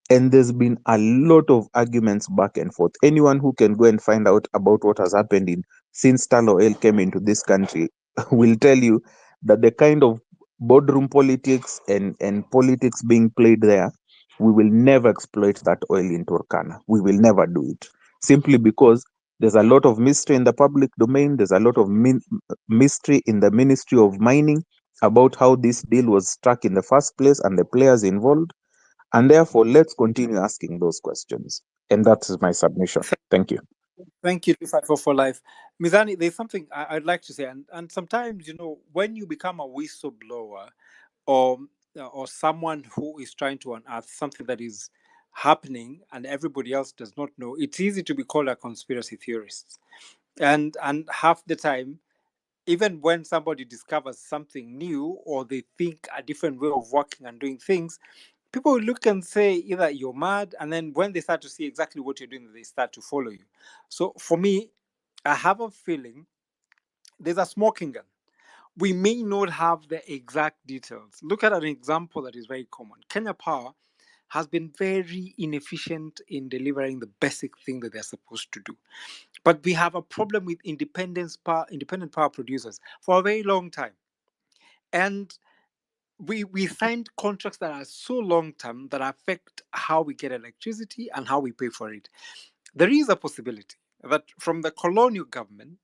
And there's been a lot of arguments back and forth. Anyone who can go and find out about what has happened since tallow oil came into this country will tell you that the kind of boardroom politics and politics being played there, we will never exploit that oil in Turkana. We will never do it. Simply because there's a lot of mystery in the public domain, there's a lot of mystery in the Ministry of Mining about how this deal was struck in the first place and the players involved. And therefore, let's continue asking those questions. And that is my submission. Thank you. Thank you, 254 for life. Mizani, there's something I'd like to say. And sometimes, when you become a whistleblower or someone who is trying to unearth something that is happening and everybody else does not know, it's easy to be called a conspiracy theorist. And half the time, even when somebody discovers something new or they think a different way of working and doing things, people will look and say either you're mad, and then when they start to see exactly what you're doing, they start to follow you. So for me, I have a feeling there's a smoking gun. We may not have the exact details. Look at an example that is very common. Kenya Power has been very inefficient in delivering the basic thing that they're supposed to do. But we have a problem with independent power producers for a very long time. And we signed contracts that are so long term that affect how we get electricity and how we pay for it. There is a possibility that from the colonial government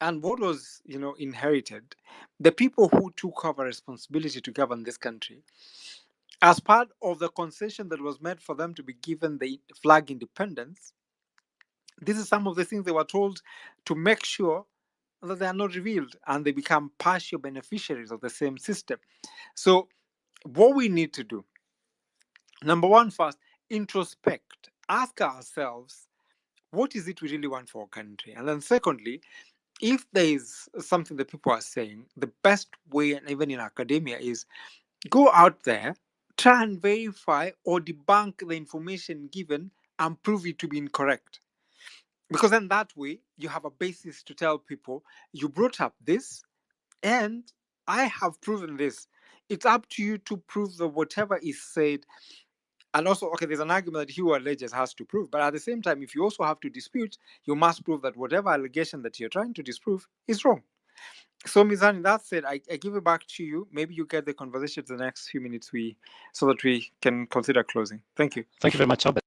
and what was inherited, the people who took over responsibility to govern this country, as part of the concession that was made for them to be given the flag independence, this is some of the things they were told to make sure that they are not revealed and they become partial beneficiaries of the same system. So what we need to do, number one, first, introspect, ask ourselves, what is it we really want for our country? And then secondly, if there is something that people are saying, the best way, and even in academia, is go out there, try and verify or debunk the information given and prove it to be incorrect. Because then that way you have a basis to tell people, you brought up this and I have proven this. It's up to you to prove that whatever is said. And also, okay, there's an argument that he who alleges has to prove. But at the same time, if you also have to dispute, you must prove that whatever allegation that you're trying to disprove is wrong. So, Mizani, that said, I give it back to you. Maybe you get the conversation to the next few minutes so that we can consider closing. Thank you. Thank you very much, Obed.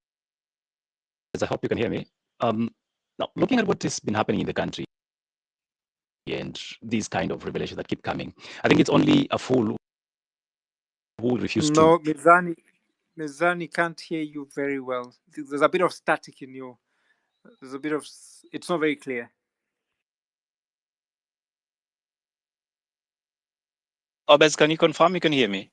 I hope you can hear me. Now, looking at what has been happening in the country and these kind of revelations that keep coming, I think it's only a fool who will refuse to. No, Mizani can't hear you very well. There's a bit of static in your. There's a bit of. It's not very clear. Obed, can you confirm you can hear me?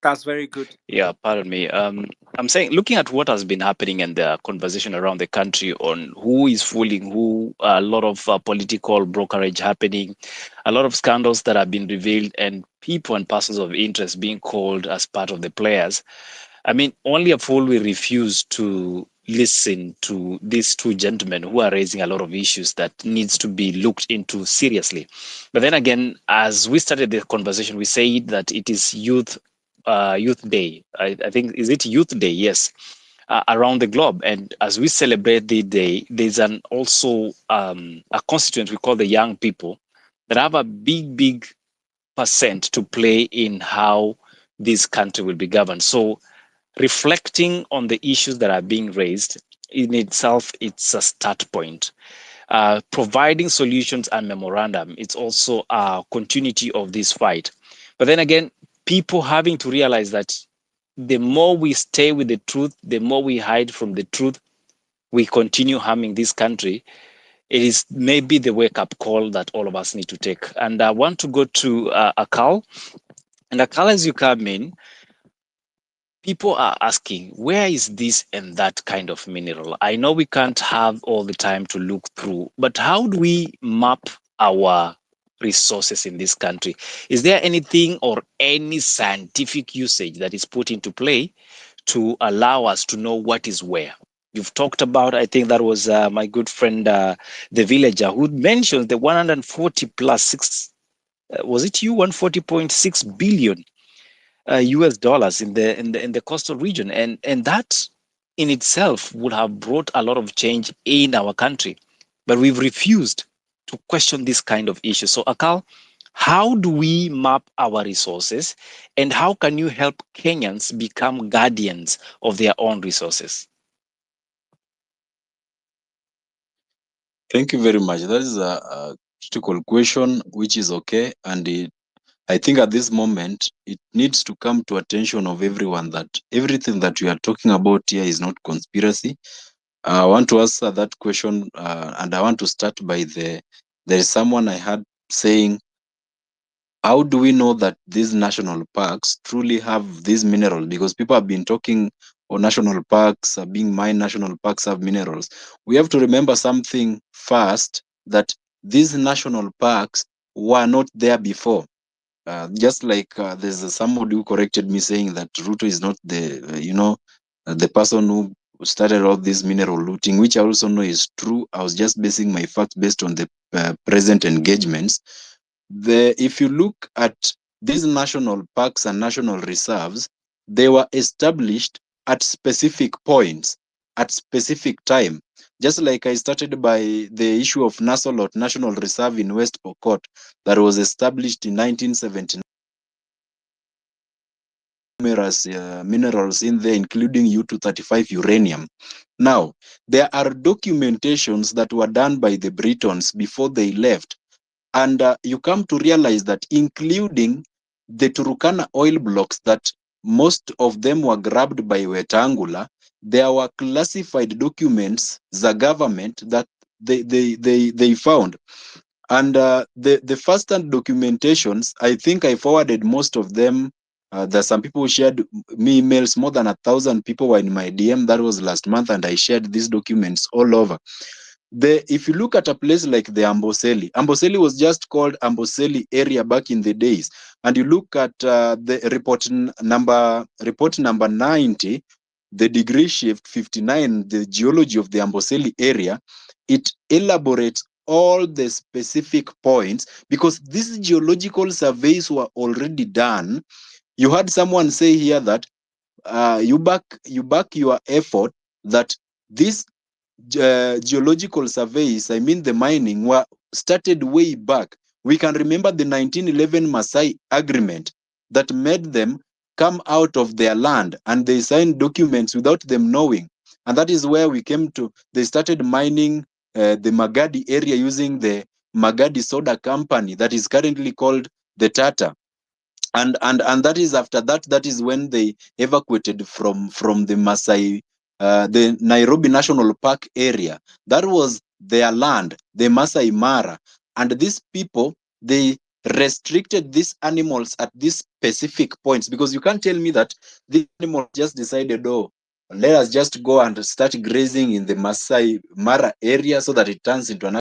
That's very good. Yeah, pardon me. I'm saying, looking at what has been happening and the conversation around the country on who is fooling who, a lot of political brokerage happening, a lot of scandals that have been revealed, and people and persons of interest being called as part of the players. I mean, only a fool will refuse to listen to these two gentlemen who are raising a lot of issues that needs to be looked into seriously. But then again, as we started the conversation, we said that it is Youth Day. I think, is it Youth Day? Yes, around the globe. And as we celebrate the day, there's also a constituent we call the young people that have a big percent to play in how this country will be governed. So reflecting on the issues that are being raised in itself, it's a start point. Providing solutions and memorandum, it's also a continuity of this fight. But then again, people having to realize that the more we stay with the truth, the more we hide from the truth, we continue harming this country. It is maybe the wake-up call that all of us need to take. And I want to go to Akal. And Akal, as you come in, people are asking, where is this and that kind of mineral? I know we can't have all the time to look through, but how do we map our resources in this country? Is there anything or any scientific usage that is put into play to allow us to know what is where? You've talked about, I think that was my good friend, the villager, who mentioned the 140 plus 6, was it you, 140.6 billion US dollars in the coastal region, and that in itself would have brought a lot of change in our country, but we've refused to question this kind of issue. So Akal, how do we map our resources, and how can you help Kenyans become guardians of their own resources? Thank you very much. That is a critical question, which is okay. And I think at this moment, it needs to come to attention of everyone that everything that we are talking about here is not conspiracy. I want to answer that question, and I want to start by there is someone I heard saying, how do we know that these national parks truly have these minerals? Because people have been talking, oh, national parks are being mined, national parks have minerals. We have to remember something first, that these national parks were not there before. Just like there's somebody who corrected me saying that Ruto is not the person who started all this mineral looting, which I also know is true. I was just basing my facts based on the present engagements. If you look at these national parks and national reserves, they were established at specific points, at specific time. Just like I started by the issue of Nasolot National Reserve in West Pokot that was established in 1979. Numerous minerals in there, including U-235 uranium. Now, there are documentations that were done by the Britons before they left. And you come to realize that, including the Turkana oil blocks, that most of them were grabbed by Wetangula, there were classified documents, the government, that they found. And the first-hand documentations, I think I forwarded most of them. There's some people who shared me emails. More than 1,000 people were in my DM. That was last month, and I shared these documents all over. If you look at a place like the Amboseli was just called Amboseli area back in the days. And you look at the report number 90, the degree shift 59, the geology of the Amboseli area, it elaborates all the specific points, because these geological surveys were already done. You had someone say here that you back your effort, that these geological surveys, I mean the mining, were started way back. We can remember the 1911 Maasai Agreement that made them come out of their land, and they signed documents without them knowing. And that is where we came to, they started mining the Magadi area using the Magadi Soda Company that is currently called the Tata. And that is after that, that is when they evacuated from the the Nairobi National Park area. That was their land, the Masai Mara. And these people, they restricted these animals at these specific points, because you can't tell me that the animal just decided, oh, let us just go and start grazing in the Masai Mara area so that it turns into an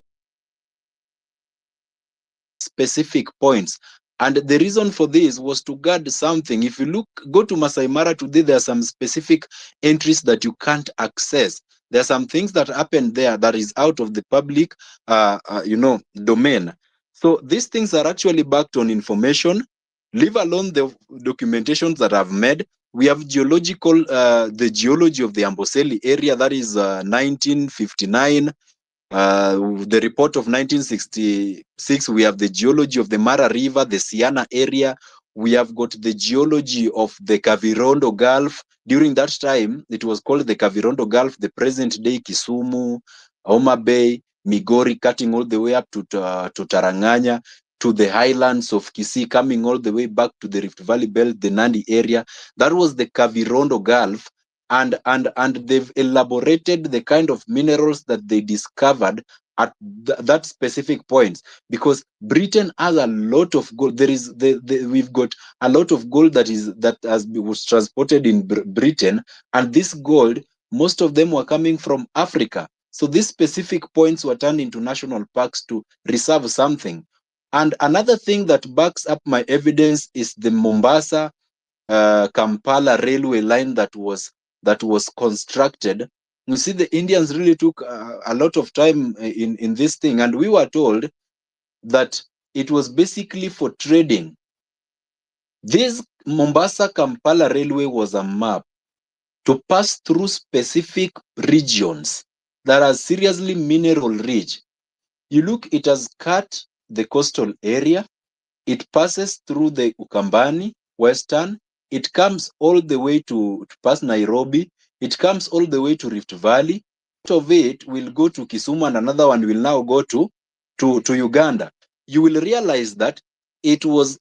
specific points. And the reason for this was to guard something. If you go to Masai Mara today, there are some specific entries that you can't access. There are some things that happen there that is out of the public, domain. So these things are actually backed on information, leave alone the documentations that I've made. We have the geology of the Amboseli area, that is 1959. The report of 1966, we have the geology of the Mara River, the Siana area. We have got the geology of the Kavirondo Gulf. During that time, it was called the Kavirondo Gulf, the present day Kisumu, Homa Bay, Migori, cutting all the way up to Taranganya, to the highlands of Kisii, coming all the way back to the Rift Valley Belt, the Nandi area. That was the Kavirondo Gulf. And they've elaborated the kind of minerals that they discovered at that specific points, because Britain has a lot of gold. There is we've got a lot of gold was transported in Britain, and this gold, most of them were coming from Africa. So these specific points were turned into national parks to reserve something. And another thing that backs up my evidence is the Mombasa Kampala railway line that was constructed. You see, the Indians really took a lot of time in this thing, and we were told that it was basically for trading. This Mombasa Kampala railway was a map to pass through specific regions that are seriously mineral rich. You look, it has cut the coastal area, it passes through the Ukambani, Western, it comes all the way to pass Nairobi, it comes all the way to Rift Valley. Part of it will go to Kisumu, and another one will now go to Uganda. You will realize that it was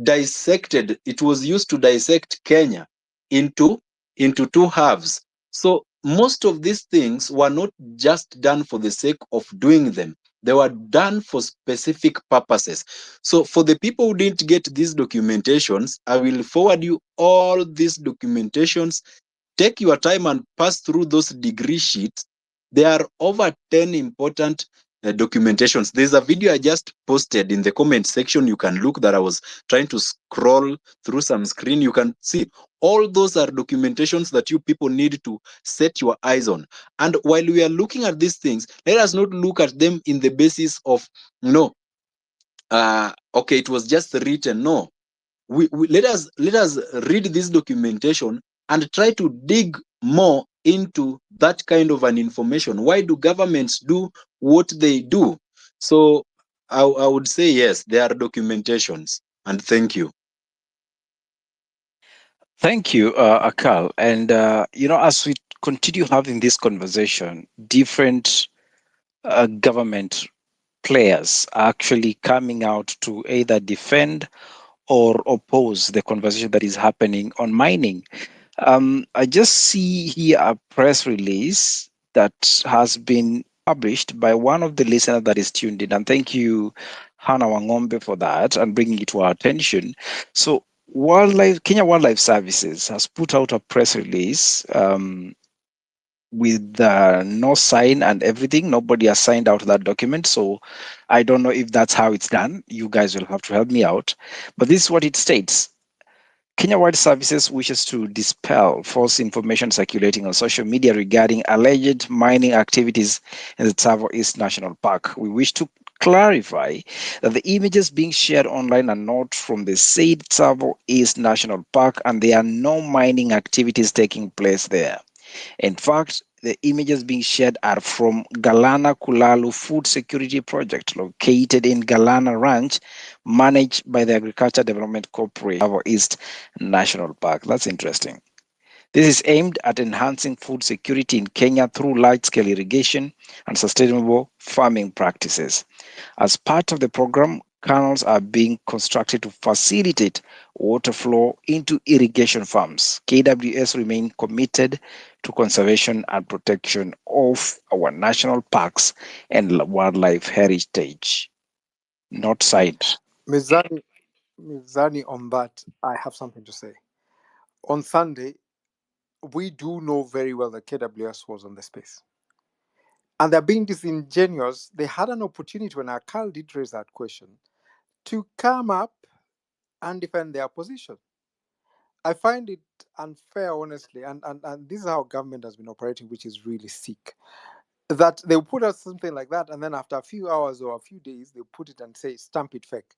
dissected, it was used to dissect Kenya into two halves. So most of these things were not just done for the sake of doing them. They were done for specific purposes. So for the people who didn't get these documentations, I will forward you all these documentations. Take your time and pass through those degree sheets. There are over 10 important documentations. There's a video I just posted in the comment section. You can look that I was trying to scroll through some screen. You can see all those are documentations that you people need to set your eyes on. And while we are looking at these things, let us not look at them in the basis of, okay, it was just written. No, let us read this documentation and try to dig more into that kind of an information. Why do governments do what they do? So I would say yes, there are documentations. And thank you. Thank you, Akal. And, as we continue having this conversation, different government players are actually coming out to either defend or oppose the conversation that is happening on mining. I just see here a press release that has been published by one of the listeners that is tuned in. And thank you, Hannah Wangombe, for that and bringing it to our attention. So Kenya Wildlife Services has put out a press release with no sign and everything. Nobody has signed out that document. So I don't know if that's how it's done. You guys will have to help me out. But this is what it states. Kenya Wildlife Services wishes to dispel false information circulating on social media regarding alleged mining activities in the Tsavo East National Park. We wish to clarify that the images being shared online are not from the said Tsavo East National Park, and there are no mining activities taking place there. In fact, the images being shared are from Galana Kulalu Food Security Project, located in Galana Ranch, managed by the Agriculture Development Corporation of East National Park. That's interesting. This is aimed at enhancing food security in Kenya through large-scale irrigation and sustainable farming practices. As part of the program, canals are being constructed to facilitate water flow into irrigation farms. KWS remain committed to conservation and protection of our national parks and wildlife heritage. Not side. Mizani, on that, I have something to say. On Sunday, we do know very well that KWS was on the space. And they're being disingenuous. They had an opportunity when Akal did raise that question to come up and defend their position. I find it unfair, honestly, and this is how government has been operating, which is really sick. That they'll put out something like that, and then after a few hours or a few days, they'll put it and say, stamp it fake.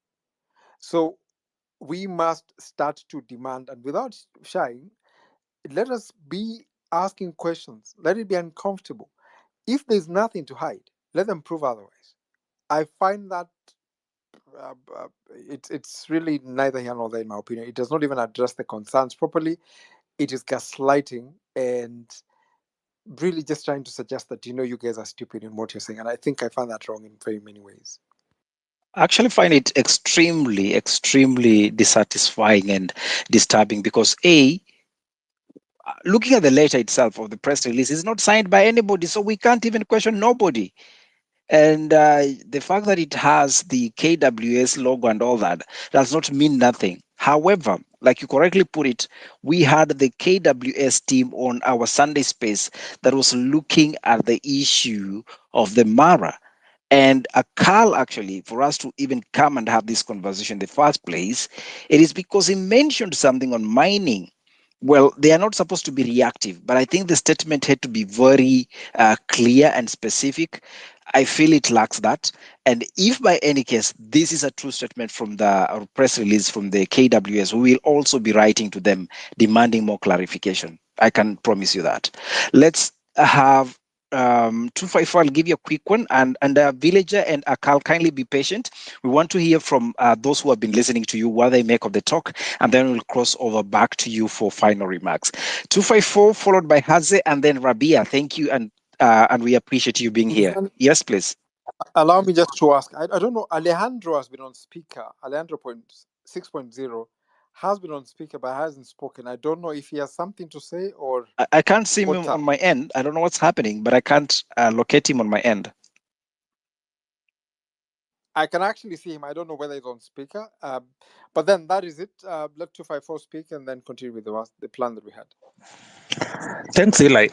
So we must start to demand, and without shying, let us be asking questions. Let it be uncomfortable. If there's nothing to hide, let them prove otherwise. I find that it's really neither here nor there, in my opinion. It does not even address the concerns properly. It is gaslighting and really just trying to suggest that, you guys are stupid in what you're saying. And I think I find that wrong in very many ways. I actually find it extremely, extremely dissatisfying and disturbing because looking at the letter itself of the press release is not signed by anybody, so we can't even question nobody. And the fact that it has the KWS logo and all that does not mean nothing. However, like you correctly put it, we had the KWS team on our Sunday space that was looking at the issue of the Mara. And a call actually for us to even come and have this conversation in the first place, it is because he mentioned something on mining. Well, they are not supposed to be reactive, but I think the statement had to be very clear and specific. I feel it lacks that. And if by any case, this is a true statement from the press release from the KWS, we will also be writing to them demanding more clarification. I can promise you that. Let's have 254. I'll give you a quick one. And Villager and Akal, kindly be patient. We want to hear from those who have been listening to you, what they make of the talk, and then we'll cross over back to you for final remarks. 254, followed by Haze, and then Rabia. Thank you, and we appreciate you being here. Yes, please. Allow me just to ask. I don't know. Alejandro has been on speaker. Alejandro 6.0 has been on speaker but hasn't spoken. I don't know if he has something to say or. I can't see him on my end. I don't know what's happening, but I can't locate him on my end. I can actually see him. I don't know whether he's on speaker. But then that is it. Let 254 speak and then continue with the plan that we had. Thanks, Eli.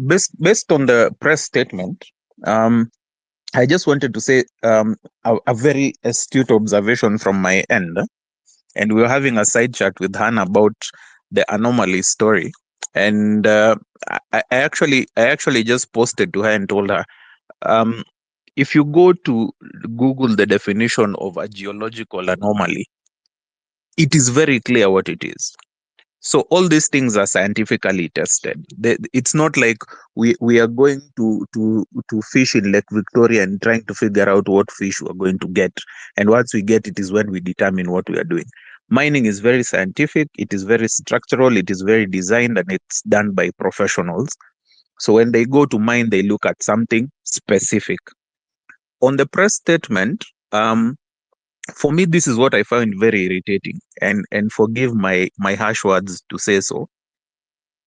Based on the press statement, I just wanted to say a very astute observation from my end. And we were having a side chat with Hannah about the anomaly story. And I actually just posted to her and told her, if you go to Google the definition of a geological anomaly, it is very clear what it is. So all these things are scientifically tested. It's not like we are going to fish in Lake Victoria and trying to figure out what fish we're going to get. And once we get it is when we determine what we are doing. Mining is very scientific, it is very structural, it is very designed, and it's done by professionals. So when they go to mine, they look at something specific. On the press statement, for me, this is what I find very irritating, and forgive my harsh words to say so.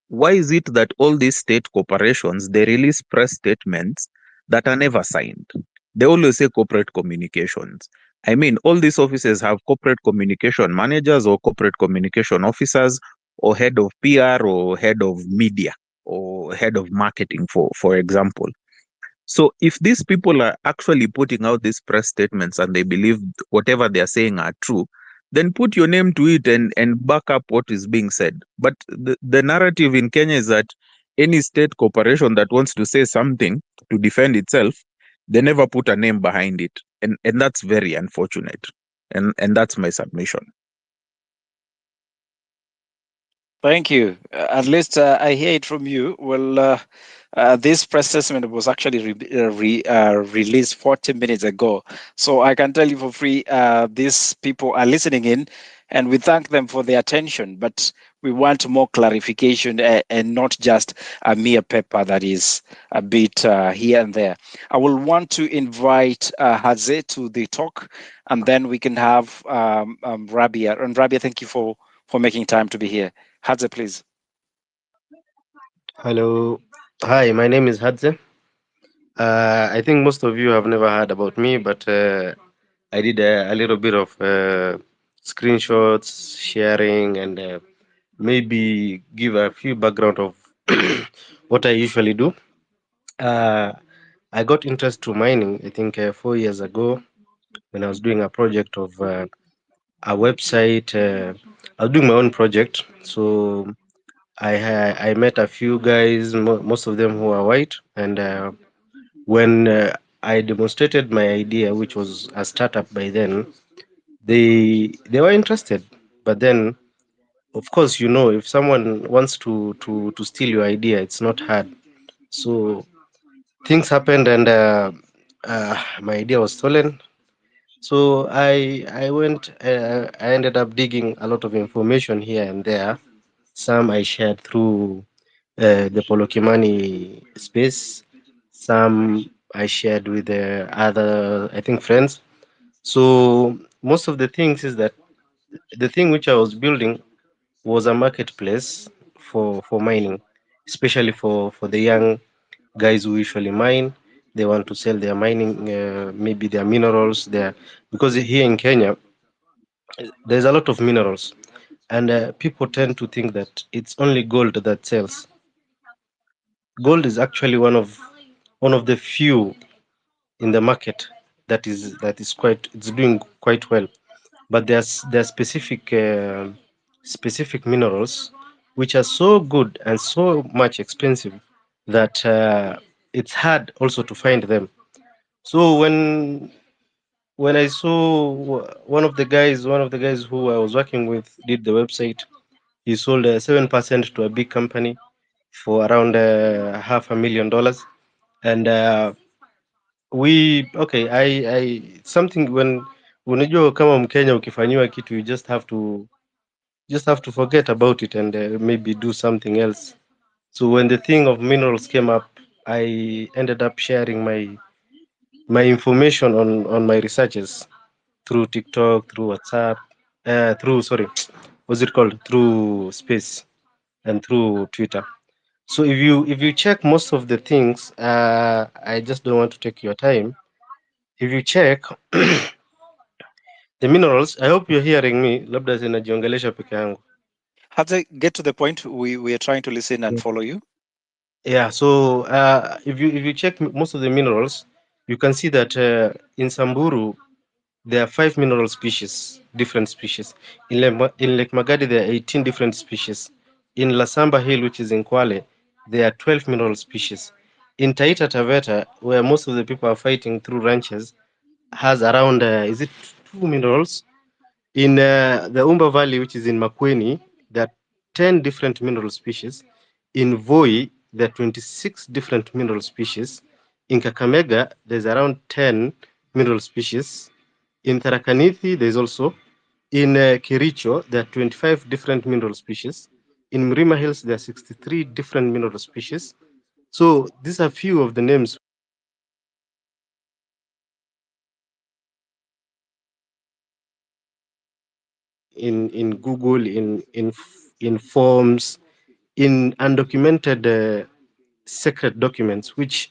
Why is it that all these state corporations, they release press statements that are never signed? They always say corporate communications. I mean, all these offices have corporate communication managers or corporate communication officers or head of PR or head of media or head of marketing, for example. So if these people are actually putting out these press statements and they believe whatever they are saying are true, then put your name to it and back up what is being said. But the narrative in Kenya is that any state corporation that wants to say something to defend itself, they never put a name behind it. And that's very unfortunate. And that's my submission. Thank you. At least I hear it from you. Well, this press statement was actually released 40 minutes ago. So I can tell you for free, these people are listening in, and we thank them for their attention. But we want more clarification and not just a mere paper that is a bit here and there. I will want to invite Haze to the talk, and then we can have Rabia. And Rabia, thank you for making time to be here. Hadze, please. Hello. Hi, my name is Hadze. I think most of you have never heard about me, but I did a little bit of screenshots, sharing, and maybe give a few background of what I usually do. I got interest to mining, I think 4 years ago when I was doing a project of a website. I was doing my own project. So I met a few guys, most of them who are white, and when I demonstrated my idea, which was a startup by then, they were interested. But then, of course, you know, if someone wants to steal your idea, it's not hard. So things happened, and my idea was stolen. So I went. I ended up digging a lot of information here and there. Some I shared through the Polokimani space. Some I shared with other, I think, friends. So most of the things is that the thing which I was building was a marketplace for mining, especially for the young guys who usually mine. They want to sell their mining, maybe their minerals there, because here in Kenya there's a lot of minerals, and people tend to think that it's only gold that sells. Gold is actually one of the few in the market that is quite, it's doing quite well. But there's specific minerals which are so good and so much expensive that it's hard also to find them. So when I saw one of the guys who I was working with did the website, he sold 7% to a big company for around $500,000. And we okay I something when unajua kama Mkenya ukifanyiwa kitu, you just have to forget about it and maybe do something else. So when the thing of minerals came up, I ended up sharing my information on my researches through TikTok, through WhatsApp, through, sorry, what's it called, through Space, and through Twitter. So if you check most of the things, I just don't want to take your time. If you check the minerals, I hope you're hearing me, labda zinajiongelesha peke yangu. Hadze, get to the point. We are trying to listen and follow you. Yeah, so if you check most of the minerals, you can see that in Samburu there are 5 mineral species, different species. In Lake Magadi there are 18 different species. In Lasamba Hill, which is in Kwale, there are 12 mineral species. In Taita Taveta, where most of the people are fighting through ranches, has around is it 2 minerals. In the Umba Valley, which is in Makweni, there are 10 different mineral species. In Voi, there are 26 different mineral species. In Kakamega, there's around 10 mineral species. In Tharakanithi, there's also. In Kericho, there are 25 different mineral species. In Mrima Hills, there are 63 different mineral species. So these are few of the names in Google, in forms, in undocumented secret documents, which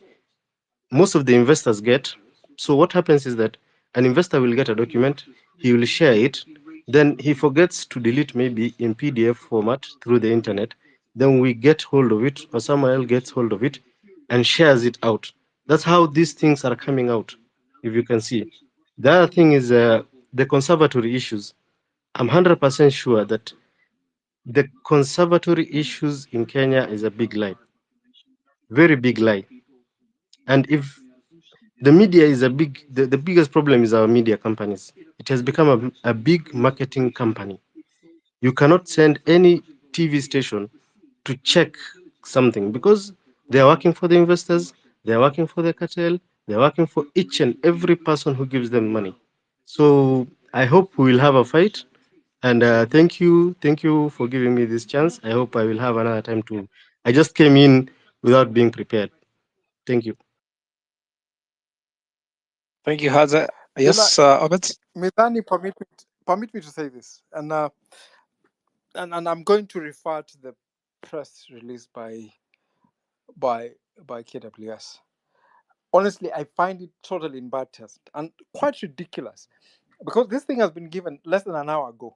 most of the investors get. So what happens is that an investor will get a document, he will share it, then he forgets to delete, maybe in PDF format through the internet. Then we get hold of it, or someone else gets hold of it and shares it out. That's how these things are coming out, if you can see. The other thing is the conservatory issues. I'm 100% sure that the conservatory issues in Kenya is a big lie, very big lie. And if the media is the biggest problem is our media companies. It has become a big marketing company. You cannot send any TV station to check something, because they are working for the investors, they are working for the cartel, they are working for each and every person who gives them money. So I hope we will have a fight. And thank you for giving me this chance. I hope I will have another time to. I just came in without being prepared. Thank you. Thank you, Haza. You know, Yes, Obed? Mithani, permit me to say this, and I'm going to refer to the press release by by KWS. Honestly, I find it totally in bad taste and quite ridiculous because this thing has been given less than an hour ago.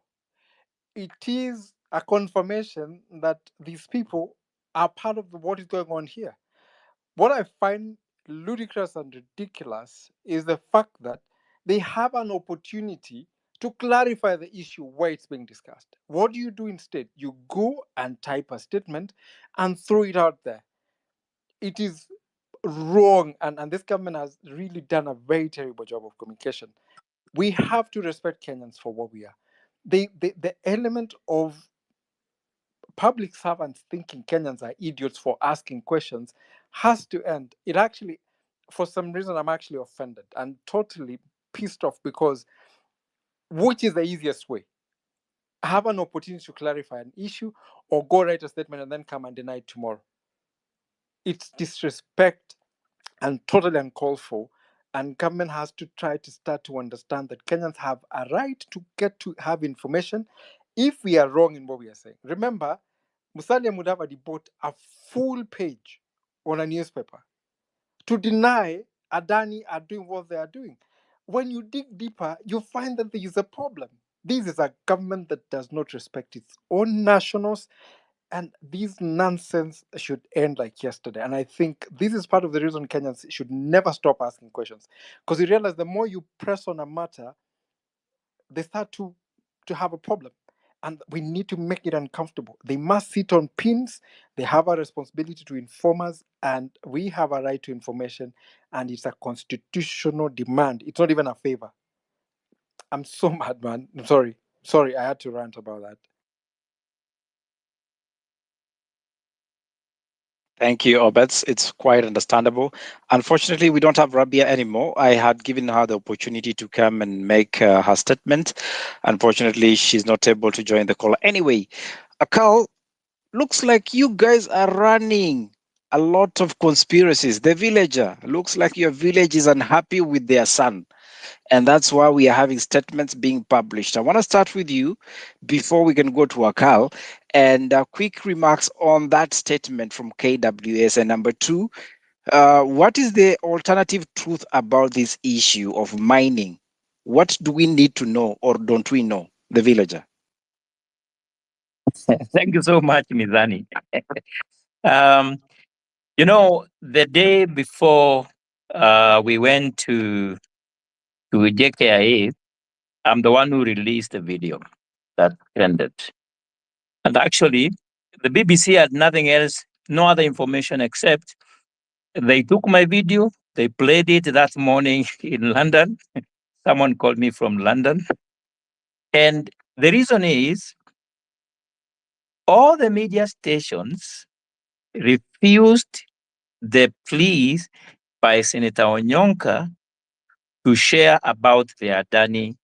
It is a confirmation that these people are part of what is going on here. What I find ludicrous and ridiculous is the fact that they have an opportunity to clarify the issue where it's being discussed. What do you do instead? You go and type a statement and throw it out there. It is wrong, and this government has really done a very terrible job of communication. We have to respect Kenyans for what we are. The element of public servants thinking Kenyans are idiots for asking questions has to end. It actually, for some reason, I'm actually offended and totally pissed off because which is the easiest way? Have an opportunity to clarify an issue or go write a statement and then come and deny it tomorrow. It's disrespect and totally uncalled for. And government has to try to start to understand that Kenyans have a right to get to have information if we are wrong in what we are saying. Remember, Musalia Mudavadi bought a full page on a newspaper to deny Adani are doing what they are doing. When you dig deeper, you find that there is a problem. This is a government that does not respect its own nationals, and this nonsense should end like yesterday. And I think this is part of the reason Kenyans should never stop asking questions. Because you realize the more you press on a matter, they start to have a problem. And we need to make it uncomfortable. They must sit on pins. They have a responsibility to inform us, and we have a right to information, and it's a constitutional demand. It's not even a favor. I'm so mad, man. I'm sorry. Sorry, I had to rant about that. Thank you, Obed. It's quite understandable. Unfortunately, we don't have Rabia anymore. I had given her the opportunity to come and make her statement. Unfortunately, she's not able to join the call. Anyway, Akal, looks like you guys are running a lot of conspiracies. The villager looks like your village is unhappy with their son. And that's why we are having statements being published. I want to start with you before we can go to Akal, and quick remarks on that statement from KWS. And number two, what is the alternative truth about this issue of mining? What do we need to know or don't we know? The villager. Thank you so much, Mizani. um, the day before we went to JKIA, I'm the one who released the video that trended. And actually, the BBC had nothing else, no other information except they took my video, they played it that morning in London. Someone called me from London. And the reason is all the media stations refused the pleas by Senator Onyonka to share about the Adani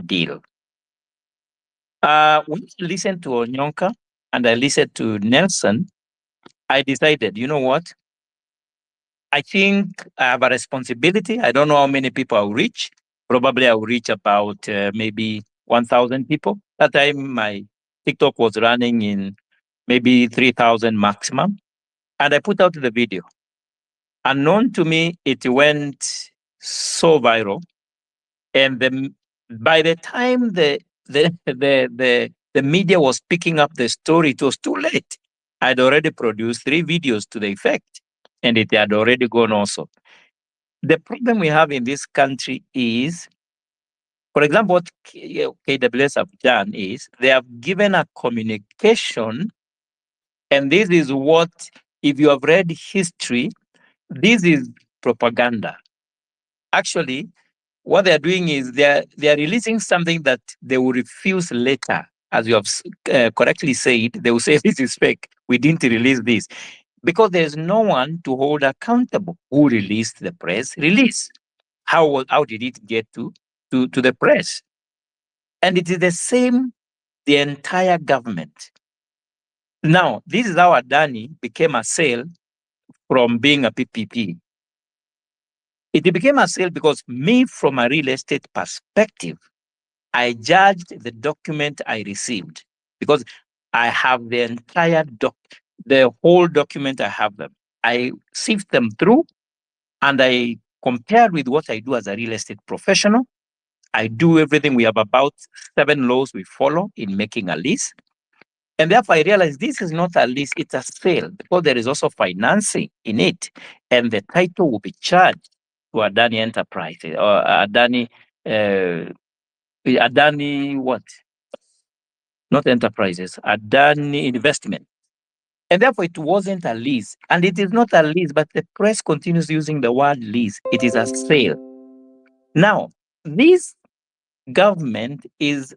deal. When I listened to Onyonka and I listened to Nelson, I decided, you know what? I think I have a responsibility. I don't know how many people I'll reach. Probably I'll reach about maybe 1,000 people. That time my TikTok was running in maybe 3,000 maximum. And I put out the video. Unknown to me, it went so viral. And by the time the media was picking up the story, it was too late. I'd already produced 3 videos to the effect, and it had already gone also. The problem we have in this country is, for example, what KWS have done is they have given a communication, and this is what, if you have read history, this is propaganda. Actually, what they are doing is they are releasing something that they will refuse later as you have correctly said, they will say this is fake. We didn't release this because there's no one to hold accountable. Who released the press release? How did it get to the press? And it is the same, the entire government. Now, this is how Adani became a sale from being a PPP. It became a sale because me, from a real estate perspective, I judged the document I received because I have the entire the whole document. I have them. I sift them through and I compared with what I do as a real estate professional. I do everything. We have about 7 laws we follow in making a lease. And therefore, I realized this is not a lease, it's a sale because there is also financing in it. And the title will be charged to Adani Enterprises or Adani what? Not Enterprises, Adani Investment. And therefore, it wasn't a lease. And it is not a lease, but the press continues using the word lease. It is a sale. Now, this government is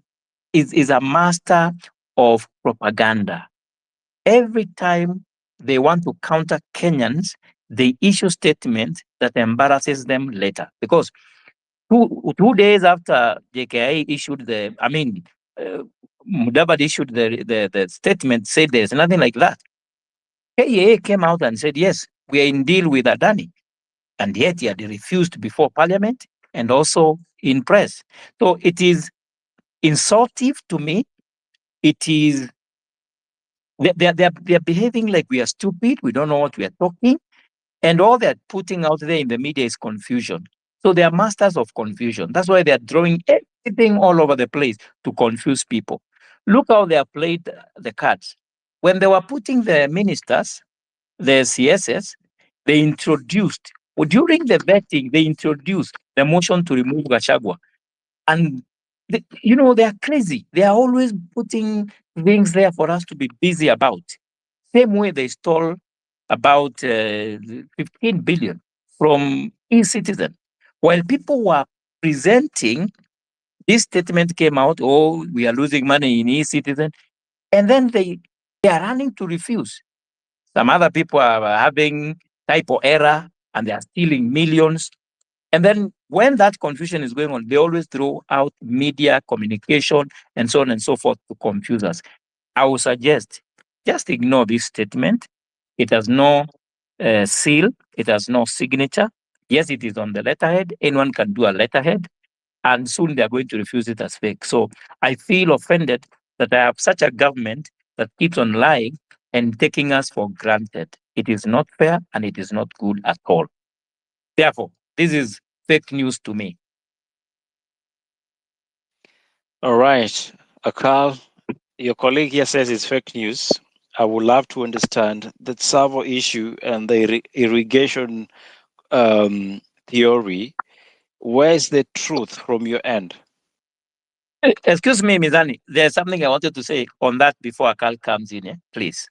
a master of propaganda. Every time they want to counter Kenyans, they issue statements that embarrasses them later. Because two days after JKI issued Mudabad issued the statement, said there's nothing like that. KEA came out and said, yes, we are in deal with Adani. And yet he had refused before parliament and also in press. So it is insultive to me. It is, they're behaving like we are stupid. We don't know what we are talking. And all they're putting out there in the media is confusion. So they are masters of confusion. That's why they're throwing everything all over the place to confuse people. Look how they have played the cards. When they were putting the ministers, the CSS, they introduced, during the vetting, they introduced the motion to remove Gachagua. And, they are crazy. They are always putting things there for us to be busy about. Same way they stole about 15 billion from e-citizen. While people were presenting, this statement came out, oh, we are losing money in e-citizen. And then they are running to refuse. Some other people are having typo error and they are stealing millions. And then when that confusion is going on, they always throw out media, communication, and so on and so forth to confuse us. I would suggest just ignore this statement. It has no seal. It has no signature. Yes, it is on the letterhead. Anyone can do a letterhead. And soon they're going to refuse it as fake. So I feel offended that I have such a government that keeps on lying and taking us for granted. It is not fair and it is not good at all. Therefore, this is fake news to me. All right. Akal, your colleague here says it's fake news. I would love to understand the Savo issue and the irrigation theory. Where's the truth from your end? Excuse me, Mizani. There's something I wanted to say on that before Akal comes in, please.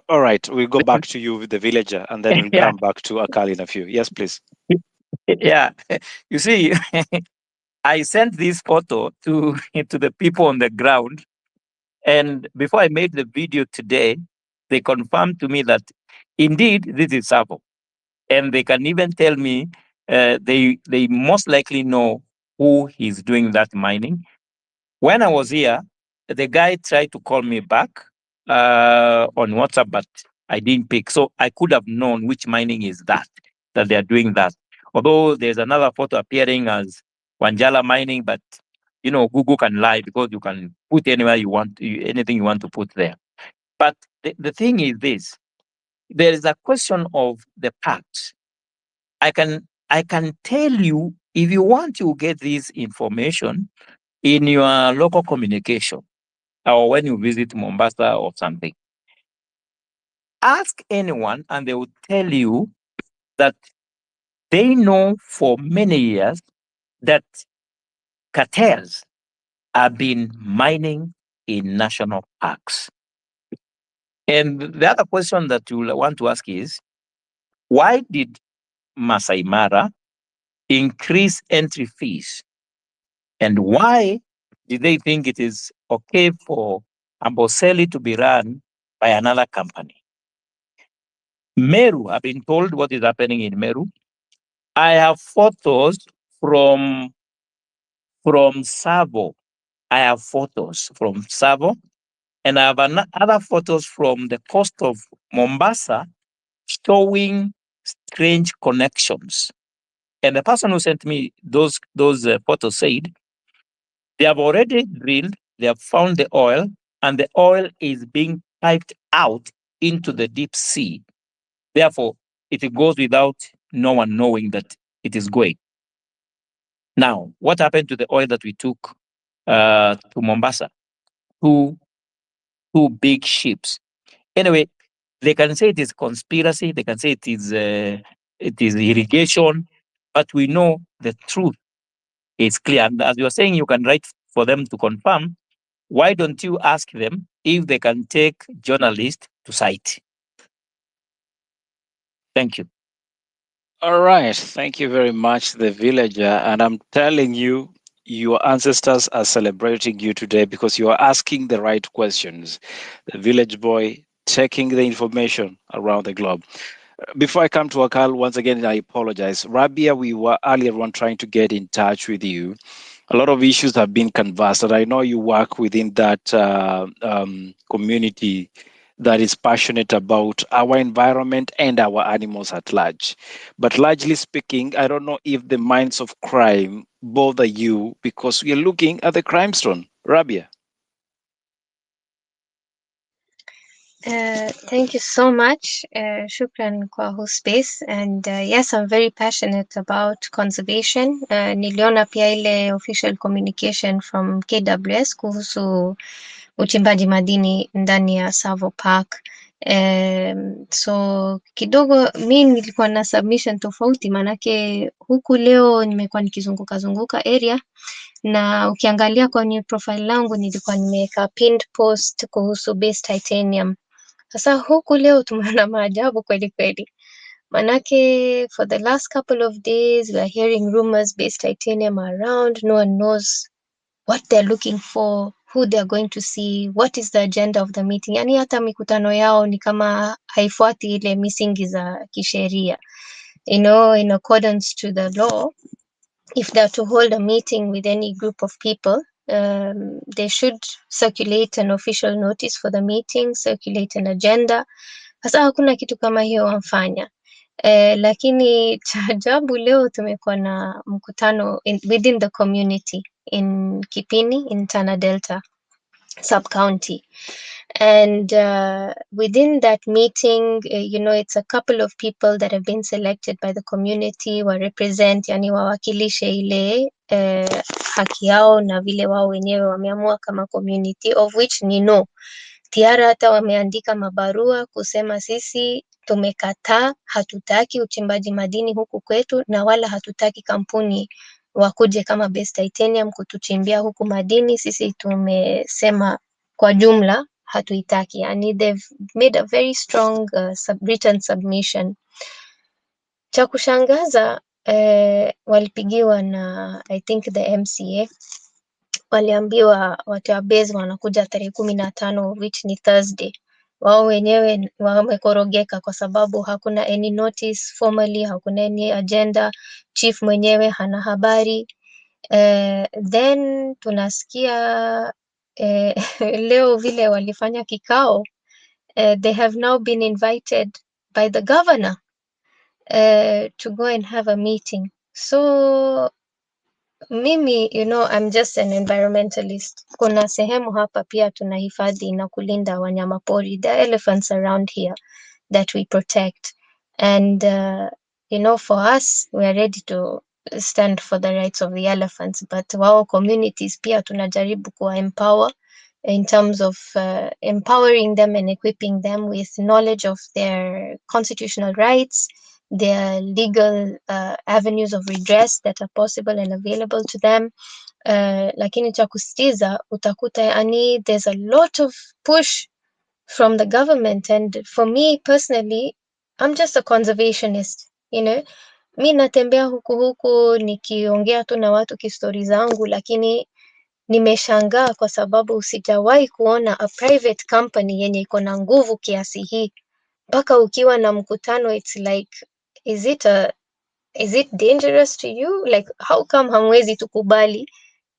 All right. We'll go back to you with the villager and then we'll come back to Akal in a few. Yes, please. Yeah. You see, I sent this photo to the people on the ground. And before I made the video today, they confirmed to me that indeed this is Savo. And they can even tell me they most likely know who is doing that mining. When I was here, the guy tried to call me back on WhatsApp, but I didn't pick. So I could have known which mining is that they're doing that. Although there's another photo appearing as Wanjala mining, but Google can lie because you can put anywhere you want, anything you want to put there. But the thing is this, there is a question of the past. I can tell you, if you want to get this information in your local communication or when you visit Mombasa or something, ask anyone and they will tell you that they know for many years that cartels have been mining in national parks. And the other question that you will want to ask is, why did Masai Mara increase entry fees? And why did they think it is okay for Amboseli to be run by another company? Meru, I've been told what is happening in Meru. I have photos from Savo. I have photos from Savo, and I have other photos from the coast of Mombasa showing strange connections. And the person who sent me those photos said they have already drilled, they have found the oil, and the oil is being piped out into the deep sea. Therefore, it goes without no one knowing that it is going. Now, what happened to the oil that we took to Mombasa? Two big ships. Anyway, they can say it is conspiracy. They can say it is irrigation, but we know the truth is clear. And as you are saying, you can write for them to confirm. Why don't you ask them if they can take journalists to site? Thank you. All right. Thank you very much, the villager. And I'm telling you, your ancestors are celebrating you today because you are asking the right questions. The village boy taking the information around the globe. Before I come to Akal, once again, I apologize. Rabia, we were earlier on trying to get in touch with you. A lot of issues have been canvassed, and I know you work within that community that is passionate about our environment and our animals at large. But largely speaking, I don't know if the minds of crime bother you because we are looking at the crime zone. Rabia. Thank you so much. Shukran kwa huu space. And yes, I'm very passionate about conservation. Niliona pia ile official communication from KWS kuhusu uchimbaji madini ndani ya Savo Park. So kidogo mi nilikuwa na submission tofauti, manake huku leo nimekuwa nikizunguka area na ukiangalia kwenye profile langu nilikuwa nimeweka pinned post kuhusu base titanium. Sasa huku leo tumeona maajabu kweli kweli. Manake for the last couple of days we are hearing rumors based titanium are around. No one knows what they're looking for, who they're going to see, what is the agenda of the meeting. Yani hata mikutano yao ni kama haifuati ile misingi za kisheria. You know, in accordance to the law, if they're to hold a meeting with any group of people, they should circulate an official notice for the meeting, circulate an agenda. Sasa hakuna kitu kama hiyo wamfanya. Lakini cha ajabu leo tumekuwa na mkutano within the community in Kipini in Tana Delta sub-county. And within that meeting, you know, it's a couple of people that have been selected by the community wa represent, yani wawakilishe ile haki yao na vile wao wenyewe wameamua kama community, of which ni no. Tiara hata wameandika mabarua kusema sisi tumekataa, hatutaki uchimbaji madini huku kwetu na wala hatutaki kampuni wakuje kama Base Titanium kutuchimbia huku madini. Sisi tumesema kwa jumla hatuitaki. Yani they've made a very strong written submission. Cha kushangaza walipigiwa na I think the MCA, waliambiwa watu wa base wanakuja tarehe 15 which ni Thursday. Wao wenyewe wamekorogeka kwa sababu hakuna any notice formally, hakuna any agenda, chief mwenyewe hana habari. Then tunasikia leo vile walifanya kikao, they have now been invited by the governor to go and have a meeting. So mimi, you know, I'm just an environmentalist. Kuna sehemu hapa pia tunahifadhi na kulinda wanyama pori. There are elephants around here that we protect. And, you know, for us, we are ready to stand for the rights of the elephants. But wao communities pia tunajaribu kuwa empower in terms of empowering them and equipping them with knowledge of their constitutional rights, their legal avenues of redress that are possible and available to them. Lakini cha kusitiza utakuta yani there's a lot of push from the government, and for me personally, I'm just a conservationist, you know. Mi natembea huku nikiongea tu na watu kistori zangu, lakini nimeshangaa kwa sababu sijawahi kuona a private company yenye iko na nguvu kiasi hii. Mpaka ukiwa na mkutano, it's like, is it dangerous to you? Like, how come hamwezi tukubali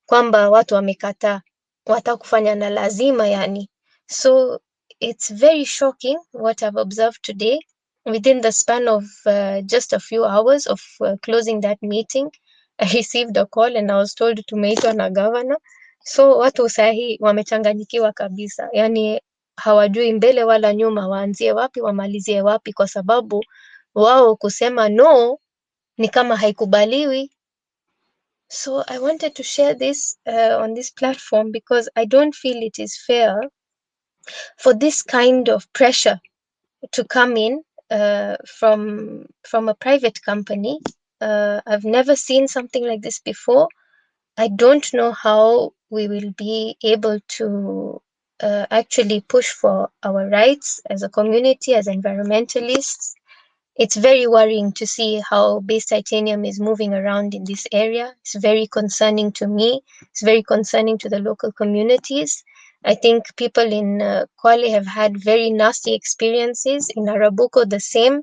kwamba watu wamekataa, watakufanya na lazima yani. So it's very shocking what I've observed today. Within the span of just a few hours of closing that meeting, I received a call and I was told tumeitwa na governor. So watu sahi wamechanganyikiwa kabisa, yani hawajui mbele wala nyuma, waanzie wapi wamalizie wapi, kwa sababu wao kusema no ni kama haikubaliwi. So I wanted to share this on this platform because I don't feel it is fair for this kind of pressure to come in from a private company. I've never seen something like this before. I don't know how we will be able to actually push for our rights as a community, as environmentalists. It's very worrying to see how base titanium is moving around in this area. It's very concerning to me. It's very concerning to the local communities. I think people in Kwale have had very nasty experiences. In Arabuko, the same.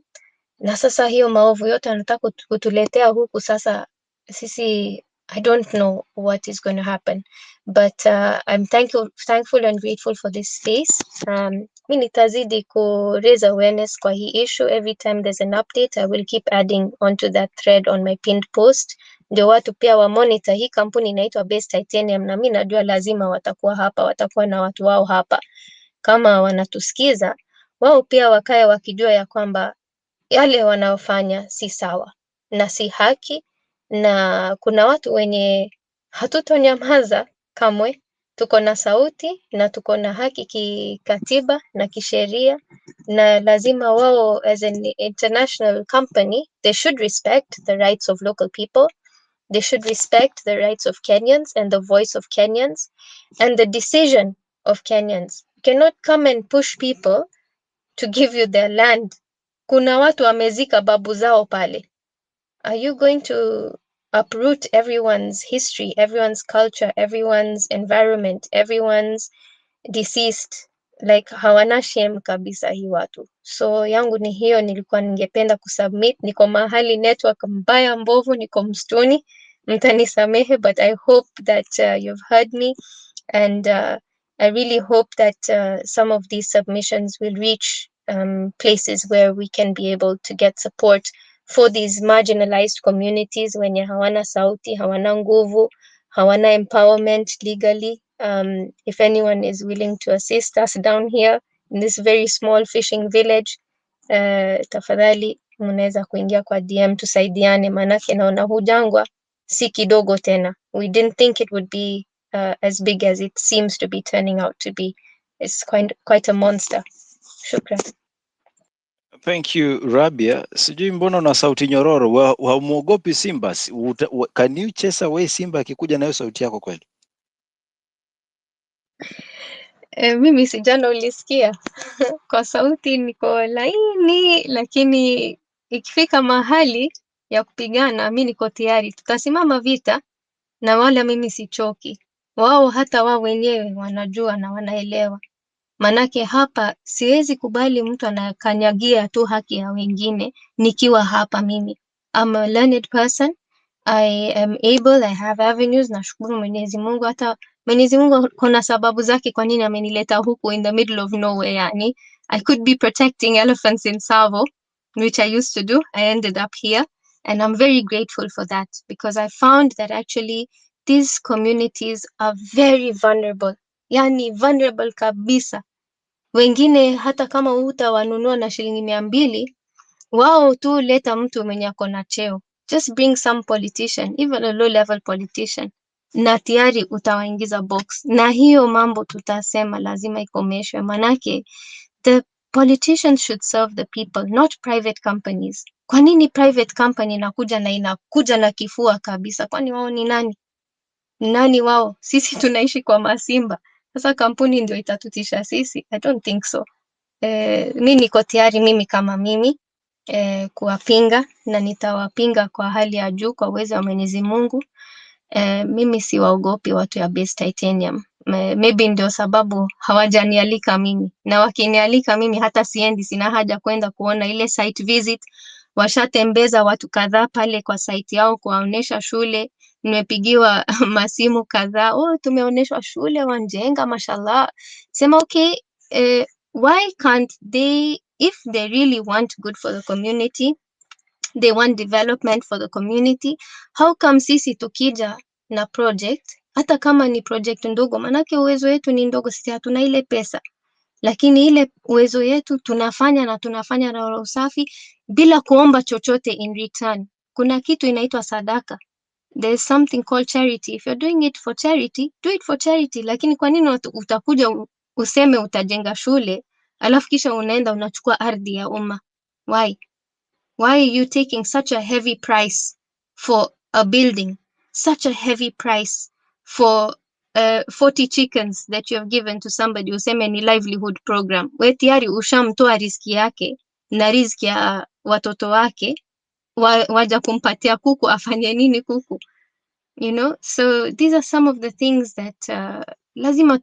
Na sasa hiyo maovu yote anataka kutuletea huku sasa sisi, I don't know what is going to happen, but I'm thankful and grateful for this space. Mi nitazidi ku raise awareness kwa hii issue. Every time there's an update, I will keep adding onto that thread on my pinned post, ndio watu pia wa monitor hii kampuni inaitwa Base Titanium, na mi najua lazima watakuwa hapa, watakuwa na watu wao hapa. Kama wanatusikiza, wao pia wakae wakijua ya kwamba yale wanaofanya si sawa na si haki, na kuna watu wenye hatutonyamaza kamwe. Tuko na sauti na tuko na haki kikatiba na kisheria, na lazima wao as an international company, they should respect the rights of local people. They should respect the rights of Kenyans and the voice of Kenyans and the decision of Kenyans. You cannot come and push people to give you their land. Kuna watu wamezika babu zao pale. Are you going to uproot everyone's history, everyone's culture, everyone's environment, everyone's deceased? Like hawana shame kabisa hii watu. So yangu ni hiyo, nilikuwa ningependa kusubmit. Niko mahali network mbaya mbovu, niko mstuni. Mtanisamehe, but I hope that you've heard me, and I really hope that some of these submissions will reach places where we can be able to get support for these marginalized communities wenye hawana sauti, hawana nguvu, hawana empowerment legally. If anyone is willing to assist us down here in this very small fishing village, tafadhali mnaweza kuingia kwa DM tusaidiane, manake naona hujangwa si kidogo tena. We didn't think it would be as big as it seems to be turning out to be. It's quite a monster. Shukran. Thank you, Rabia. Sijui mbona una sauti nyororo, haumuogopi simba? Can you chase away simba akikuja na hiyo sauti yako kweli? Mimi sijana ulisikia kwa sauti niko laini, lakini ikifika mahali ya kupigana mi niko tayari. Tutasimama vita na wala mimi sichoki. Wao hata wao wenyewe wanajua na wanaelewa. Manake hapa siwezi kubali mtu anakanyagia tu haki ya wengine nikiwa hapa mimi. I'm a learned person. I am able, I have avenues. Nashukuru Mwenyezi Mungu, hata Mwenyezi Mungu kuna sababu zake kwa nini amenileta huku in the middle of nowhere yani. I could be protecting elephants in Savo, which I used to do. I ended up here and I'm very grateful for that, because I found that actually these communities are very vulnerable. Yani vulnerable kabisa. Wengine hata kama utawanunua na shilingi 200, wao tu leta mtu mwenye ako na cheo. Just bring some politician, even a low level politician, na tayari utawaingiza box. Na hiyo mambo tutasema lazima ikomeshwe, manake the politicians should serve the people, not private companies. Kwa nini private company inakuja na kifua kabisa? Kwani wao ni nani? Nani wao? Sisi tunaishi kwa masimba. Sasa kampuni ndio itatutisha sisi? I don't think so. Mi niko tayari mimi kama mimi kuwapinga, na nitawapinga kwa hali ya juu kwa uwezo wa Mwenyezi Mungu. Mimi siwaogopi watu ya base titanium. Maybe ndio sababu hawajanialika mimi, na wakinialika mimi hata siendi, sina haja kwenda kuona ile site visit. Washatembeza watu kadhaa pale kwa site yao kuwaonesha shule. Nimepigiwa masimu kadhaa, oh, tumeoneshwa shule wanjenga, mashallah. Sema okay, why can't they, if they really want good for the community, they want development for the community, how come sisi tukija na project, hata kama ni project ndogo, manake uwezo wetu ni ndogo, sisi hatuna ile pesa, lakini ile uwezo yetu tunafanya na roho safi bila kuomba chochote in return. Kuna kitu inaitwa sadaka. There's something called charity. If you're doing it for charity, do it for charity. Lakini kwa nini utakuja useme utajenga shule, alafu kisha unaenda unachukua ardhi ya umma? Why? Why are you taking such a heavy price for a building? Such a heavy price for 40 chickens that you have given to somebody useme ni livelihood program. We tayari ushamtoa riziki yake na riziki ya watoto wake, waja kumpatia kuku, afanye nini kuku? You know, so these are some of the things that lazima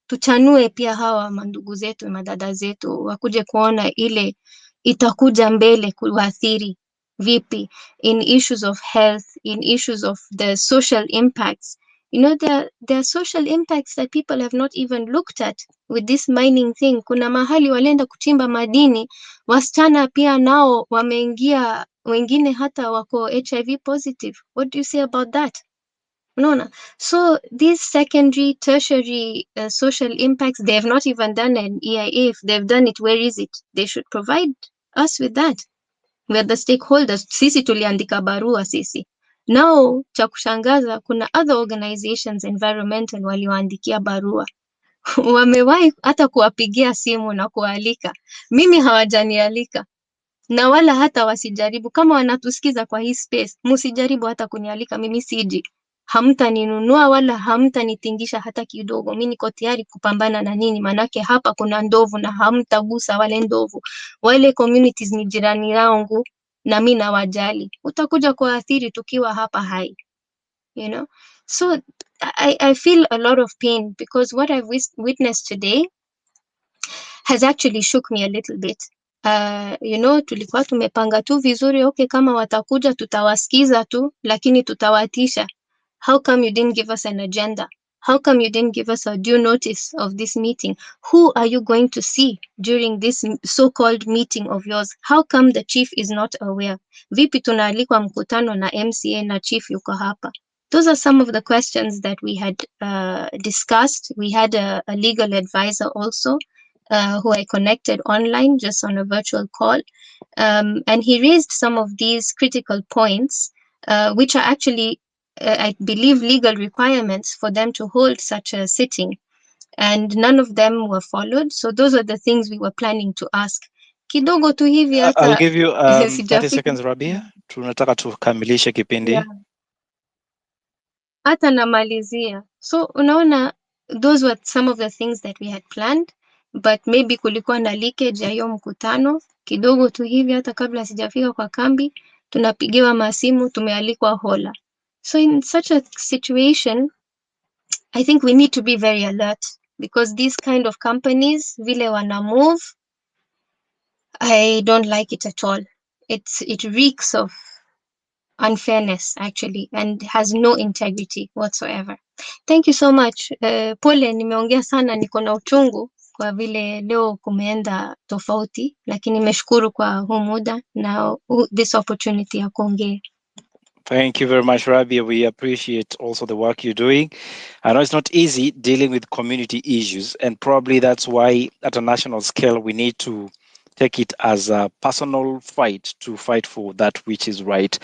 tuchanue pia hawa mandugu zetu, madada zetu, wakuje kuona ile itakuja mbele kuathiri vipi in issues of health, in issues of the social impacts. You know, there are social impacts that people have not even looked at with this mining thing. Kuna mahali walienda kuchimba madini, wasichana pia nao wameingia, wengine hata wako HIV positive. What do you say about that? Unaona? So these secondary, tertiary social impacts, they have not even done an EIA. If they've done it, where is it? They should provide us with that. We are the stakeholders. Sisi tuliandika barua sisi. Now, cha kushangaza, kuna other organizations environmental walioandikia barua. Wamewahi hata kuwapigia simu na kualika. Mimi hawajanialika. Na wala hata wasijaribu. Kama wanatusikiza kwa hii space, musijaribu hata kunialika, mimi siji. Hamtaninunua wala hamtanitingisha hata kidogo. Mimi niko tayari kupambana na nini, manake hapa kuna ndovu na hamtagusa wale ndovu. Wale communities ni jirani yangu na mimi nawajali. Utakuja kuathiri tukiwa hapa hai. You know? So I feel a lot of pain because what I've witnessed today has actually shook me a little bit. You know, tulikuwa tumepanga tu vizuri, okay, kama watakuja tutawasikiza tu, lakini tutawatisha. How come you didn't give us an agenda? How come you didn't give us a due notice of this meeting? Who are you going to see during this so-called meeting of yours? How come the chief is not aware? Vipi tunaalikwa mkutano na MCA na chief yuko hapa? Those are some of the questions that we had discussed. We had a legal advisor also, who I connected online just on a virtual call. And he raised some of these critical points, which are actually, I believe, legal requirements for them to hold such a sitting. And none of them were followed. So those are the things we were planning to ask. Kidogo tu hivi I'll hata give you 30 sijafika. seconds, Rabia. Tunataka tukamilishe kipindi. Yeah. Hata namalizia. So unaona, those were some of the things that we had planned, but maybe kulikuwa na leakage ya hiyo mkutano kidogo tu hivi, hata kabla sijafika kwa kambi tunapigiwa masimu, tumealikwa hola. So in such a situation, I think we need to be very alert because these kind of companies vile wana move, I don't like it at all. It reeks of unfairness actually and has no integrity whatsoever. Thank you so much. Pole nimeongea sana, niko na uchungu kwa vile leo kumeenda tofauti, lakini nimeshukuru kwa huu muda na this opportunity ya kuongea. Thank you very much, Rabia. We appreciate also the work you're doing. I know it's not easy dealing with community issues, and probably that's why at a national scale we need to take it as a personal fight to fight for that which is right.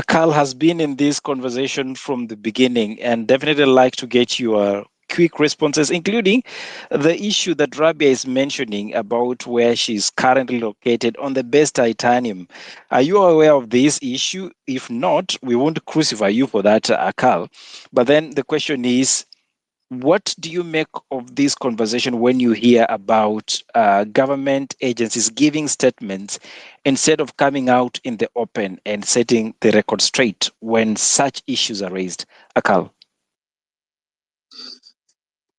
Carl has been in this conversation from the beginning and definitely like to get your quick responses, including the issue that Rabia is mentioning about where she's currently located on the base titanium. Are you aware of this issue? If not, we won't crucify you for that, Carl. But then the question is, What do you make of this conversation when you hear about government agencies giving statements instead of coming out in the open and setting the record straight when such issues are raised? Akal.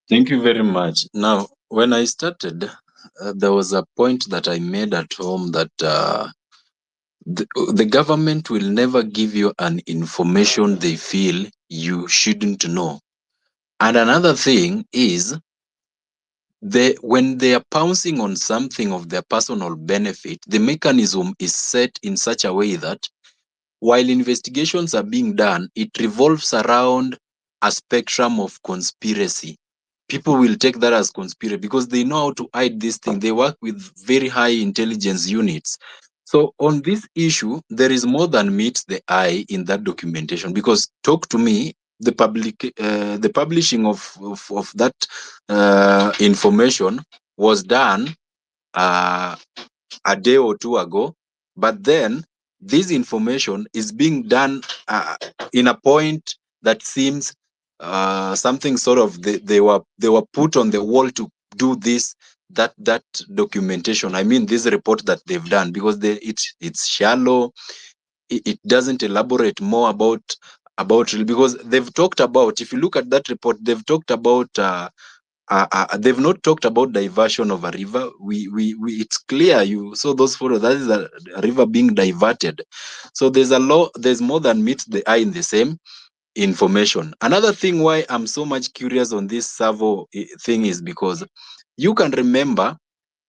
Thank you very much. Now, when I started, there was a point that I made at home that the government will never give you an information they feel you shouldn't know. And another thing is, when they are pouncing on something of their personal benefit, the mechanism is set in such a way that while investigations are being done, it revolves around a spectrum of conspiracy. People will take that as conspiracy because they know how to hide this thing. They work with very high intelligence units. So on this issue, there is more than meets the eye in that documentation. Because talk to me, the publishing of that information was done uh, a day or two ago, but then this information is being done in a point that seems something sort of they were put on the wall to do that documentation. I mean, this report that they've done, because it's shallow. It doesn't elaborate more about real, because they've talked about, if you look at that report, they've talked about they've not talked about diversion of a river. It's clear, you saw those photos, that is a river being diverted. So there's more than meets the eye in the same information. Another thing why I'm so much curious on this Savo thing is because you can remember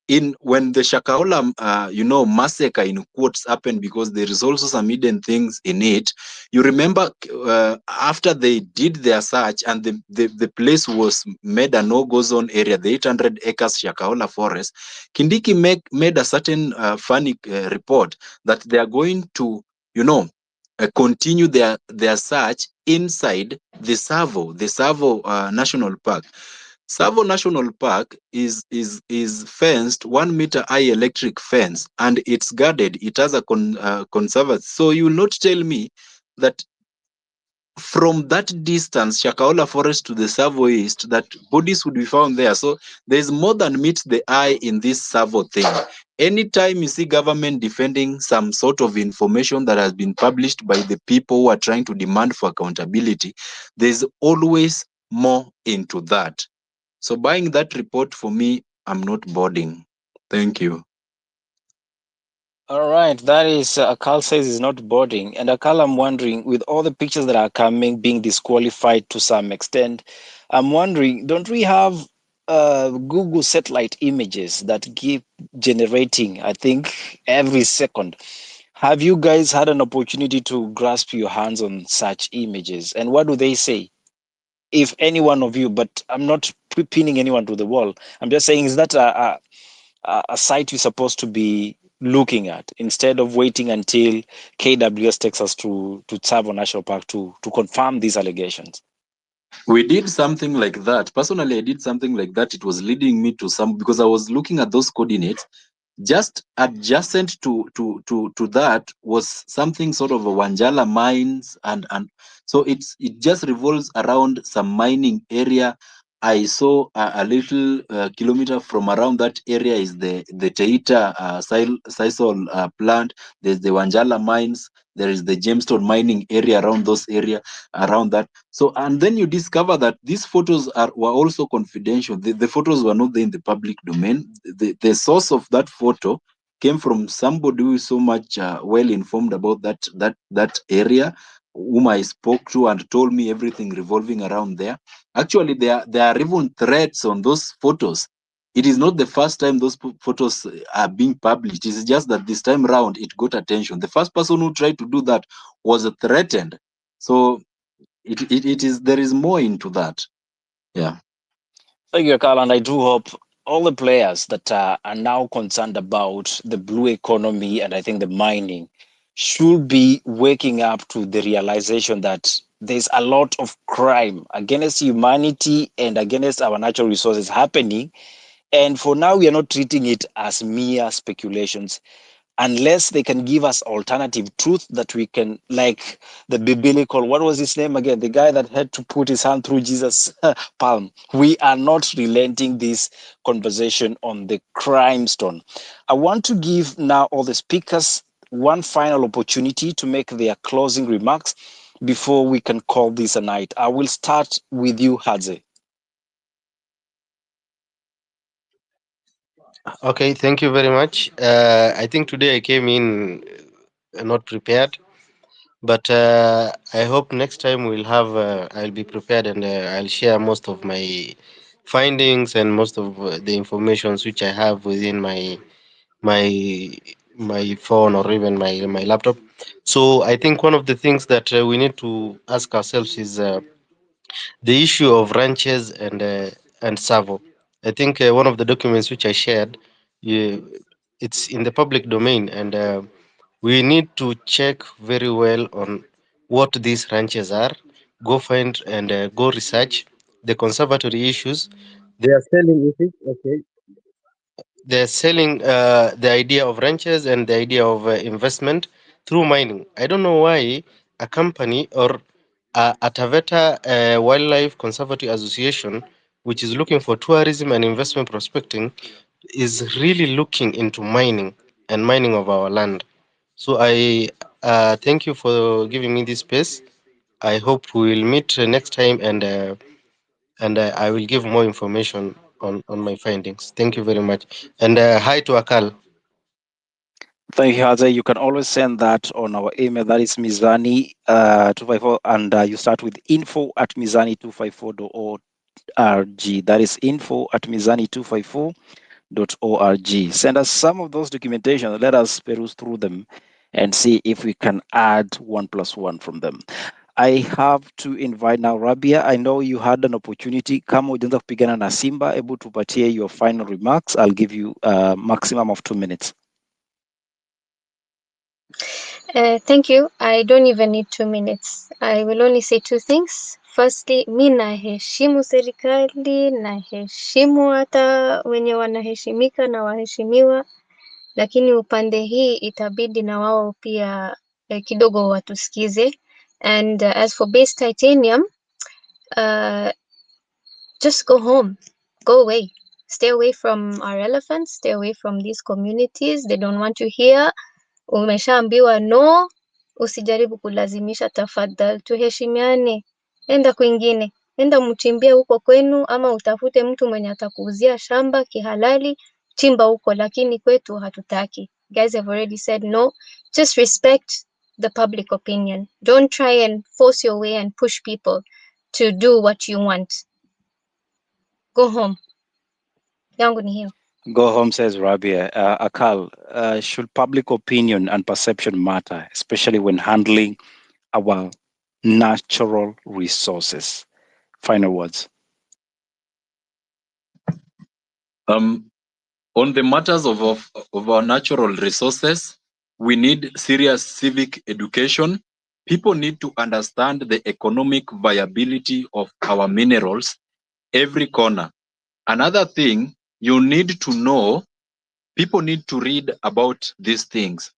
in when the Shakahola, massacre in quotes happened, because there is also some hidden things in it. You remember after they did their search and the place was made a no-go zone area, the 800 acres Shakahola forest, Kindiki made a certain funny report that they are going to, continue their search inside the Savo National Park. Savo National Park is fenced 1 meter high electric fence, and it's guarded. It has a conservancy. So you will not tell me that from that distance, Shakahola Forest to the Savo East, that bodies would be found there. So there's more than meets the eye in this Savo thing. Anytime you see government defending some sort of information that has been published by the people who are trying to demand for accountability, there's always more into that. So buying that report, for me, I'm not boarding. Thank you. All right, that is Akal says is not boarding. And Akal, I'm wondering, with all the pictures that are coming being disqualified to some extent, I'm wondering, don't we have Google satellite images that keep generating, I think, every second? Have you guys had an opportunity to grasp your hands on such images? And what do they say? If any one of you, but I'm not pinning anyone to the wall. I'm just saying, is that a site we're supposed to be looking at instead of waiting until KWS takes us to Tsavo National Park to confirm these allegations? We did something like that. Personally, I did something like that. It was leading me to because I was looking at those coordinates. Just adjacent to that was something sort of a Wanjala mines, and so it just revolves around some mining area. I saw a little kilometer from around that area is the Teita Sisal plant. There's the Wanjala mines. There is the Gemstone mining area around around that. So, and then you discover that these photos were also confidential. The photos were not there in the public domain. The source of that photo came from somebody who is so much well informed about that area, whom I spoke to and told me everything revolving around there. Actually, there are even threats on those photos. It is not the first time those photos are being published. It's just that this time around it got attention. The first person who tried to do that was threatened. So it is, there is more into that. Yeah. Thank you, Carl, and I do hope all the players that are now concerned about the blue economy and I think the mining should be waking up to the realization that there's a lot of crime against humanity and against our natural resources happening. And for now, we are not treating it as mere speculations. unless they can give us alternative truth that we can, like the biblical, what was his name again? The guy that had to put his hand through Jesus' palm. We are not relenting this conversation on the crime stone. I want to give now all the speakers one final opportunity to make their closing remarks before we can call this a night. I will start with you, Hadze. Okay, thank you very much. I think today I came in not prepared, but I hope next time we'll have. I'll be prepared and I'll share most of my findings and most of the informations which I have within my my phone or even my laptop. So I think one of the things that we need to ask ourselves is the issue of ranches and Savo. I think one of the documents which I shared, it's in the public domain, and we need to check very well on what these ranches are. Go find and go research the conservatory issues. They are selling it. Okay, they're selling the idea of ranches and the idea of investment through mining. I don't know why a company or a Taveta Wildlife Conservancy Association, which is looking for tourism and investment prospecting, is really looking into mining and mining of our land. So I thank you for giving me this space. I hope we will meet next time and I will give more information on my findings. Thank you very much. And hi to Akal. Thank you, Hadze. You can always send that on our email. That is Mizani 254, and you start with info at Mizani254.org. That is info at Mizani254.org. Send us some of those documentation. Let us peruse through them and see if we can add 1+1 from them. I have to invite now Rabia. I know you had an opportunity. Kama ujaanza kupigana na Simba, able to patia your final remarks. I'll give you a maximum of 2 minutes. Thank you. I don't even need 2 minutes. I will only say two things. Firstly, mi naheshimu serikali, naheshimu hata wenye wanaheshimika na waheshimiwa, lakini upande hii itabidi na wao pia kidogo watusikize. And as for base titanium, just go home, go away, stay away from our elephants, stay away from these communities. They don't want you here. Umeshaambiwa no, usijaribu kulazimisha, tafadhali tuheshimiane. Enda kwingine, enda mchimbie huko kwenu, ama utafute mtu mwenye atakuuzia shamba kihalali, chimba huko, lakini kwetu hatutaki. Guys have already said no. Just respect the public opinion. Don't try and force your way and push people to do what you want. Go home. Yangu ni hiyo. Go home, says Rabia. Akal, should public opinion and perception matter, especially when handling our natural resources? Final words. On the matters of our natural resources, we need serious civic education. People need to understand the economic viability of our minerals every corner. Another thing, you need to know, people need to read about these things.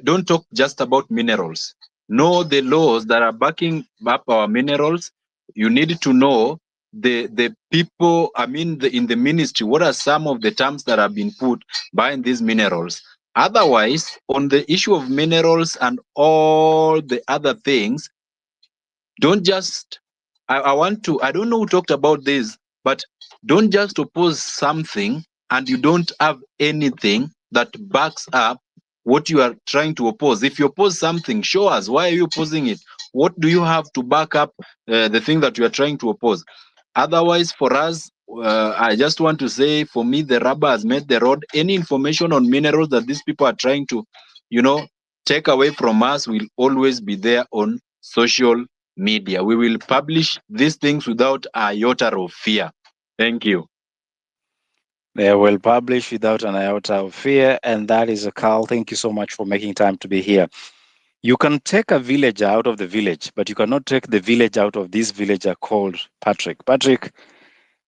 Don't talk just about minerals. Know the laws that are backing up our minerals. You need to know the people, in the ministry, what are some of the terms that have been put behind these minerals. Otherwise, on the issue of minerals and all the other things, don't just, I don't know who talked about this, but don't just oppose something and you don't have anything that backs up what you are trying to oppose. If you oppose something, show us why are you opposing it. What do you have to back up the thing that you are trying to oppose? Otherwise, for us, I just want to say, for me, the rubber has met the road. Any information on minerals that these people are trying to, take away from us will always be there on social media. We will publish these things without a iota of fear. Thank you. They will publish without an iota of fear, and that is Akal. Thank you so much for making time to be here. You can take a villager out of the village, but you cannot take the village out of this villager called Patrick. Patrick,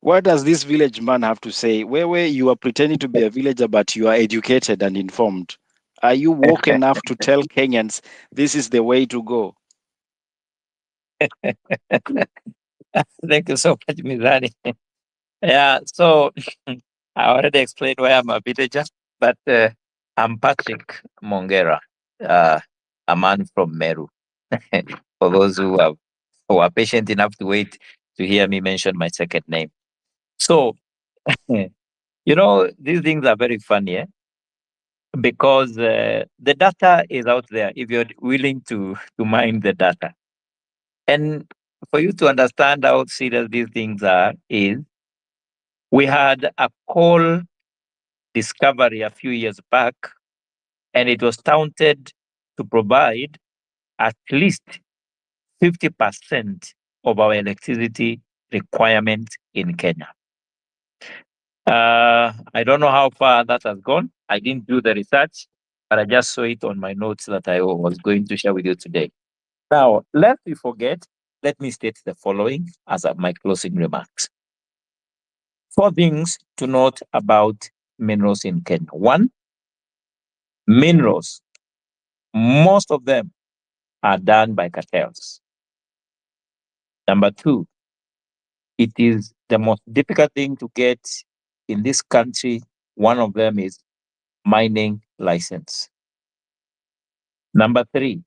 what does this village man have to say? Where you are pretending to be a villager, but you are educated and informed. Are you woke enough to tell Kenyans this is the way to go? Thank you so much, Mizani. Yeah, so I already explained why I'm a villager, but I'm Patrick Mongera, a man from Meru. For those who are patient enough to wait to hear me mention my second name. So, these things are very funny, because the data is out there if you're willing to mine the data. And for you to understand how serious these things are, is we had a coal discovery a few years back, and it was touted to provide at least 50% of our electricity requirement in Kenya. I don't know how far that has gone. I didn't do the research, but I just saw it on my notes that I was going to share with you today. Now, lest we forget, let me state the following as my closing remarks. 4 things to note about minerals in Kenya. 1, minerals, most of them are done by cartels. Number 2, it is the most difficult thing to get in this country. One of them is mining license. Number 3,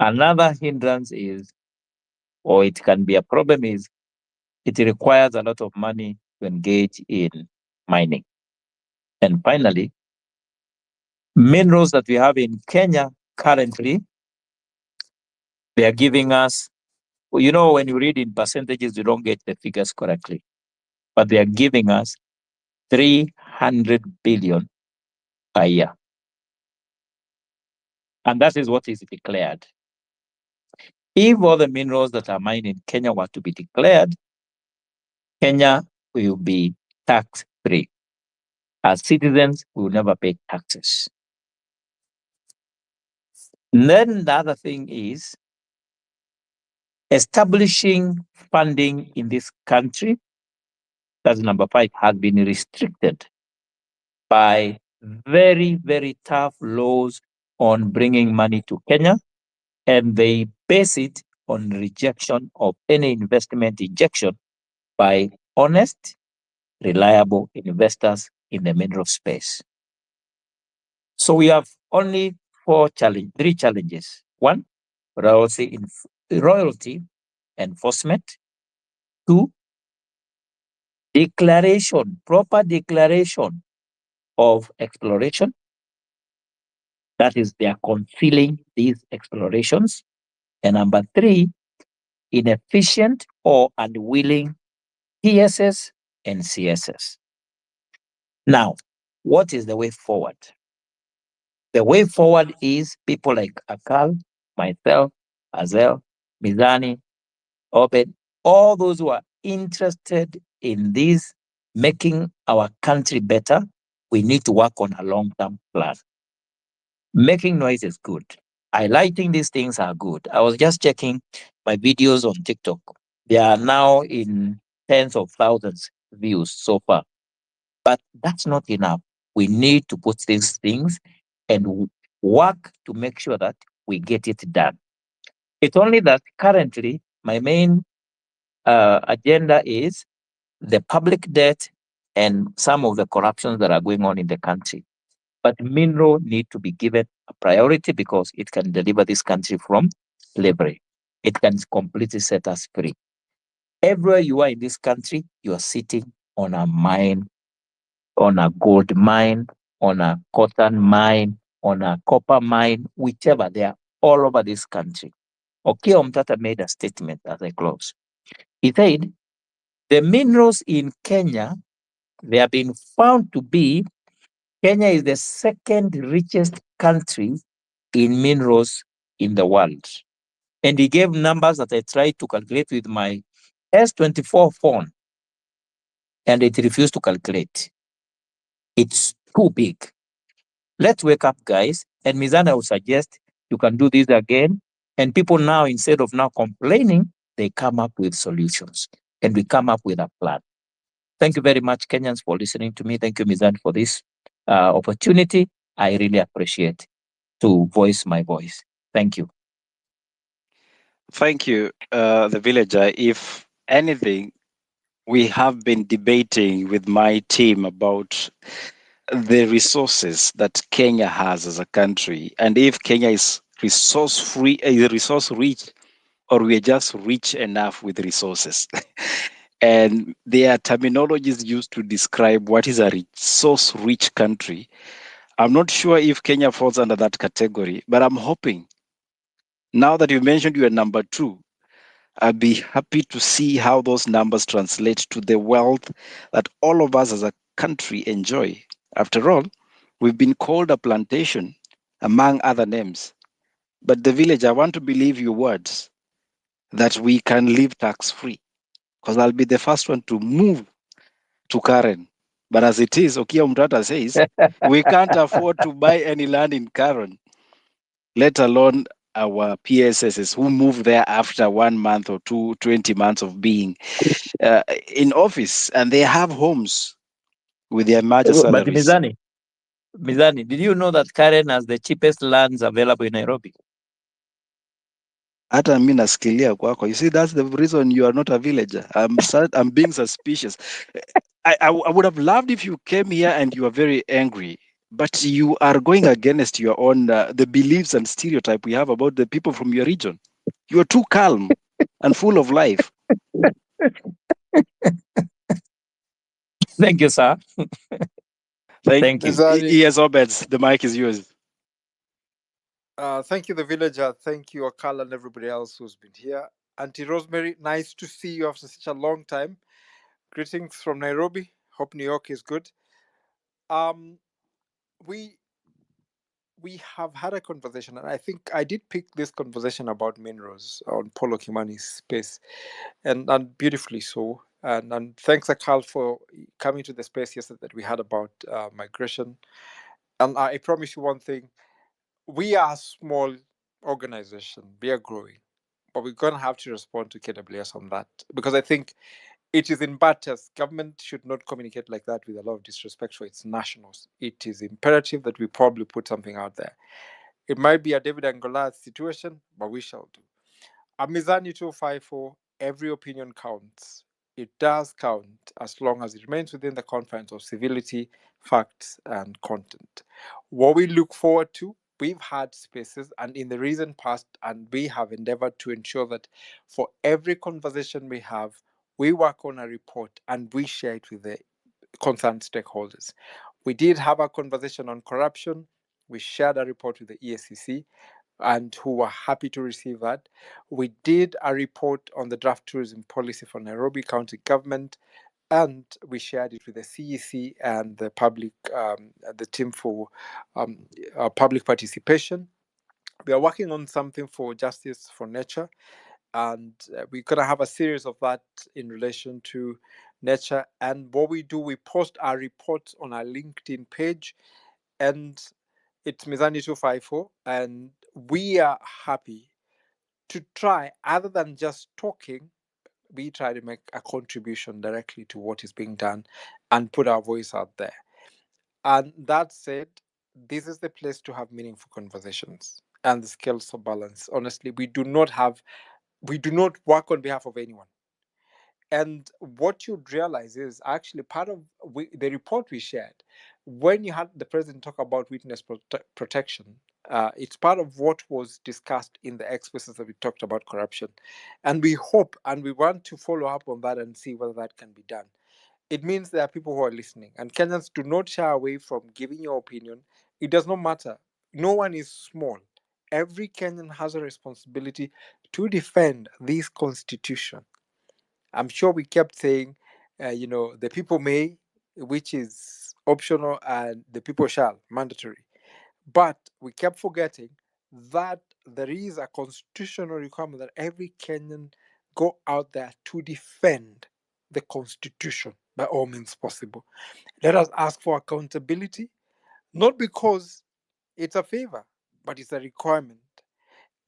another hindrance is, or it can be a problem, is it requires a lot of money to engage in mining. And finally, minerals that we have in Kenya currently, they are giving us, when you read in percentages, you don't get the figures correctly, but they are giving us 300 billion a year. And that is what is declared. If all the minerals that are mined in Kenya were to be declared, Kenya will be tax-free. As citizens, we will never pay taxes. And then the other thing is establishing funding in this country, that's number 5, has been restricted by very, very tough laws on bringing money to Kenya, and they base it on rejection of any investment injection by honest, reliable investors in the mineral space. So we have only 3 challenges. 1, royalty enforcement. 2, proper declaration of exploration. That is, they are concealing these explorations. And number 3, inefficient or unwilling PSS and CSS. Now, what is the way forward? The way forward is people like Akal, myself, Azel, Mizani, Obed, all those who are interested in this, making our country better. We need to work on a long-term plan. Making noise is good. Highlighting these things are good. I was just checking my videos on TikTok. They are now in tens of thousands views so far. But that's not enough. We need to put these things and work to make sure that we get it done. It's only that currently my main agenda is the public debt and some of the corruptions that are going on in the country. But mineral need to be given a priority because it can deliver this country from slavery. It can completely set us free. Everywhere you are in this country, you are sitting on a mine, on a gold mine, on a cotton mine, on a copper mine, whichever. They are all over this country. Okiya Omtata made a statement as I close. He said, the minerals in Kenya, they have been found to be, Kenya is the second richest country in minerals in the world. And he gave numbers that I tried to calculate with my S24 phone, and it refused to calculate. It's too big. Let's wake up, guys. And Mizana would suggest you can do this again. And people now, instead of now complaining, they come up with solutions. And we come up with a plan. Thank you very much, Kenyans, for listening to me. Thank you, Mizan, for this opportunity. I really appreciate to voice my voice. Thank you. Thank you, the villager. If anything, we have been debating with my team about the resources that Kenya has as a country, and if Kenya is resource rich, or we are just rich enough with resources. And there are terminologies used to describe what is a resource rich country. I'm not sure if Kenya falls under that category, but I'm hoping now that you mentioned you are number 2, I'd be happy to see how those numbers translate to the wealth that all of us as a country enjoy. After all, we've been called a plantation, among other names. But the village, I want to believe your words that we can live tax free, because I'll be the first one to move to Karen. But as it is, Okia Mtata says, we can't afford to buy any land in Karen, let alone our PSSs who move there after 1 month or 20 months of being in office, and they have homes with their major But salaries. Mizani, did you know that Karen has the cheapest lands available in Nairobi? Hata mi nasikilia kwako. You see, that's the reason you are not a villager. I'm being suspicious. I would have loved if you came here and you are very angry, but you are going against your own the beliefs and stereotype we have about the people from your region. You are too calm and full of life. Thank you, sir. Thank you. Mizani, Yes, Obed, the mic is yours. thank you, the villager. Thank you, Akala, and everybody else who's been here. Auntie Rosemary, nice to see you after such a long time. Greetings from Nairobi. Hope New York is good. Um, we we have had a conversation, and I think I did pick this conversation about minerals on Polo Kimani's space, and beautifully so. And thanks, Akal, for coming to the space yesterday that we had about migration. And I promise you one thing: we are a small organization, we are growing, but we're going to have to respond to KWS on that, because I think it is in bad taste. Government should not communicate like that with a lot of disrespect for its nationals. It is imperative that we probably put something out there. It might be a David and Goliath situation, but we shall do. Amizani 254, every opinion counts. It does count as long as it remains within the confines of civility, facts, and content. What we look forward to, we've had spaces and in the recent past, and we have endeavored to ensure that for every conversation we have, we work on a report and we share it with the concerned stakeholders. We did have a conversation on corruption. We shared a report with the EACC and who were happy to receive that. We did a report on the draft tourism policy for Nairobi County Government, and we shared it with the CEC and the public, the team for public participation. We are working on something for justice for nature, and we're going to have a series of that in relation to nature. And what we do, we post our reports on our LinkedIn page, and it's Mizani 254, and we are happy to try, other than just talking, we try to make a contribution directly to what is being done and put our voice out there. And that said, this is the place to have meaningful conversations and the scales of balance. Honestly, we do not work on behalf of anyone. And what you'd realize is actually part of the report we shared, when you had the president talk about witness protection, it's part of what was discussed in the expresses that we talked about corruption. And we hope and we want to follow up on that and see whether that can be done. It means there are people who are listening, and Kenyans do not shy away from giving your opinion. It does not matter. No one is small. Every Kenyan has a responsibility to defend this constitution. I'm sure we kept saying, the people may, which is optional, and the people shall, mandatory. But we kept forgetting that there is a constitutional requirement that every Kenyan go out there to defend the constitution by all means possible. Let us ask for accountability, not because it's a favor, but it's a requirement.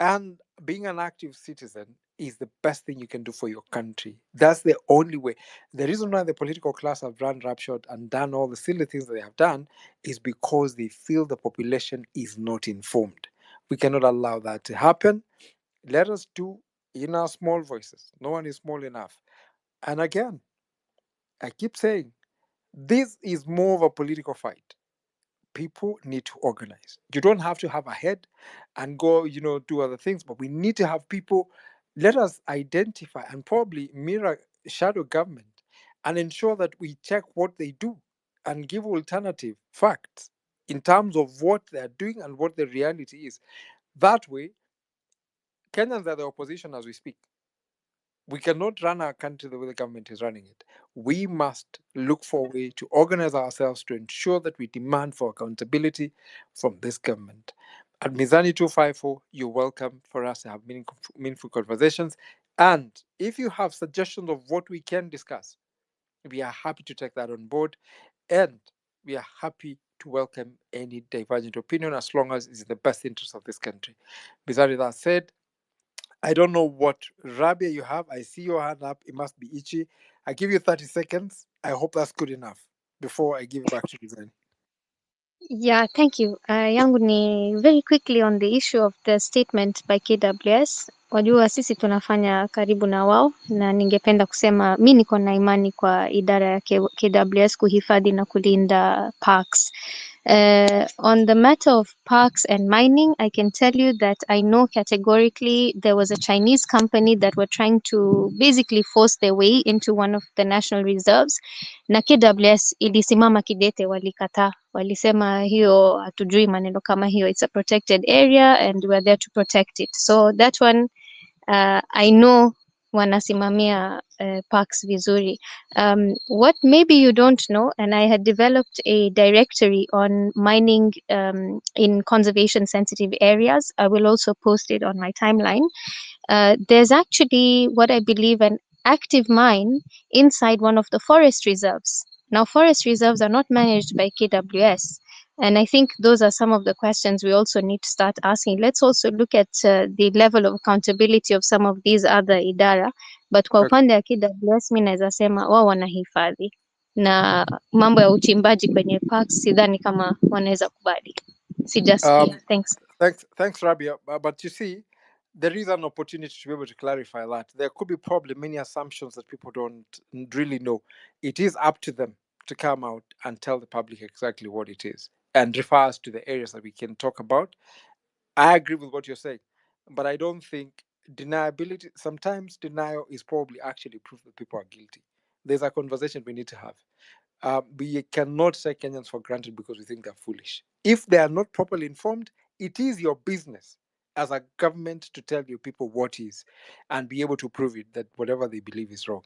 And being an active citizen is the best thing you can do for your country. That's the only way. The reason why the political class have run roughshod and done all the silly things they have done is because they feel the population is not informed. We cannot allow that to happen. Let us do in our small voices. No one is small enough. And again, I keep saying this is more of a political fight. People need to organize. You don't have to have a head and go, do other things, but we need to have people. Let us identify and probably mirror shadow government and ensure that we check what they do and give alternative facts in terms of what they're doing and what the reality is. That way, Kenyans are the opposition as we speak. We cannot run our country the way the government is running it. We must look for a way to organize ourselves to ensure that we demand for accountability from this government. At Mizani 254, you're welcome for us to have meaningful conversations. And if you have suggestions of what we can discuss, we are happy to take that on board. And we are happy to welcome any divergent opinion as long as it's in the best interest of this country. Besides that said, I don't know what Rabia you have. I see your hand up. It must be itchy. I give you 30 seconds. I hope that's good enough before I give it back to you then. Yeah, thank you. Yangu ni very quickly on the issue of the statement by KWS. Wajua sisi tunafanya karibu na wao, na ningependa kusema mi niko na imani kwa idara ya KWS kuhifadhi na kulinda parks. On the matter of parks and mining, I can tell you that I know categorically there was a Chinese company that were trying to basically force their way into one of the national reserves, na KWS ilisimama kidete, walikataa, walisema hiyo hatujui maneno kama hiyo, it's a protected area and we are there to protect it. So that one I know wanasimamia parks vizuri. What maybe you don't know, and I had developed a directory on mining in conservation sensitive areas. I will also post it on my timeline. There's actually what I believe an active mine inside one of the forest reserves. Now, forest reserves are not managed by KWS. And I think those are some of the questions we also need to start asking. Let's also look at the level of accountability of some of these other idara. But kwa upande ya KWS, mi naweza sema wao wanahifadhi. Na mambo ya uchimbaji kwenye parks sidhani kama wanaweza kubali. Sijasikia. Thanks. Thanks, Rabia. But you see, there is an opportunity to be able to clarify that. There could be probably many assumptions that people don't really know. It is up to them to come out and tell the public exactly what it is and refer us to the areas that we can talk about. I agree with what you're saying, but I don't think deniability, sometimes denial is probably actually proof that people are guilty. There's a conversation we need to have. We cannot take Kenyans for granted because we think they're foolish. If they are not properly informed, it is your business as a government to tell your people what is and be able to prove it that whatever they believe is wrong.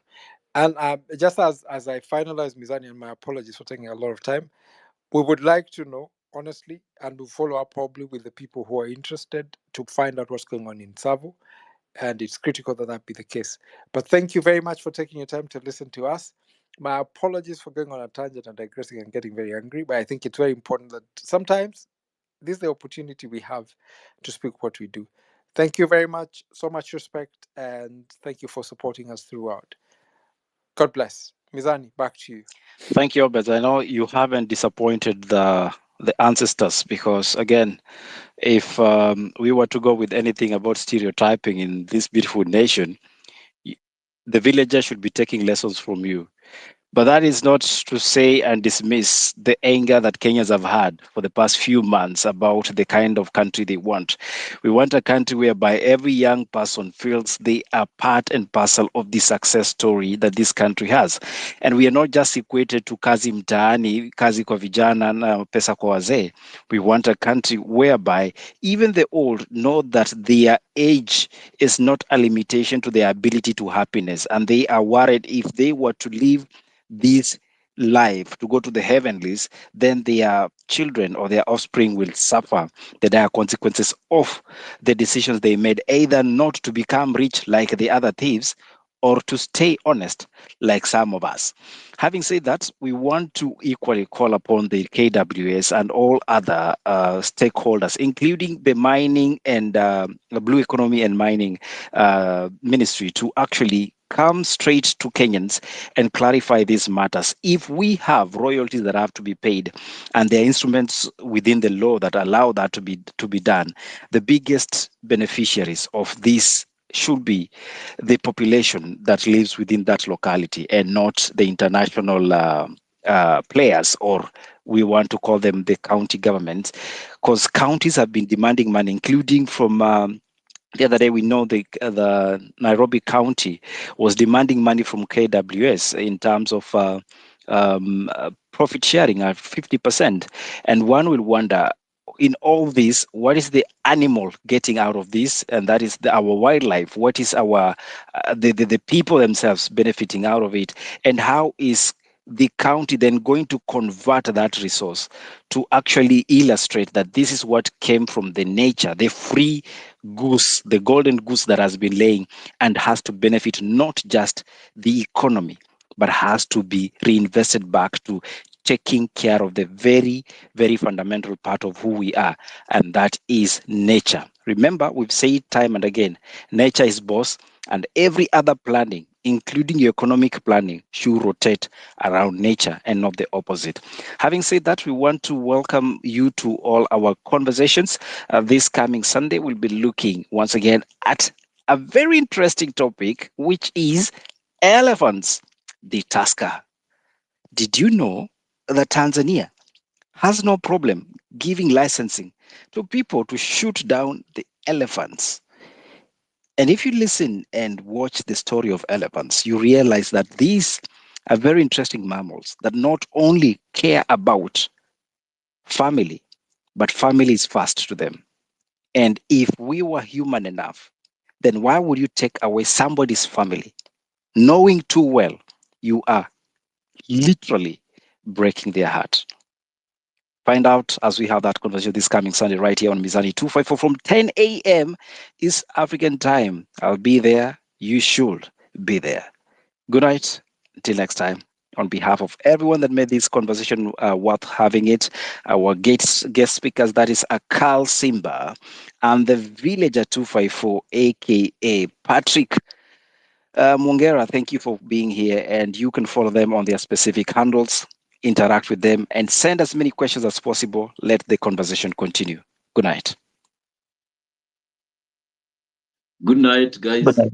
And just as I finalize Mizani, and my apologies for taking a lot of time, we would like to know, honestly, and we'll follow up probably with the people who are interested to find out what's going on in Savo. And it's critical that that be the case. But thank you very much for taking your time to listen to us. My apologies for going on a tangent and digressing and getting very angry, but I think it's very important that sometimes this is the opportunity we have to speak what we do. Thank you very much. So much respect, and thank you for supporting us throughout. God bless. Mizani, back to you. Thank you, Obed. I know you haven't disappointed the ancestors, because again, if we were to go with anything about stereotyping in this beautiful nation, the villagers should be taking lessons from you. But that is not to say and dismiss the anger that Kenyans have had for the past few months about the kind of country they want. We want a country whereby every young person feels they are part and parcel of the success story that this country has. And we are not just equated to kazi mtaani, kazi kwa vijana na pesa kwa wazee. We want a country whereby even the old know that their age is not a limitation to their ability to happiness. And they are worried if they were to live this life to go to the heavenlies, then their children or their offspring will suffer the dire consequences of the decisions they made, either not to become rich like the other thieves, or to stay honest, like some of us. Having said that, we want to equally call upon the KWS and all other stakeholders, including the mining and the blue economy and mining ministry, to actually come straight to Kenyans and clarify these matters. If we have royalties that have to be paid, and there are instruments within the law that allow that to be done, the biggest beneficiaries of this should be the population that lives within that locality, and not the international players, or we want to call them the county governments, because counties have been demanding money, including from the other day. We know the Nairobi County was demanding money from KWS in terms of profit sharing at 50%. And one will wonder, in all this, what is the animal getting out of this? And that is our wildlife. What is our the people themselves benefiting out of it? And how is the county then going to convert that resource to actually illustrate that this is what came from the nature, the free goose, the golden goose that has been laying, and has to benefit not just the economy, but has to be reinvested back to taking care of the very, very fundamental part of who we are, and that is nature. Remember, we've said time and again, nature is boss, and every other planning, including your economic planning, should rotate around nature and not the opposite. Having said that, we want to welcome you to all our conversations. This coming Sunday, we'll be looking once again at a very interesting topic, which is elephants, the Tusker. Did you know that Tanzania has no problem giving licensing to people to shoot down the elephants? And if you listen and watch the story of elephants, you realize that these are very interesting mammals that not only care about family, but family is first to them. And if we were human enough, then why would you take away somebody's family, knowing too well you are literally breaking their heart? Find out as we have that conversation this coming Sunday right here on Mizani 254 from 10 a.m. East African time. I'll be there. You should be there. Good night. Until next time. On behalf of everyone that made this conversation worth having it, our guest speakers, that is Akal Simba and the Villager 254, aka Patrick Mungera, thank you for being here, and you can follow them on their specific handles, interact with them, and send as many questions as possible. Let the conversation continue. Good night. Good night, guys. Good night.